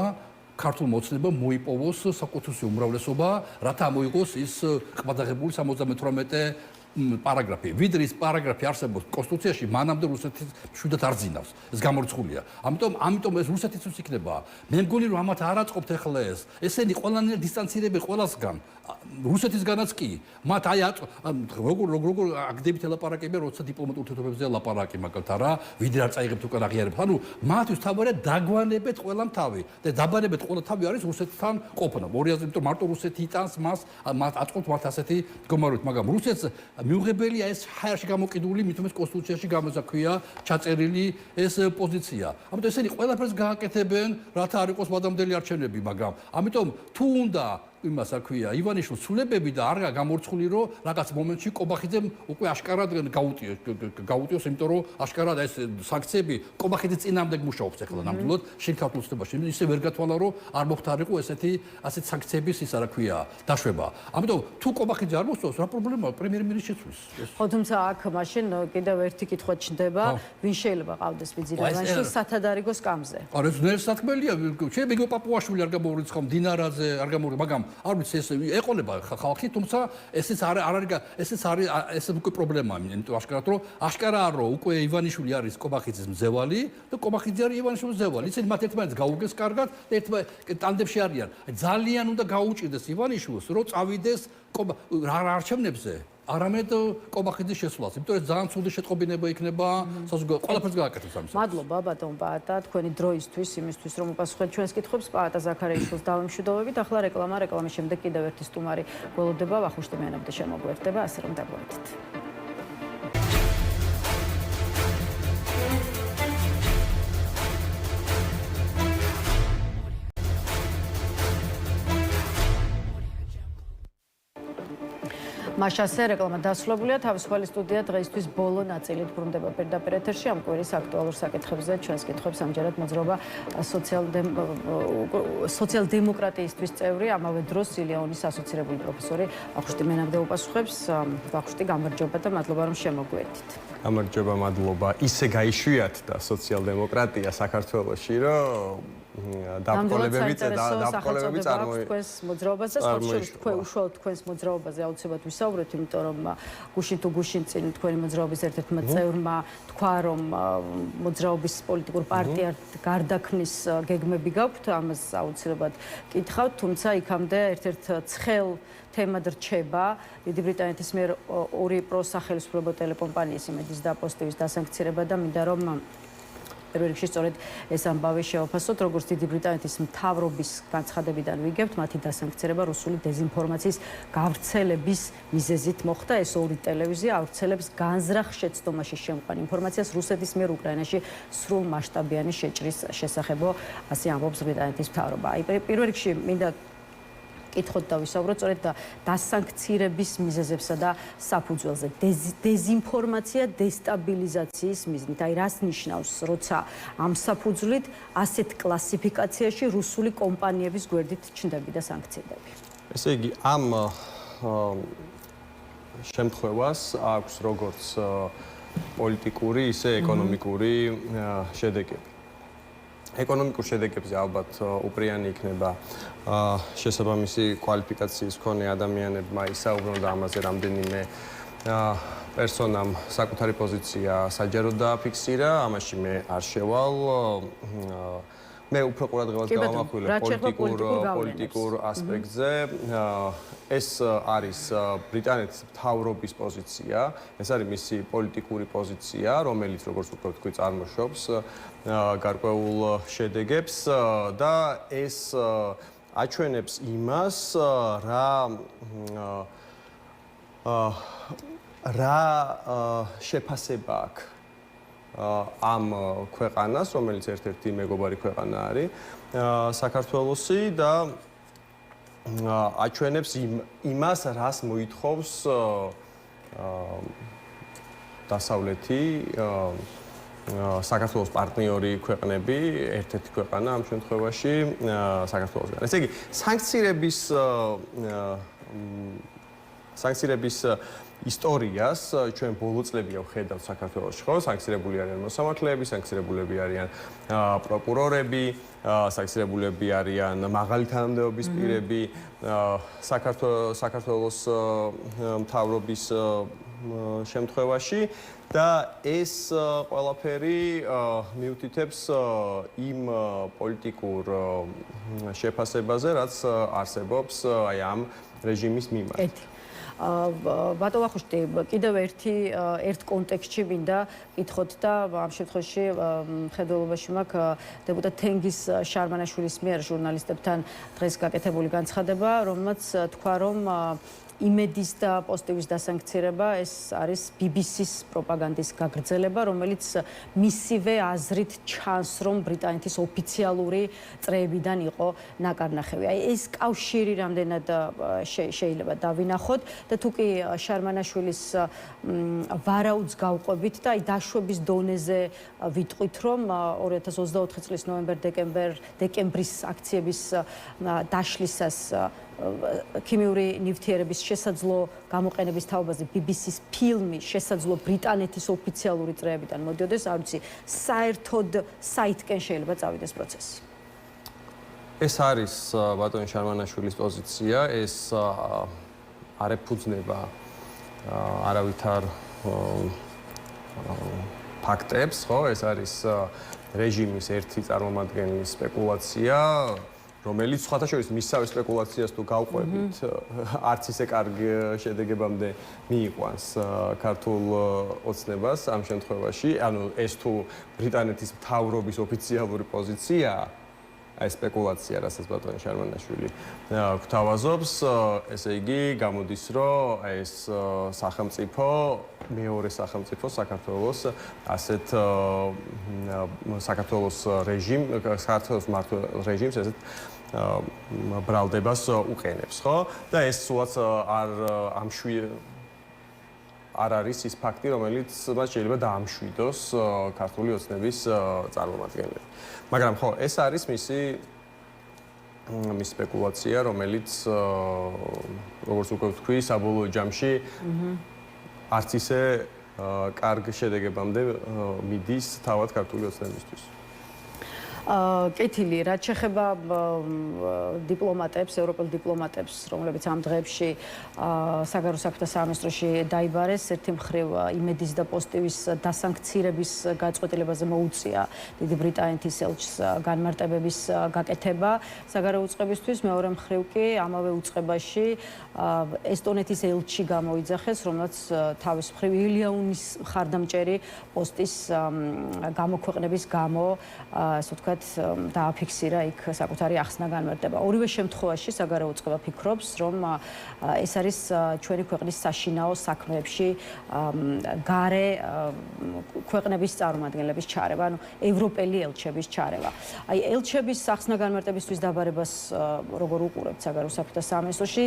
ქართულ მოცნებამ მოიპოვოს საკუთრივი უმრავლესობა, რათა მოიგოს ის ყბადაღებული 78 პარაგრაფი. ვიდრე ის პარაგრაფი არსებობს კონსტიტუციაში, მანამდე რუსეთი მშვიდად არ ძინავს. ეს გამორიცხულია. ამიტომ ეს რუსეთის უსი იქნება. მე მგონი რომ ამათ არ აწყობთ ახლა ეს. ესენი ყველანაირ დისტანცირები ყველასგან. რუსეთისგანაც კი. მათ აი როგორ აგდებით ელაპარაკები, როცა დიპლომატიურ თეთრობებზე ლაპარაკი მაგალითად არა, ვიდრე არ წაიღებთ უკან აღიარებთ. ანუ მათთვის თავია დაგვანებეთ ყველამ თავი და დაბანებეთ ყველა თავი არის რუსეთთან ყოფნა. 2000 იმიტომ მარტო რუსეთი იტანს მას, მათ აწყობთ მათ ასეთი მდგომარეობით, მაგრამ რუსეთს მიუღებელია ეს ჰაერში გამოკიდული, მით უმეტეს კონსტიტუციაში გამოზაქვია ჩაწერილი ეს პოზიცია. ამიტომ ესენი ყველაფერს გააკეთებენ, რათა არ იყოს მადამდელი არჩევნები, მაგრამ ამიტომ თუ უნდა იმას აქვია ივანიშვილის ცვლილებები და არ გამორცხული რომ რაღაც მომენტში კობახიძემ უკვე აშკარად გაუტიოს, იმიტომ რომ აშკარად ეს სანქციები კობახიძის წინააღმდეგ მუშაობს ახლა ნამდვილად შინქართულ ოცნებაში. ისე ვერ გათვალა რომ არ მოხდარიყო ასეთი სანქციების ის რა ქვია დაშვება. ამიტომ თუ კობახიძე არ მოსწონს, რა პრობლემაა პრემიერ-მინისტრის შეცვლის. ხო, თუმცა აქ მაშინ კიდევ ერთი კითხვა ჩნდება, ვინ შეიძლება ყავდეს ვიზირებაში სათადარიგო სკამზე. არა, ეს ნერსათქმელია, შეიძლება იგივე პაპუაშვილი არ გამორიცხა, დინარაძე არ გამორიცხა, მაგრამ არ ვიცი ეს ეყოლება ხალხი, თუმცა ესეც არის უკვე პრობლემაა, იმიტომ აშკარად რომ აშკარაა რომ უკვე ივანიშვილი არის კობახიძის მძევალი და კობახიძე არის ივანიშვილის მძევალი. ისინი მათ ერთმანეთს გაუგეს კარგად და ტანდემში არიან. ძალიან უნდა გაუჭირდეს ივანიშვილს, რომ წავიდეს არჩევნებზე. არამედ კობახიძის შესვლას, იმიტომ რომ ძალიან ცუდი შეტყობინება იქნება საზოგადოებაში. ყველაფერს გააკეთებს ამის. მადლობა ბატონ პაატა, თქვენი დროისთვის, იმისთვის რომ უპასუხეთ ჩვენს კითხვებს. პაატა ზაქარიაშვილს დავემშვიდობებით. ახლა რეკლამის შემდეგ კიდევ ერთი სტუმარი გველოდება, ვახუშტი მიანაბდი შემოგვერდება, ასე რომ დაგვაერთეთ. მაშასე რეკლამა დასრულებულია, თავისუფალი სტუდია დღეისთვის ბოლო ნაწილით ბრუნდება პირდაპირ ეთერში ამ კვირის აქტუალურ საკითხებზე. ჩვენს კითხვებს ამჯერად მოძრაობა სოციალ-დემოკრატიისთვის წევრი, ამავე დროს სილიონის ასოცირებული პროფესორი ვახუშტი მიანაბდი უპასუხებს. ვახუშტი, გამარჯობა და მადლობა რომ შემოგვიერთით. გამარჯობა, მადლობა. ისე გაიშვიათდა სოციალ-დემოკრატია საქართველოში, რომ დაბრკოლებები წარმოიქმნა თქვენს მოძრაობას და სწორედ უშუალოდ თქვენს მოძრაობაზე აუცილებლად ვისაუბრეთ, იმიტომ რომ გუშინ თუ გუშინ წინ თქვენი მოძრაობის ერთ-ერთმა წევრმა თქვა, რომ მოძრაობის პოლიტიკურ პარტიად გარდაქმნის გეგმები გაქვთ, ამას აუცილებლად კითხავთ, თუმცა იქამდე ერთ-ერთ ცხელ თემად რჩება დიდი ბრიტანეთის მიერ ორი პროსახელისმწიფო ტელეკომპანიის იმედის და პოსტივის დასანქცირება და მინდა რომ პირველ რიგში სწორედ ეს ამბავი შევაფასოთ, როგორც დიდი ბრიტანეთის მთავრობის განცხადებიდან ვიგებთ, მათი დასანქცირება რუსული დეზინფორმაციის გავრცელების მიზეზით მოხდა. ეს ორი ტელევიზია ავრცელებს განზრახ შეცდომაში შემყვან ინფორმაციას რუსეთის მიერ უკრაინაში სრულ მასშტაბიანი შეჭრის შესახებ, ასე ამბობს ბრიტანეთის მთავრობა. აი პირველ რიგში მინდა კითხოთ და ვისაუბროთ სწორედ დასანქცირების მიზეზებსა და საფუძველზე. დეზინფორმაცია დესტაბილიზაციის მიზნით. აი რას ნიშნავს, როცა ამ საფუძვლით ასეთ კლასიფიკაციაში რუსული კომპანიების გვერდით ჩნდებოდა სანქციები. ესე იგი, ამ შემთხვევას აქვს როგორც პოლიტიკური, ისე ეკონომიკური შედეგები. ეკონომიკურ შედეგებზე ალბათ უპრიანი იქნება შესაბამისი კვალიფიკაციის მქონე ადამიანებმა ისაუბრონ და ამაზე რამდენიმე პერსონამ საკუთარი პოზიცია საჯაროდ დააფიქსირა, ამაში მე არ შევალ. მე უფრო ყურადღებას გავამახვილებ პოლიტიკურ ასპექტზე. ეს არის ბრიტანეთის მთავრობის პოზიცია, ეს არის მისი პოლიტიკური პოზიცია, რომელიც როგორც უკვე თქვი წარმოშობს გარკვეულ შედეგებს და ეს აჩვენებს იმას, რა შეფასება აქვს ამ ქვეყანას, რომელიც ერთ-ერთი მეგობარი ქვეყანა არის საქართველოსი და აჩვენებს იმას, რას მოითხოვს დასავლეთი საქართველოს პარტნიორი ქვეყნები, ერთ-ერთი ქვეყანა ამ შემთხვევაში საქართველოსგან. ესე იგი, სანქცირების ისტორიას ჩვენ ბოლო წლებია ვხედავთ საქართველოში, ხო? სანქცირებული არიან მოსამართლეები, სანქცირებულები არიან პროკურორები, სანქცირებულები არიან მაღალი თანამდებობის პირები, საქართველოს მთავრობის შემთხვევაში და ეს ყველაფერი მიუთითებს იმ პოლიტიკურ შეფასებაზე, რაც არსებობს აი ამ რეჟიმის მიმართ. ბატონ ვახუშტი, კიდევ ერთ კონტექსტში მინდა კითხოთ და ამ შემთხვევაში მხედველობაში მაქვს დეპუტატ თენგიზ შარმანაშვილის მიერ ჟურნალისტებთან დღეს გაკეთებული განცხადება, რომელმაც თქვა, რომ იმედის და პოზიტივის დასანქცირება ეს არის BBC-ს პროპაგანდის გაგრძელება, რომელიც მისივე აზრით ჩანს, რომ ბრიტანეთის ოფიციალური წრეებიდან იყო ნაკარნახევი. აი ეს კავშირი რამდენად შეიძლება დავინახოთ და თუ კი შარმანაშვილის ვარაუდს გავყვებით და აი დაშვების დონეზე ვიტყვით, რომ 2024 წლის ნოემბერ-დეკემბრის აქციების დაშლისას ქიმიური ნივთიერების შესაძლო გამოყენების თაობაზე BBC-ს ფილმი შესაძლო ბრიტანეთის ოფიციალური წრეებიდან მოდიოდეს, არ ვიცი, საერთოდ საითკენ შეიძლება წავიდეს პროცესი. ეს არის ბატონ შარმანაშვილის პოზიცია, ეს არ ეფუძნება არავითარ ფაქტებს, ხო? ეს არის რეჟიმის ერთი წარმომადგენლის სპეკულაცია, რომელიც სხვათა შორის მისსავე სპეკულაციას თუ გავყვებით, არც ისე კარგ შედეგებამდე მიიყვანს ქართულ ოცნებას ამ შემთხვევაში. ანუ ეს თუ ბრიტანეთის მთავრობის ოფიციალური პოზიციაა, აი სპეკულაცია, რასაც ბატონი შარმანაშვილი გვთავაზობს, ესე იგი გამოდის, რომ ეს სახელმწიფო, მეორე სახელმწიფო საქართველოს ასეთ საქართველოს რეჟიმს ესეთ ბრალდებას უყენებს, ხო? და ეს სულაც არ არის ის ფაქტი, რომელიც მას შეიძლება დაამშვიდოს ქართული ოცნების წარმომადგენლები. მაგრამ ხო, ეს არის მისი სპეკულაცია, რომელიც როგორც უკვე ვთქვი, საბოლოო ჯამში არც ისე კარგ შედეგებამდე მიდის თავად ქართული ოცნებისთვის. კეთილი, რაც შეეხება დიპლომატებს, ევროპელ დიპლომატებს, რომლებიც ამ დღეებში საგარეო საქმეთა სამინისტროში დაიბარეს, ერთი მხრივ იმედის და პოზიტივის დასანქცირების გაწყვეტილებაზე მოუწია დიდი ბრიტანეთის ელჩს განმარტებების გაკეთება საგარეო უწყებისთვის, მეორე მხრივ კი ამავე უწყებაში ესტონეთის ელჩი გამოიძახეს, რომელსაც თავის მხრივ ილიაუნის მხარდამჭერი პოსტის გამოქვეყნების გამო, ასე ვთქვათ, დააფიქსირა იქ საკუთარი ახსნა განმარტება. ორივე შემთხვევაში საგარეო უწყება ფიქრობს, რომ ეს არის ჩვენი ქვეყნის საშინაო საქმეებში გარე ქვეყნების წარმომადგენლების ჩარევა, ანუ ევროპელი ელჩების ჩარევა. აი ელჩების ახსნა განმარტებისთვის დაბარებას როგორ უყურებთ საგარეო საქმეთა სამინისტროში,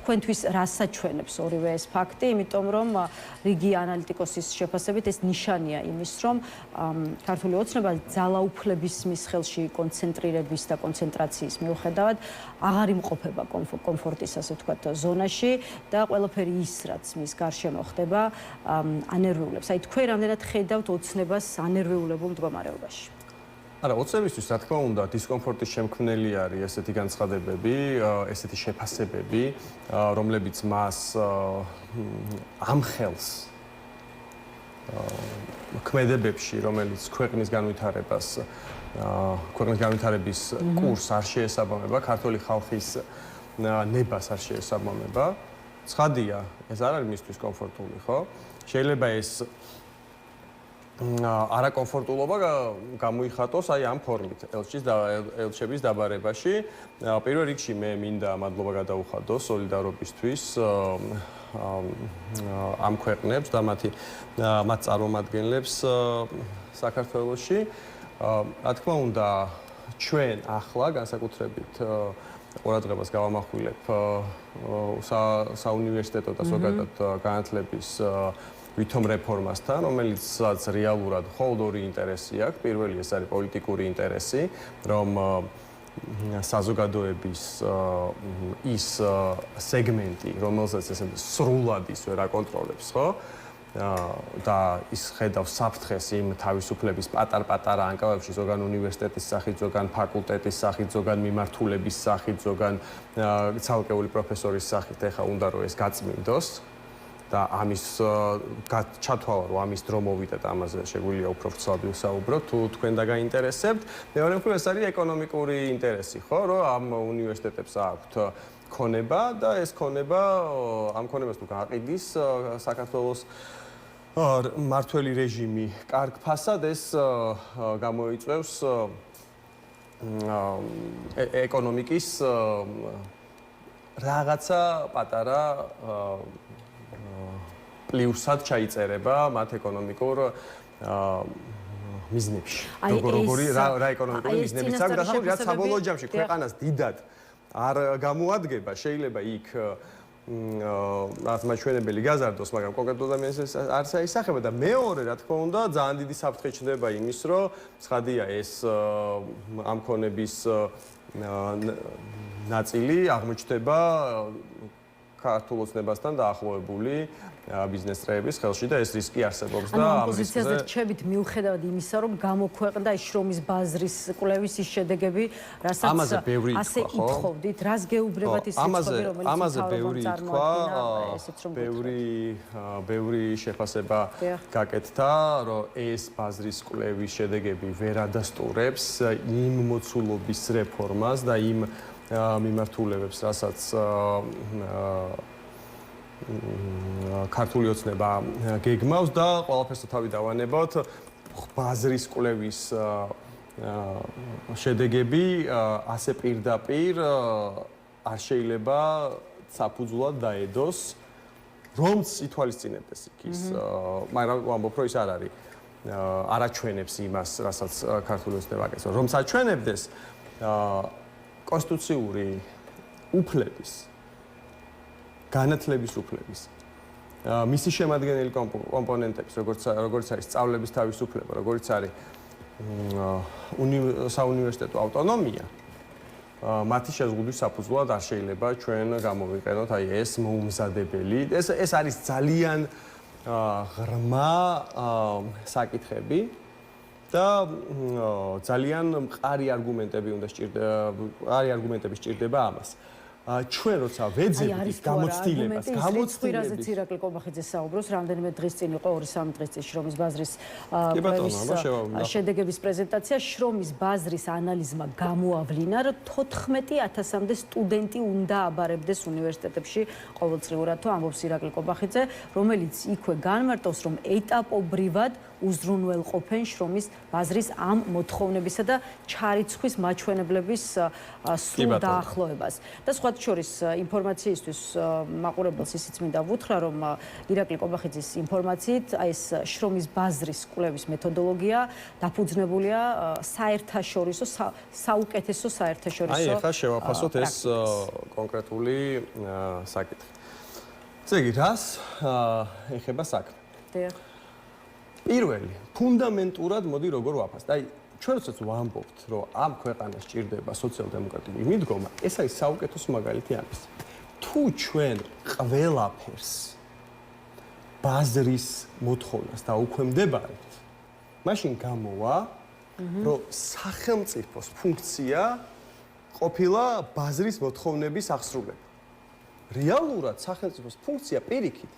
თქვენთვის რას საჩვენებს ორივე ეს ფაქტი, იმიტომ რომ რიგი ანალიტიკოსის შეფასებით ეს ნიშანია იმის, რომ ქართული ოცნება ძალაუფლების არის მის ხელში კონცენტრირების და კონცენტრაციის მიუხედავად აღარ იმყოფება კომფორტის ასე ვთქვათ ზონაში და ყველაფერი ის რაც მის გარშემო ხდება ანერვიულებს. აი თქვენ რამდენად ხედავთ ოცნებას ანერვიულებულ მდგომარეობაში? არა, ოცნებისთვის რა თქმა უნდა დისკომფორტის შემქმნელი არის ესეთი განცხადებები, ესეთი შეფასებები, რომლებიც მას ამხელს ქმედებებში, რომელიც ქვეყნის განვითარების კურსს არ შეესაბამება, ქართული ხალხის ნებას არ შეესაბამება. ცხადია, ეს არ არის მისთვის კომფორტული, ხო? შეიძლება ეს არაკომფორტულობა გამოიხატოს აი ამ ფორმით ელჩების დაბარებაში. პირველ რიგში მე მინდა მადლობა გადაუხადოს სოლიდარობისთვის ამ ქვეყნებს და მათ წარმომადგენლებს საქართველოში. რა თქმა უნდა, ჩვენ ახლა განსაკუთრებით ყურადღებას გავამახვილებ საუნივერსიტეტო და ზოგადად განათლების ვითომ რეფორმასთან, რომელიცაც რეალურად მხოლოდ ორი ინტერესი აქვს. პირველი ეს არის პოლიტიკური ინტერესი, რომ საზოგადოების ის სეგმენტი, რომელსაც ესე სრულად ის ვერ აკონტროლებს, ხო? და ის ხედავს საფრთხეს იმ თავისუფლების პატარ-პატარა ანკავებში, ზოგან უნივერსიტეტის სახით, ზოგან ფაკულტეტის სახით, ზოგან მიმართულების სახით, ზოგან ცალკეული პროფესორის სახით, ეხა უნდა რომ ეს გაწმინდოს. და ამის ჩათვალა რომ ამის დრო მოვიდა და ამაზე შეგვიძლია უფრო ვრცლად ვისაუბროთ თუ თქვენ დაგაინტერესებთ. მეორე მხრივ ეს არის ეკონომიკური ინტერესი, ხო, რომ ამ უნივერსიტეტებს აქვთ ქონება და ეს ქონება ამ ქონებას თუ გააყიდის საქართველოს მართველი რეჟიმი კარგ ფასად ეს გამოიწვევს ეკონომიკის რაღაცა პატარა პლუსად ჩაიწერება მათ ეკონომიკურ მიზნებში. როგორი რა ეკონომიკური მიზნებიც აქვს და შემდეგ რაც საბოლოო ჯამში ქვეყანას დიდად არ გამოადგება, შეიძლება იქ აღმაჩენებელი გაზარდოს, მაგრამ კონკრეტულად ადამიანს არც აისახება და მეორე რა თქმა უნდა ძალიან დიდი საფრთხე ჩნდება იმის, რომ ცხადია ეს ამ ქონების ნაწილი აღმოჩნდება ქართულ ოცნებასთან დაახლოებული ბიზნეს წრეების ხელში და ეს რისკი არსებობს და ამ პოზიციაზე რჩებით მიუხედავად იმისა, რომ გამოქვეყნდა შრომის ბაზრის კვლევის ის შედეგები, რასაც ასე ითხოვდით, რას გეუბნებათ ის რიცხვები, რომელიც ამაზე ბევრი ითქვა, ბევრი შეფასება გაკეთდა, რომ ეს ბაზრის კვლევის შედეგები ვერ ადასტურებს იმ მოცულობის რეფორმას და იმ მიმართულებებს, რასაც ქართული ოცნება გეგმავს და ყველაფერს თავი დავანებოთ ბაზრის კვლევის შედეგები ასე პირდაპირ არ შეიძლება საფუძვლად დაედოს რომც ითვალისწინებდეს იქ ის მაგრამ ვამბობ რომ ის არ არის არაჩვენებს იმას რასაც ქართული ოცნება აკეთებს რომც აჩვენებდეს კონსტიტუციური უფლების განათლების უფლების მისი შემადგენელი კომპონენტების როგორც არის სწავლების თავისუფლება როგორც არის საუნივერსიტეტო ავტონომია მათი შეზღუდვის საფუძვლად არ შეიძლება ჩვენ გამოვიყენოთ აი ეს მოუმზადებელი ეს არის ძალიან ღრმა საკითხები და ძალიან მყარი არგუმენტები უნდა სჭირდება ამას ჩვენ როცა ვეძებთ გამოცდილებას გამოცდილებაზე ირაკლი კობახიძე საუბრობს რამდენიმე დღის წინ იყო 2-3 დღის წინ შრომის ბაზრის შედეგების პრეზენტაცია შრომის ბაზრის ანალიზმა გამოავლინა რომ 14000-მდე სტუდენტი უნდა აბარებდეს უნივერსიტეტებში ყოველწლიურად თუ ამბობს ირაკლი კობახიძე რომელიც იქვე განმარტავს რომ ეტაპობრივად უზრუნველყოფენ შრომის ბაზრის ამ მოთხოვნებისა და ჩარიცხვის მაჩვენებლების სრულ დაახლოებას. და სხვათა შორის ინფორმაციისთვის მაყურებელს ისიც მინდა ვუთხრა, რომ ირაკლი კობახიძის ინფორმაციით ეს შრომის ბაზრის კვლევის მეთოდოლოგია დაფუძნებულია საერთაშორისო საუკეთესო საერთაშორისო აი ახლა შევაფასოთ ეს კონკრეტული საკითხი. ესე იგი, რას ეხება საქმე? დიახ. პირველი, ფუნდამენტურად მოდი როგორ ვაფასდ. აი, ჩვენ როდესაც ვამბობთ, რომ ამ ქვეყანას ჭირდება სოციალ-დემოკრატიული მიდგომა, ეს არის საუკეთესო მაგალითი ამის. თუ ჩვენ ყველაფერს ბაზრის მოთხოვნას დაუქვემდებარებთ, მაშინ გამოვა, რომ სახელმწიფოს ფუნქცია ყოფილა ბაზრის მოთხოვნების აღსრულება. რეალურად სახელმწიფოს ფუნქცია პირიქით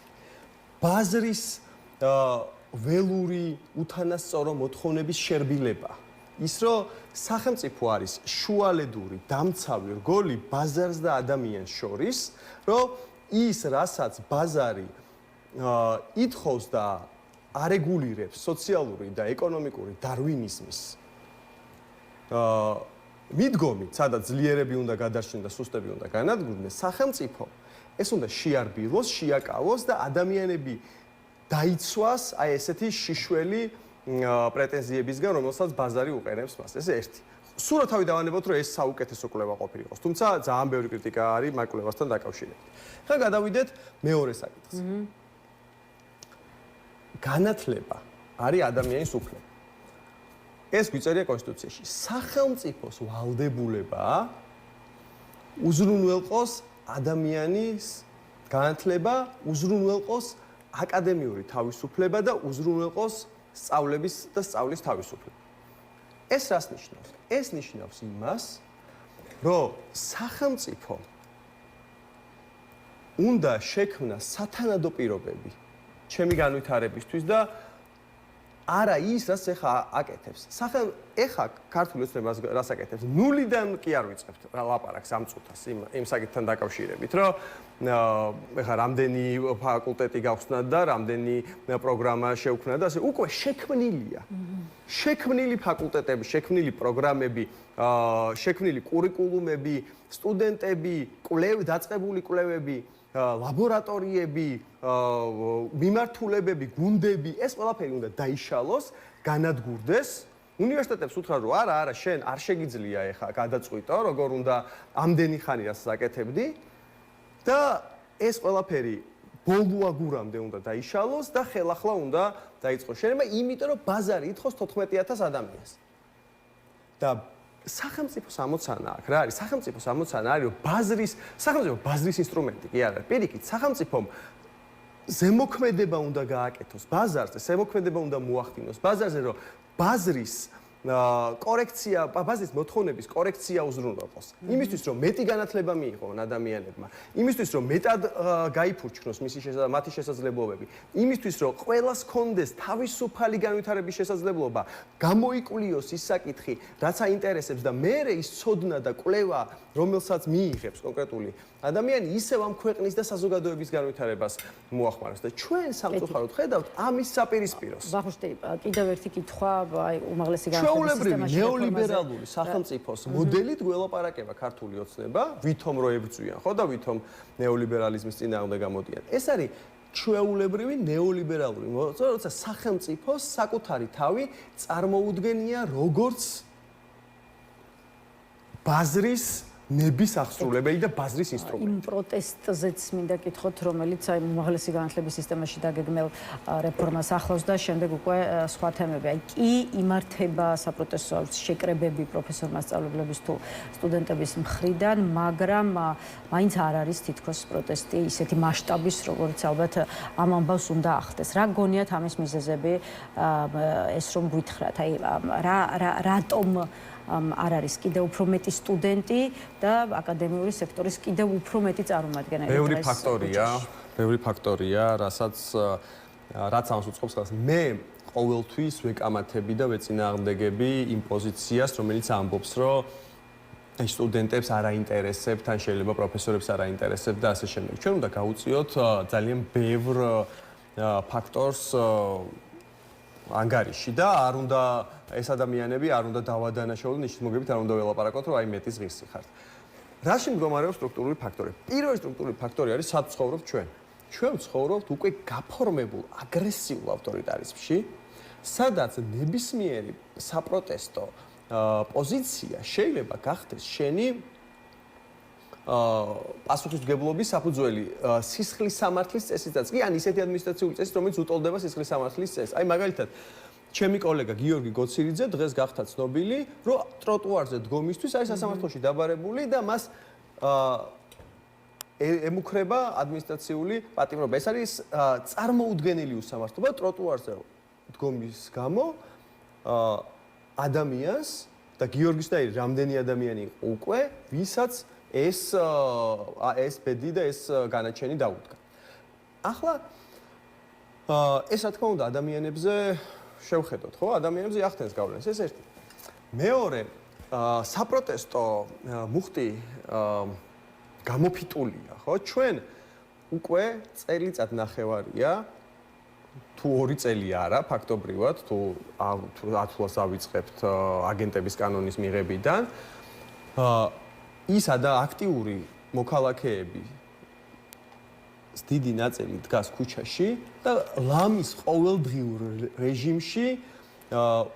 ბაზრის ველური უთანასწორო მოთხოვნების შერბილება. ის რომ სახელმწიფო არის შუალედური დამცავი რგოლი ბაზარს და ადამიანს შორის, რომ ის რასაც ბაზარი ითხოვს და არეგულირებს სოციალური და ეკონომიკური დარვინიზმის მიდგომით, სადაც ძლიერები უნდა გადარჩნენ და სუსტები უნდა განადგურდნენ, სახელმწიფო ეს უნდა შეარბილოს, შეაკავოს და ადამიანები დაიცვას აი ესეთი შიშველი პრეტენზიებისგან, რომელსაც ბაზარი უყენებს მას. ეს ერთი. სულ თავი დავანებოთ, რომ ეს საუკეთესო კვლევა ყოფილიყოს. თუმცა ძალიან ბევრი კრიტიკა არის მაგ კვლევასთან დაკავშირებით. ხა გადავიდეთ მეორე საკითხს. განათლება არის ადამიანის უფლება. ეს გვიწერია კონსტიტუციაში. სახელმწიფოს ვალდებულება უზრუნველყოს ადამიანის განათლება, უზრუნველყოს აკადემიური თავისუფლება და უზრუნველყოს სწავლების და სწავლის თავისუფლება. ეს რას ნიშნავს? ეს ნიშნავს იმას, რომ სახელმწიფო უნდა შექმნას სათანადო პირობები ჩემი განვითარებისთვის და არა ის, რაც ეხა აკეთებს. ეხა ქართული ოცნება რას აკეთებს? ნულიდან კი არ ვიწყებთ ლაპარაკს ამ წუთას იმ საკითხთან დაკავშირებით, რომ ეხა რამდენი ფაკულტეტი გავხსნა და რამდენი პროგრამა შევქმნა და ასე უკვე შექმნილია. შექმნილი ფაკულტეტები, შექმნილი პროგრამები, შექმნილი კურიკულუმები, სტუდენტები, დაწყებული კვლევები, ლაბორატორიები, მიმართულებები, გუნდები, ეს ყველაფერი უნდა დაიშალოს, განადგურდეს. უნივერსიტეტებს უთხრა, რომ არა, შენ არ შეგიძლია ეხა გადაწყვიტო, როგორ უნდა ამდენი ხანი რაც აკეთებდი და ეს ყველაფერი ბოლოაგურამდე უნდა დაიშალოს და ხელახლა უნდა დაიწყოს შენება, იმიტომ რომ ბაზარი ითხოვს 14000 ადამიანს. და სახელმწიფოს ამოცანა აქვს, რა არის? სახელმწიფოს ამოცანა არის, რომ სახელმწიფო ბაზრის ინსტრუმენტი კი არა. პირიქით, სახელმწიფომ ზემოქმედება უნდა გააკეთოს ბაზარზე, ზემოქმედება უნდა მოახდინოს ბაზარზე, რომ ბაზრის კორექცია, ბაზრის მოთხოვნების კორექცია უზრუნველყოს. იმისთვის, რომ მეტი განათლება მიიღონ ადამიანებმა, იმისთვის, რომ მეტად გაიფურჩქნოს მათი შესაძლებლობები, იმისთვის, რომ ყველას კონდეს თავისუფალი განვითარების შესაძლებლობა, გამოიკვლიოს ის საკითხი, რაც აინტერესებს და მერე ის ცოდნა და კვლევა, რომელსაც მიიღებს კონკრეტული ადამიანი, ისევ ამ ქვეყნის და საზოგადოების განვითარებას მოახმაროს და ჩვენ სამწუხაროდ ხედავთ ამის საპირისპიროს. ვახუშტი, კიდევ ერთი კითხვა, აი უმაღლესი ჩვეულებრივი ნეოლიბერალური სახელმწიფოს მოდელით გველაპარაკება ქართული ოცნება, ვითომ რო ებრძვიან, ხო და ვითომ ნეოლიბერალიზმის წინააღმდეგ გამოდიან. ეს არის ჩვეულებრივი ნეოლიბერალური მოძრაობა, როცა სახელმწიფოს საკუთარი თავი წარმოუდგენია როგორც ბაზრის ნების აღსრულებელი და ბაზრის ინსტრუმენტი. იმ პროტესტზეც მინდა კითხოთ, რომელიც აი უმაღლესი განათლების სისტემაში დაგეგმილ რეფორმას ახლავს და შემდეგ უკვე სხვა თემები. აი კი იმართება საპროტესტო შეკრებები პროფესორ-მასწავლებლების თუ სტუდენტების მხრიდან, მაგრამ მაინც არ არის თითქოს პროტესტი ისეთი მასშტაბის, როგორც ალბათ ამ ამბავს უნდა ახდეს. რა გონიათ ამის მიზეზები, ეს რომ გითხრათ, აი რატომ არ არის კიდევ უფრო მეტი სტუდენტი და აკადემიური სექტორის კიდევ უფრო მეტი წარმომადგენელი. ბევრი ფაქტორია, რაც ამას უწყობს ხელს. მე ყოველთვის ვეკამათები და ვეწინააღმდეგები იმ პოზიციას, რომელიც ამბობს, რომ აი სტუდენტებს არ აინტერესებთ, ან შეიძლება პროფესორებს არ აინტერესებთ და ასე შემდეგ. ჩვენ უნდა გავუწიოთ ძალიან ბევრ ფაქტორს ანგარიში და არ უნდა ეს ადამიანები არ უნდა დავადანაშაულონ ნიშნის მოგებით არ უნდა ველაპარაკოთ რომ აი მეტის ღირსი ხართ. რაში მდგომარეობს სტრუქტურული ფაქტორები? პირველი სტრუქტურული ფაქტორი არის სად ცხოვრობთ ჩვენ. ჩვენ ცხოვრობთ უკვე გაფორმებულ აგრესიულ ავტორიტარიზმში, სადაც ნებისმიერი საპროტესტო პოზიცია შეიძლება გახდეს შენი პასუხისმგებლობის საფუძველი სისხლის სამართლის წესითაც კი ან ისეთი ადმინისტრაციული წესით, რომელიც უტოლდება სისხლის სამართლის წესს. აი მაგალითად ჩემი კოლეგა გიორგი გოცირიძე დღეს გახდა ცნობილი, რომ ტროტუარზე დგომისთვის არის სასამართლოში დაბარებული და მას ემუქრება ადმინისტრაციული პატიმრობა. ეს არის წარმოუდგენელი უსამართლობა ტროტუარზე დგომის გამო ადამიანს და გიორგის და რამდენი ადამიანი იყო უკვე, ვისაც ეს ბედი და ეს განაჩენი დაუდგა. ახლა ეს რა თქმა უნდა ადამიანებზე შევხედოთ, ხო? ადამიანებზე ახდენს გავლენას, ეს ერთი. მეორე, საპროტესტო მუხტი გამოფიტულია, ხო? ჩვენ უკვე წელიწად ნახევარია თუ 2 წელი არა, ფაქტობრივად, თუ ათვლას ავიწყებთ აგენტების კანონის მიღებიდან, ისა და აქტიური მოქალაქეები დიდი ნაწილი დგას ქუჩაში და ლამის ყოველდღიურ რეჟიმში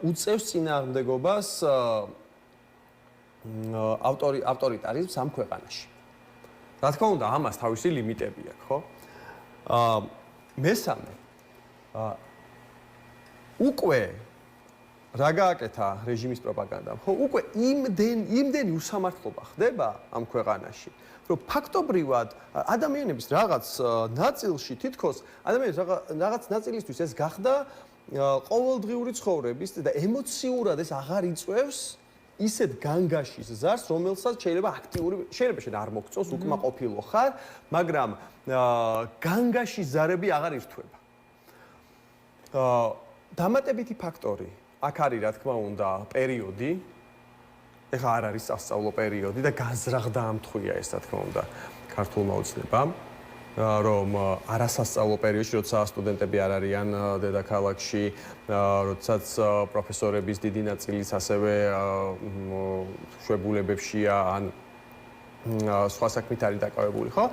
უწევს წინააღმდეგობას ავტორიტარიზმს ამ ქვეყანაში. რა თქმა უნდა, ამას თავისი ლიმიტები აქვს, ხო? მესამე, უკვე რა გააკეთა რეჟიმის პროპაგანდამ, ხო? უკვე იმდენი უსამართლობა ხდება ამ ქვეყანაში, რომ ფაქტობრივად ადამიანების რაღაც ნაწილში თითქოს ადამიანების რაღაც ნაწილისთვის ეს გახდა ყოველდღიური ცხოვრების და ემოციურად ეს აღარ იწვევს ისეთ განგაშის ზარს, რომელსაც შეიძლება შეიძლება შენ არ მოგწონს, უკმაყოფილო ხარ, მაგრამ განგაშის ზარები აღარ ირთვება. დამატებითი ფაქტორი აქ არის რა თქმა უნდა პერიოდი. ეხლა არ არის სასწავლო პერიოდი და განზრახდა ამთხვია ეს რა თქმა უნდა ქართულმა ოცნებამ, რომ არასასწავლო პერიოდში, როცა სტუდენტები არ არიან დედაქალაქში, როდესაც პროფესორების დიდი ნაწილიც ასევე შვებულებებშია ან სხვა საქმით არის დაკავებული, ხო?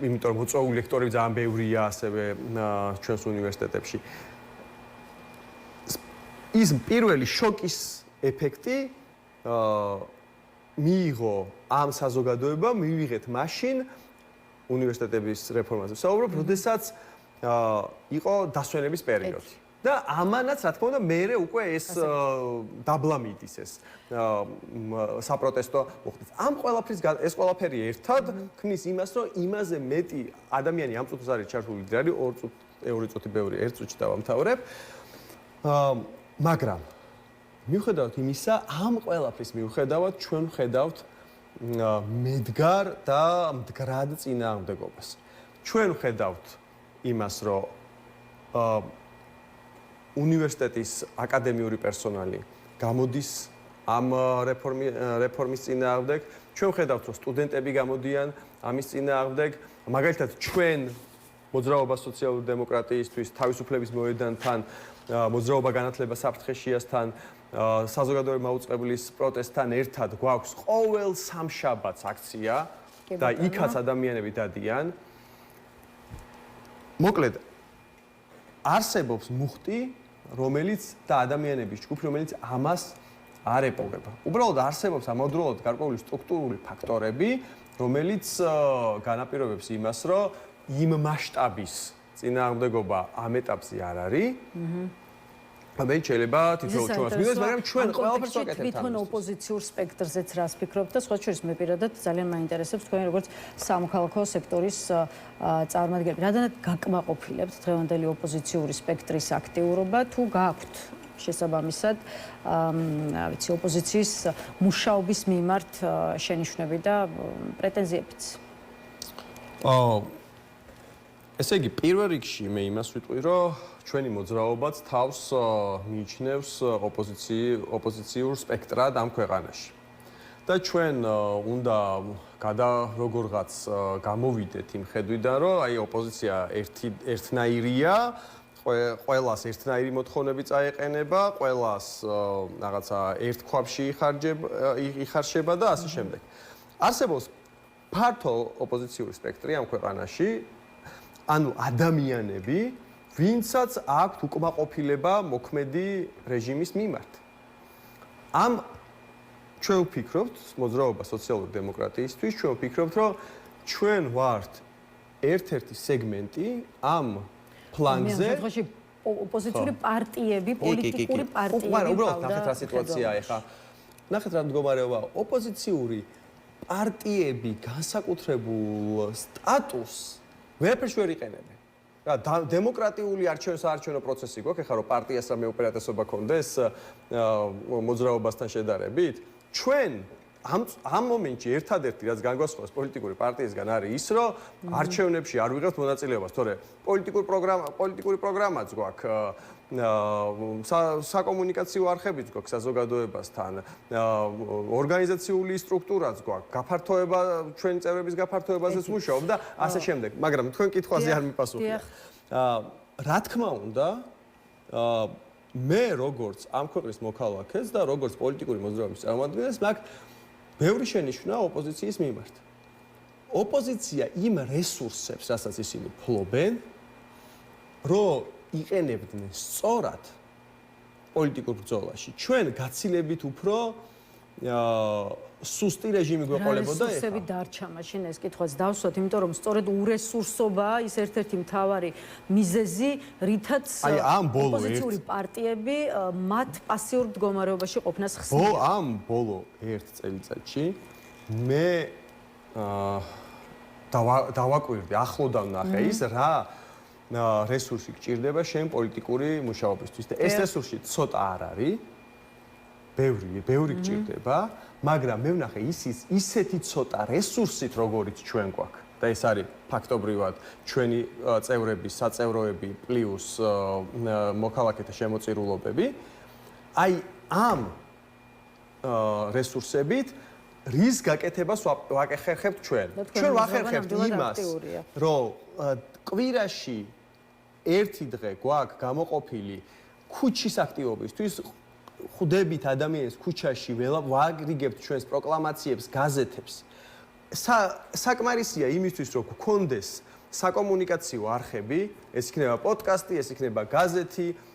იმიტომ რომ მოწვეული ლექტორები ძალიან ბევრია ასევე ჩვენს უნივერსიტეტებში. ის პირველი შოკის ეფექტი მიიღო ამ საზოგადოებამ, მივიღეთ მაშინ უნივერსიტეტების რეფორმაზე ვსაუბრობ, როდესაც იყო დასვენების პერიოდი. და ამანაც რა თქმა უნდა მერე უკვე ეს დაბლა მიდის ეს საპროტესტო მოხდეს. ამ ყველაფრის ეს ყველაფერი ერთად ქმნის იმას, რომ იმაზე მეტი ადამიანი ამ წუთს არის ჩართული, არის 2 წუთი ბევრი, 1 წუთში დავამთავრებ. მაგრამ მიუხედავად იმისა, ამ ყველაფრის მიუხედავად ჩვენ ვხედავთ მედგარ და მდგრად წინააღმდეგობას. ჩვენ ვხედავთ იმას, რომ უნივერსიტეტის აკადემიური პერსონალი გამოდის ამ რეფორმის წინააღმდეგ. ჩვენ ვხედავთ, რომ სტუდენტები გამოდიან ამის წინააღმდეგ. მაგალითად, ჩვენ მოძრაობა სოციალური დემოკრატიისთვის თავისუფლების მოედანთან, მოძრაობა განათლება საფრთხეშიასთან, საზოგადოებრივი მაუწყებლის პროტესტთან ერთად გვაქვს ყოველ სამშაბათს აქცია და იქაც ადამიანები დადიან. მოკლედ, არსებობს მუხტი, რომელიც და ადამიანების ჯგუფი, რომელიც ამას არ ეპოვება. უბრალოდ არსებობს ამავდროულად გარკვეული სტრუქტურული ფაქტორები, რომელიც განაპირობებს იმას, რომ იმ მასშტაბის წინააღმდეგობა ამ ეტაპზე არ არის. ამიტომ შეიძლება თითოეულ ჩვენს მიზანს, მაგრამ ჩვენ ყველაფერს ვაკეთებთ. თვითონ ოპოზიციურ სპექტრზეც რას ფიქრობთ და სხვა შორის მე პირადად ძალიან მაინტერესებს თქვენ როგორც სამოქალაქო სექტორის წარმომადგენლები. რადგან გაკმაყოფილებთ დღევანდელი ოპოზიციური სპექტრის აქტიურობა თუ გააქვთ შესაბამისად ვიცი ოპოზიციის მუშაობის მიმართ შენიშვნები და პრეტენზიებიც? ესე იგი, პირველ რიგში მე იმას ვიტყვი, რომ ჩვენი მოძრაობაც თავს მიიჩნევს ოპოზიციურ სპექტრად ამ ქვეყანაში. და ჩვენ უნდა როგორღაც გამოვიდეთ იმ ხედვიდან, რომ აი ოპოზიცია ერთნაირია, ყველას ერთნაირი მოთხოვნები წაეყენება, ყველას რაღაცა ერთ ქვაბში იხარშება და ასე შემდეგ. არსებობს ფართო ოპოზიციური სპექტრი ამ ქვეყანაში, ანუ ადამიანები, ვინცაც აქვთ უკმაყოფილება მოქმედი რეჟიმის მიმართ. ამ ჩვენ ვფიქრობთ, მოძრაობა სოციალური დემოკრატიისთვის, ჩვენ ვფიქრობთ, რომ ჩვენ ვართ ერთ-ერთი სეგმენტი ამ ფლანგზე. ოპოზიციური პარტიები, პოლიტიკური პარტიები. მაგრამ უბრალოდ ნახეთ რა სიტუაციაა ეხლა. ნახეთ რა მდგომარეობაა. ოპოზიციური პარტიები განსაკუთრებულ სტატუსს ვერაფერს ვერ იყენებენ. რა დემოკრატიული არჩევნო პროცესი გვაქვს ეხლა რომ პარტიას რამე უპირატესობა ქონდეს მოძრაობასთან შედარებით. ჩვენ ამ მომენტში ერთადერთი რაც განგვასხვავებს პოლიტიკური პარტიისგან არის ის, რომ არჩევნებში არ ვიღებთ მონაწილეობას, თორე პოლიტიკური პროგრამაც გვაქვს, საკომუნიკაციო არხებიც გვაქვს საზოგადოებასთან, ორგანიზაციული სტრუქტურაც გვაქვს, გაფართოება ჩვენი წევრების გაფართოებაზეც მუშაობ და ასე შემდეგ. მაგრამ თქვენ კითხვაზე არ მიპასუხეთ. რა თქმა უნდა, მე როგორც ამ ქვეყნის მოქალაქეს და როგორც პოლიტიკური მოძრაობის წარმომადგენელს მაქვს ბევრი შენიშვნა ოპოზიციის მიმართ. ოპოზიცია იმ რესურსებს, რასაც ისინი ფლობენ, რომ იყენებდნენ სწორად პოლიტიკურ ბრძოლაში. ჩვენ გაცილებით უფრო სუსტი რეჟიმი გვეყოლებოდა ეხლა. რესურსები დარჩა მაშინ ეს კითხვაც დავსვათ, იმიტომ რომ სწორედ ურესურსობაა ის ერთ-ერთი მთავარი მიზეზი, რითაც ოპოზიციური პარტიები მათ პასიურ მდგომარეობაში ყოფნას ხსნიან. ამ ბოლო ერთ წელიწადში მე დავაკვირდი, ახლოდან ვნახე ის რა რესურსი გჭირდება შენ პოლიტიკური მუშაობისთვის და ეს რესურსი ცოტა არ არის. ბევრი გჭირდება, მაგრამ მე ვნახე ისეთი ცოტა რესურსით, როგორიც ჩვენ გვაქვს. და ეს არის ფაქტობრივად ჩვენი წევრების, საწევროები პლუს მოქალაქეთა შემოწირულობები. აი ამ რესურსებით რის გაკეთებას ვაკეთებთ ჩვენ? ჩვენ ვახერხებთ იმას, რომ კვირაში ერთი დღე გვაქვს გამოყოფილი ქუჩის აქტივობისთვის ხვდებით ადამიანებს ქუჩაში, ვაგრიგებთ ჩვენს პროკლამაციებს, გაზეთებს. საკმარისია იმისთვის, რომ გქონდეს საკომუნიკაციო არხები, ეს იქნება პოდკასტი, ეს იქნება გაზეთი.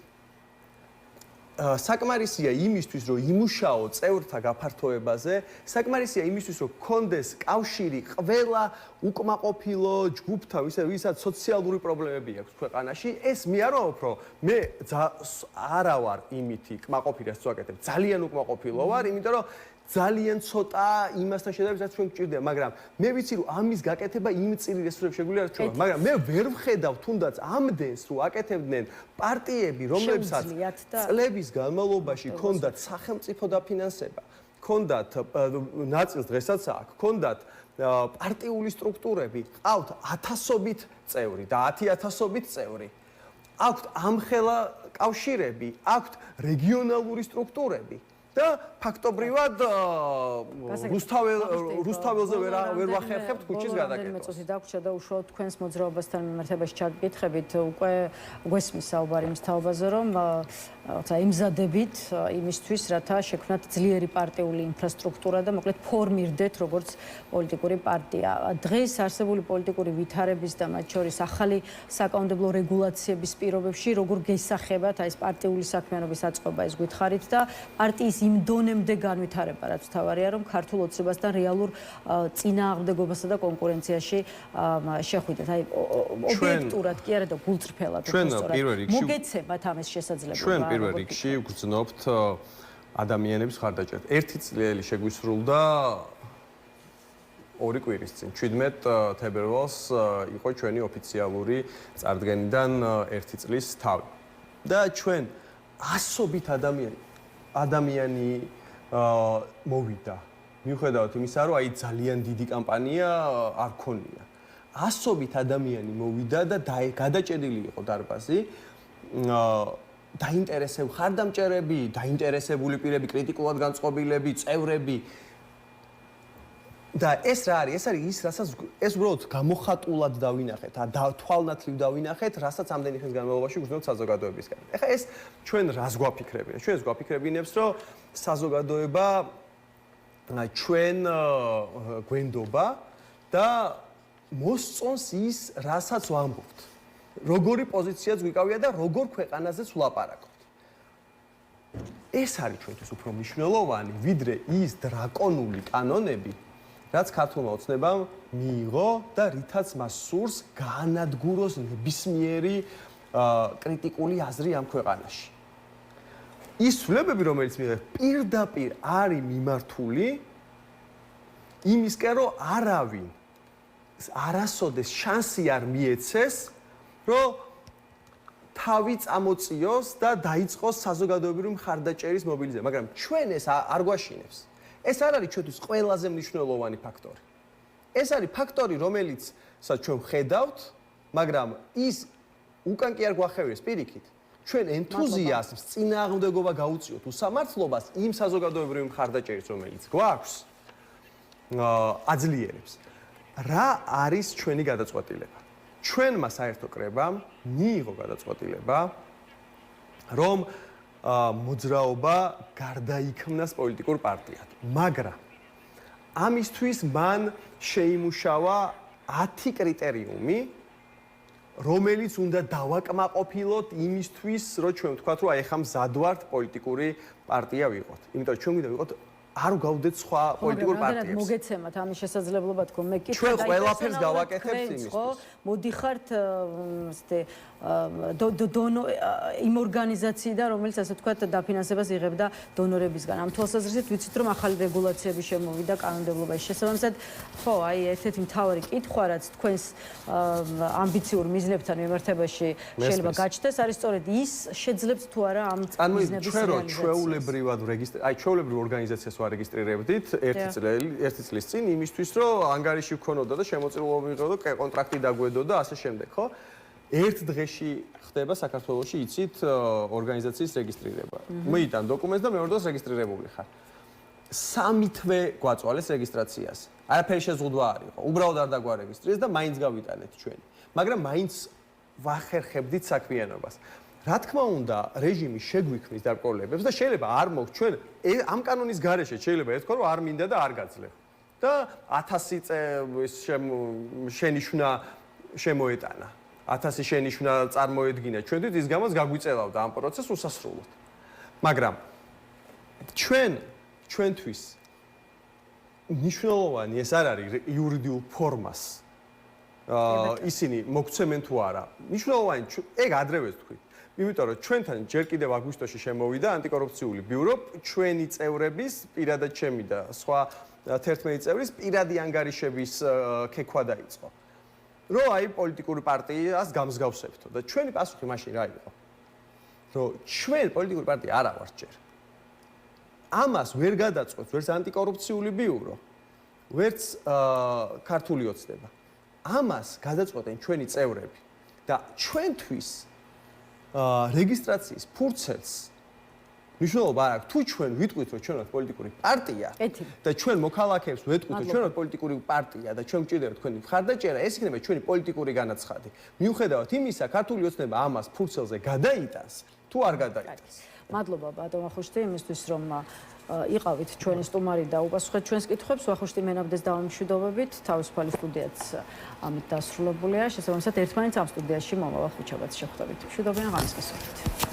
საკმარისია იმისთვის, რომ იმუშაო წევრთა გაფართოებაზე, საკმარისია იმისთვის, რომ გქონდეს კავშირი ყველა უკმაყოფილო ჯგუფთან, ვისაც სოციალური პრობლემები აქვს ქვეყანაში. ეს მე არ ვამბობ, რომ მე არა ვარ იმითი კმაყოფილი, რაც ვაკეთებ. ძალიან უკმაყოფილო ვარ, იმიტომ რომ ძალიან ცოტა იმასთან შედარებით, რაც ჩვენ გვჭირდება, მაგრამ მე ვიცი, რომ ამის გაკეთება იმ წირი რესურსებში შეგვიძლია რაც ჩვენ, მაგრამ მე ვერ ვხედავ თუნდაც ამდენს, რომ აკეთებდნენ პარტიები, რომლებსაც წლების განმავლობაში ჰქონდათ სახელმწიფო დაფინანსება, ჰქონდათ ნაწილს დღესაც აქვს, ჰქონდათ პარტიული სტრუქტურები, ყავთ ათასობით წევრი და 10,000-ობით წევრი. აქვთ ამხელა კავშირები, აქვთ რეგიონალური სტრუქტურები. და ფაქტობრივად რუსთაველზე ვერ ვახერხებთ ქუჩის გადაკეთებას. წუთი დაგვრჩა და უშუალოდ თქვენს მოძრაობასთან მიმართებაში ჩაგკითხებით, უკვე გვესმის საუბარი იმის თაობაზე, რომ იმზადებით იმისთვის, რათა შექმნათ ძლიერი პარტიული ინფრასტრუქტურა და მოკლედ ფორმირდეთ როგორც პოლიტიკური პარტია. დღეს არსებული პოლიტიკური ვითარების და მათ შორის ახალი საკანონმდებლო რეგულაციების პირობებში როგორ გესახებათ ეს პარტიული საქმიანობის აწყობა ეს გითხარით და პარტიის იმ დონემდე განვითარება, რაც თავარია, რომ ქართულ ოცნებასთან რეალურ წინააღმდეგობასა და კონკურენციაში შეხვიდეთ. აი ობიექტურად კი არა და გულწრფელად უბრალოდ მოგეცემათ ამის შესაძლებლობა. ჩვენ პირველ რიგში ვგრძნობთ ადამიანების ხარდაჭერას. ერთი წელი შეგვისრულდა 2 კვირის წინ 17 თებერვალს იყო ჩვენი ოფიციალური წარდგენიდან 1 წლის თავი. და ჩვენ ასობით ადამიანი მოვიდა. მიუხედავად იმისა, რომ აი ძალიან დიდი კამპანია არ ქონია. ასობით ადამიანი მოვიდა და გადაჭედილი იყო დარბაზი. დაინტერესებული ხარდამჭერები, დაინტერესებული პირები, კრიტიკულად განწყობილები, წევრები. და ეს რა არის? ეს არის ის, რასაც ეს უბრალოდ გამოხატულად დავინახეთ, თვალნათლივ დავინახეთ, რასაც ამდენი ხნის განმავლობაში გვგზნობთ საზოგადოებისგან. ეხლა ეს ჩვენ რას გვაფიქრებია? ჩვენ გვაფიქრებინებს, რომ საზოგადოება ჩვენ გვენდობა და მოსწონს ის, რასაც ვამბობთ. როგორი პოზიციაც გვიკავია და როგორ ქვეყანაზეც ვლაპარაკობთ. ეს არის ჩვენთვის უფრო მნიშვნელოვანი, ვიდრე ის დრაკონული კანონები, რაც ქართულმა ოცნებამ მიიღო და რითაც მას სურს გაანადგუროს ნებისმიერი კრიტიკული აზრი ამ ქვეყანაში. ის ცვლილებები, რომელიც მიიღეს, პირდაპირ არის მიმართული იმისკენ, რომ არავინ არასოდეს შანსი არ მიეცეს, რომ თავი წამოწიოს და დაიწყოს საზოგადოებრივი მხარდაჭერის მობილიზება, მაგრამ ჩვენ ეს არ გვაშინებს. ეს არ არის ჩვენთვის ყველაზე მნიშვნელოვანი ფაქტორი. ეს არის ფაქტორი, რომელიცაც ჩვენ ხედავთ, მაგრამ ის უკან კი არ გვახევიებს პირიქით. ჩვენ ენთუზიაზმს, წინააღმდეგობა გაუწიოთ უსამართლობას იმ საზოგადოებრივი მხარდაჭერის, რომელიც გვაქვს, აძლიერებს. რა არის ჩვენი გადაწყვეტილება? ჩვენმა საერთო კრებამ მიიღო გადაწყვეტილება, რომ მოძრაობა გარდაიქმნას პოლიტიკურ პარტიად. მაგრამ ამისთვის მან შეიმუშავა 10 კრიტერიუმი, რომელიც უნდა დავაკმაყოფილოთ იმისთვის, რომ ჩვენ ვთქვათ, რომ აი ახლა მზად ვართ პოლიტიკური პარტია ვიყოთ. იმიტომ რომ ჩვენ გვინდა ვიყოთ არ გავდეთ სხვა პოლიტიკურ პარტიებს. მოგეცემათ ამის შესაძლებლობა თქო, მე კი ჩვენ ყველაფერს გავაკეთებთ იმისთვის. მოდიხართ იმ ორგანიზაციიდან, რომელიც ასე ვთქვათ, დაფინანსებას იღებდა დონორებისგან. ამ თვალსაზრისით ვიცით, რომ ახალი რეგულაციები შემოვიდა კანონმდებლობაში. შესაბამისად, ხო, აი ერთ-ერთი მთავარი კითხვა, რაც თქვენს ამბიციურ მიზნებთან მიმართებაში შეიძლება გაჩნდეს, არის სწორედ ის, შეძლებს თუ არა ამ მიზნების რეალიზაციას. ჩვეულებრივად ჩვეულებრივ ორგანიზაციას ვარეგისტრირებდით ერთი წლის წინ იმისთვის, რომ ანგარიში ვქონოდა და შემოწირულობა მივიღო და კონტრაქტი დაგვედო და ასე შემდეგ, ხო? ერთ დღეში ხდება საქართველოში იცით ორგანიზაციის რეგისტრირება. მოიტან დოკუმენტს და მეორე დღეს რეგისტრირებული ხარ. 3 თვე გვაწვალეს რეგისტრაციას. არაფერი შეზღუდვა არ იყო. უბრალოდ არ დაგვარეგისტრირეს და მაინც გავიტანეთ ჩვენი. მაგრამ მაინც ვახერხებდით საქმიანობას. რა თქმა უნდა, რეჟიმი შეგვიქმნის დარკვეულებებს და შეიძლება არ მოხდეს ჩვენ ამ კანონის გარეშე შეიძლება ეთქვა, რომ არ მინდა და არ გაძლევ. და 1000 შენიშვნა შემოეტანა. 1000 შენიშვნა წარმოედგინა ჩვენთვის, ის გამოც გაგვიწელავდა ამ პროცესს უსასრულოდ. მაგრამ ჩვენთვის მნიშვნელოვანი ეს არ არის იურიდიულ ფორმას ისინი მოგცემენ თუ არა. მნიშვნელოვანი ეგ ადრევე თქვით. იმიტომ რომ ჩვენთან ჯერ კიდევ აგვისტოში შემოვიდა ანტიკორუფციული ბიურო, ჩვენი წევრების, პირადად ჩემი და სხვა 11 წევრის პირადი ანგარიშების ქექვა დაიწყო. რომ აი პოლიტიკური პარტიას გამსგავსებთო და ჩვენი პასუხი მაშინ რა იყო? რომ ჩვენ პოლიტიკური პარტია არა ვართ ჯერ. ამას ვერ გადაწყვეტს ვერც ანტიკორუფციული ბიურო, ვერც ქართული ოცნება. ამას გადაწყვეტენ ჩვენი წევრები და ჩვენთვის რეგისტრაციის ფურცელს მნიშვნელობა არ აქვს. თუ ჩვენ ვიტყვით, რომ ჩვენ ვართ პოლიტიკური პარტია და ჩვენ მოქალაქეებს ვეტყვით, რომ ჩვენ ვართ პოლიტიკური პარტია და ჩვენ გვჭირდება თქვენი მხარდაჭერა, ეს იქნება ჩვენი პოლიტიკური განაცხადი. მიუხედავად იმისა, ქართული ოცნება ამას ფურცელზე გადაიტანს, თუ არ გადაიტანს. მადლობა ბატონო ხუშტი იმისთვის, რომ იყავით ჩვენი სტუმარი და უპასუხეთ ჩვენს კითხვებს. ვახუშტი მენაბდეს დავამშვიდობებით. თავისუფალი სტუდიაც ამით დასრულებულია. შესაბამისად, ერთმანეთს ამ სტუდიაში მომავალ ხუთშაბათს შევხვდებით. მშვიდობიან ღამის გასვლა.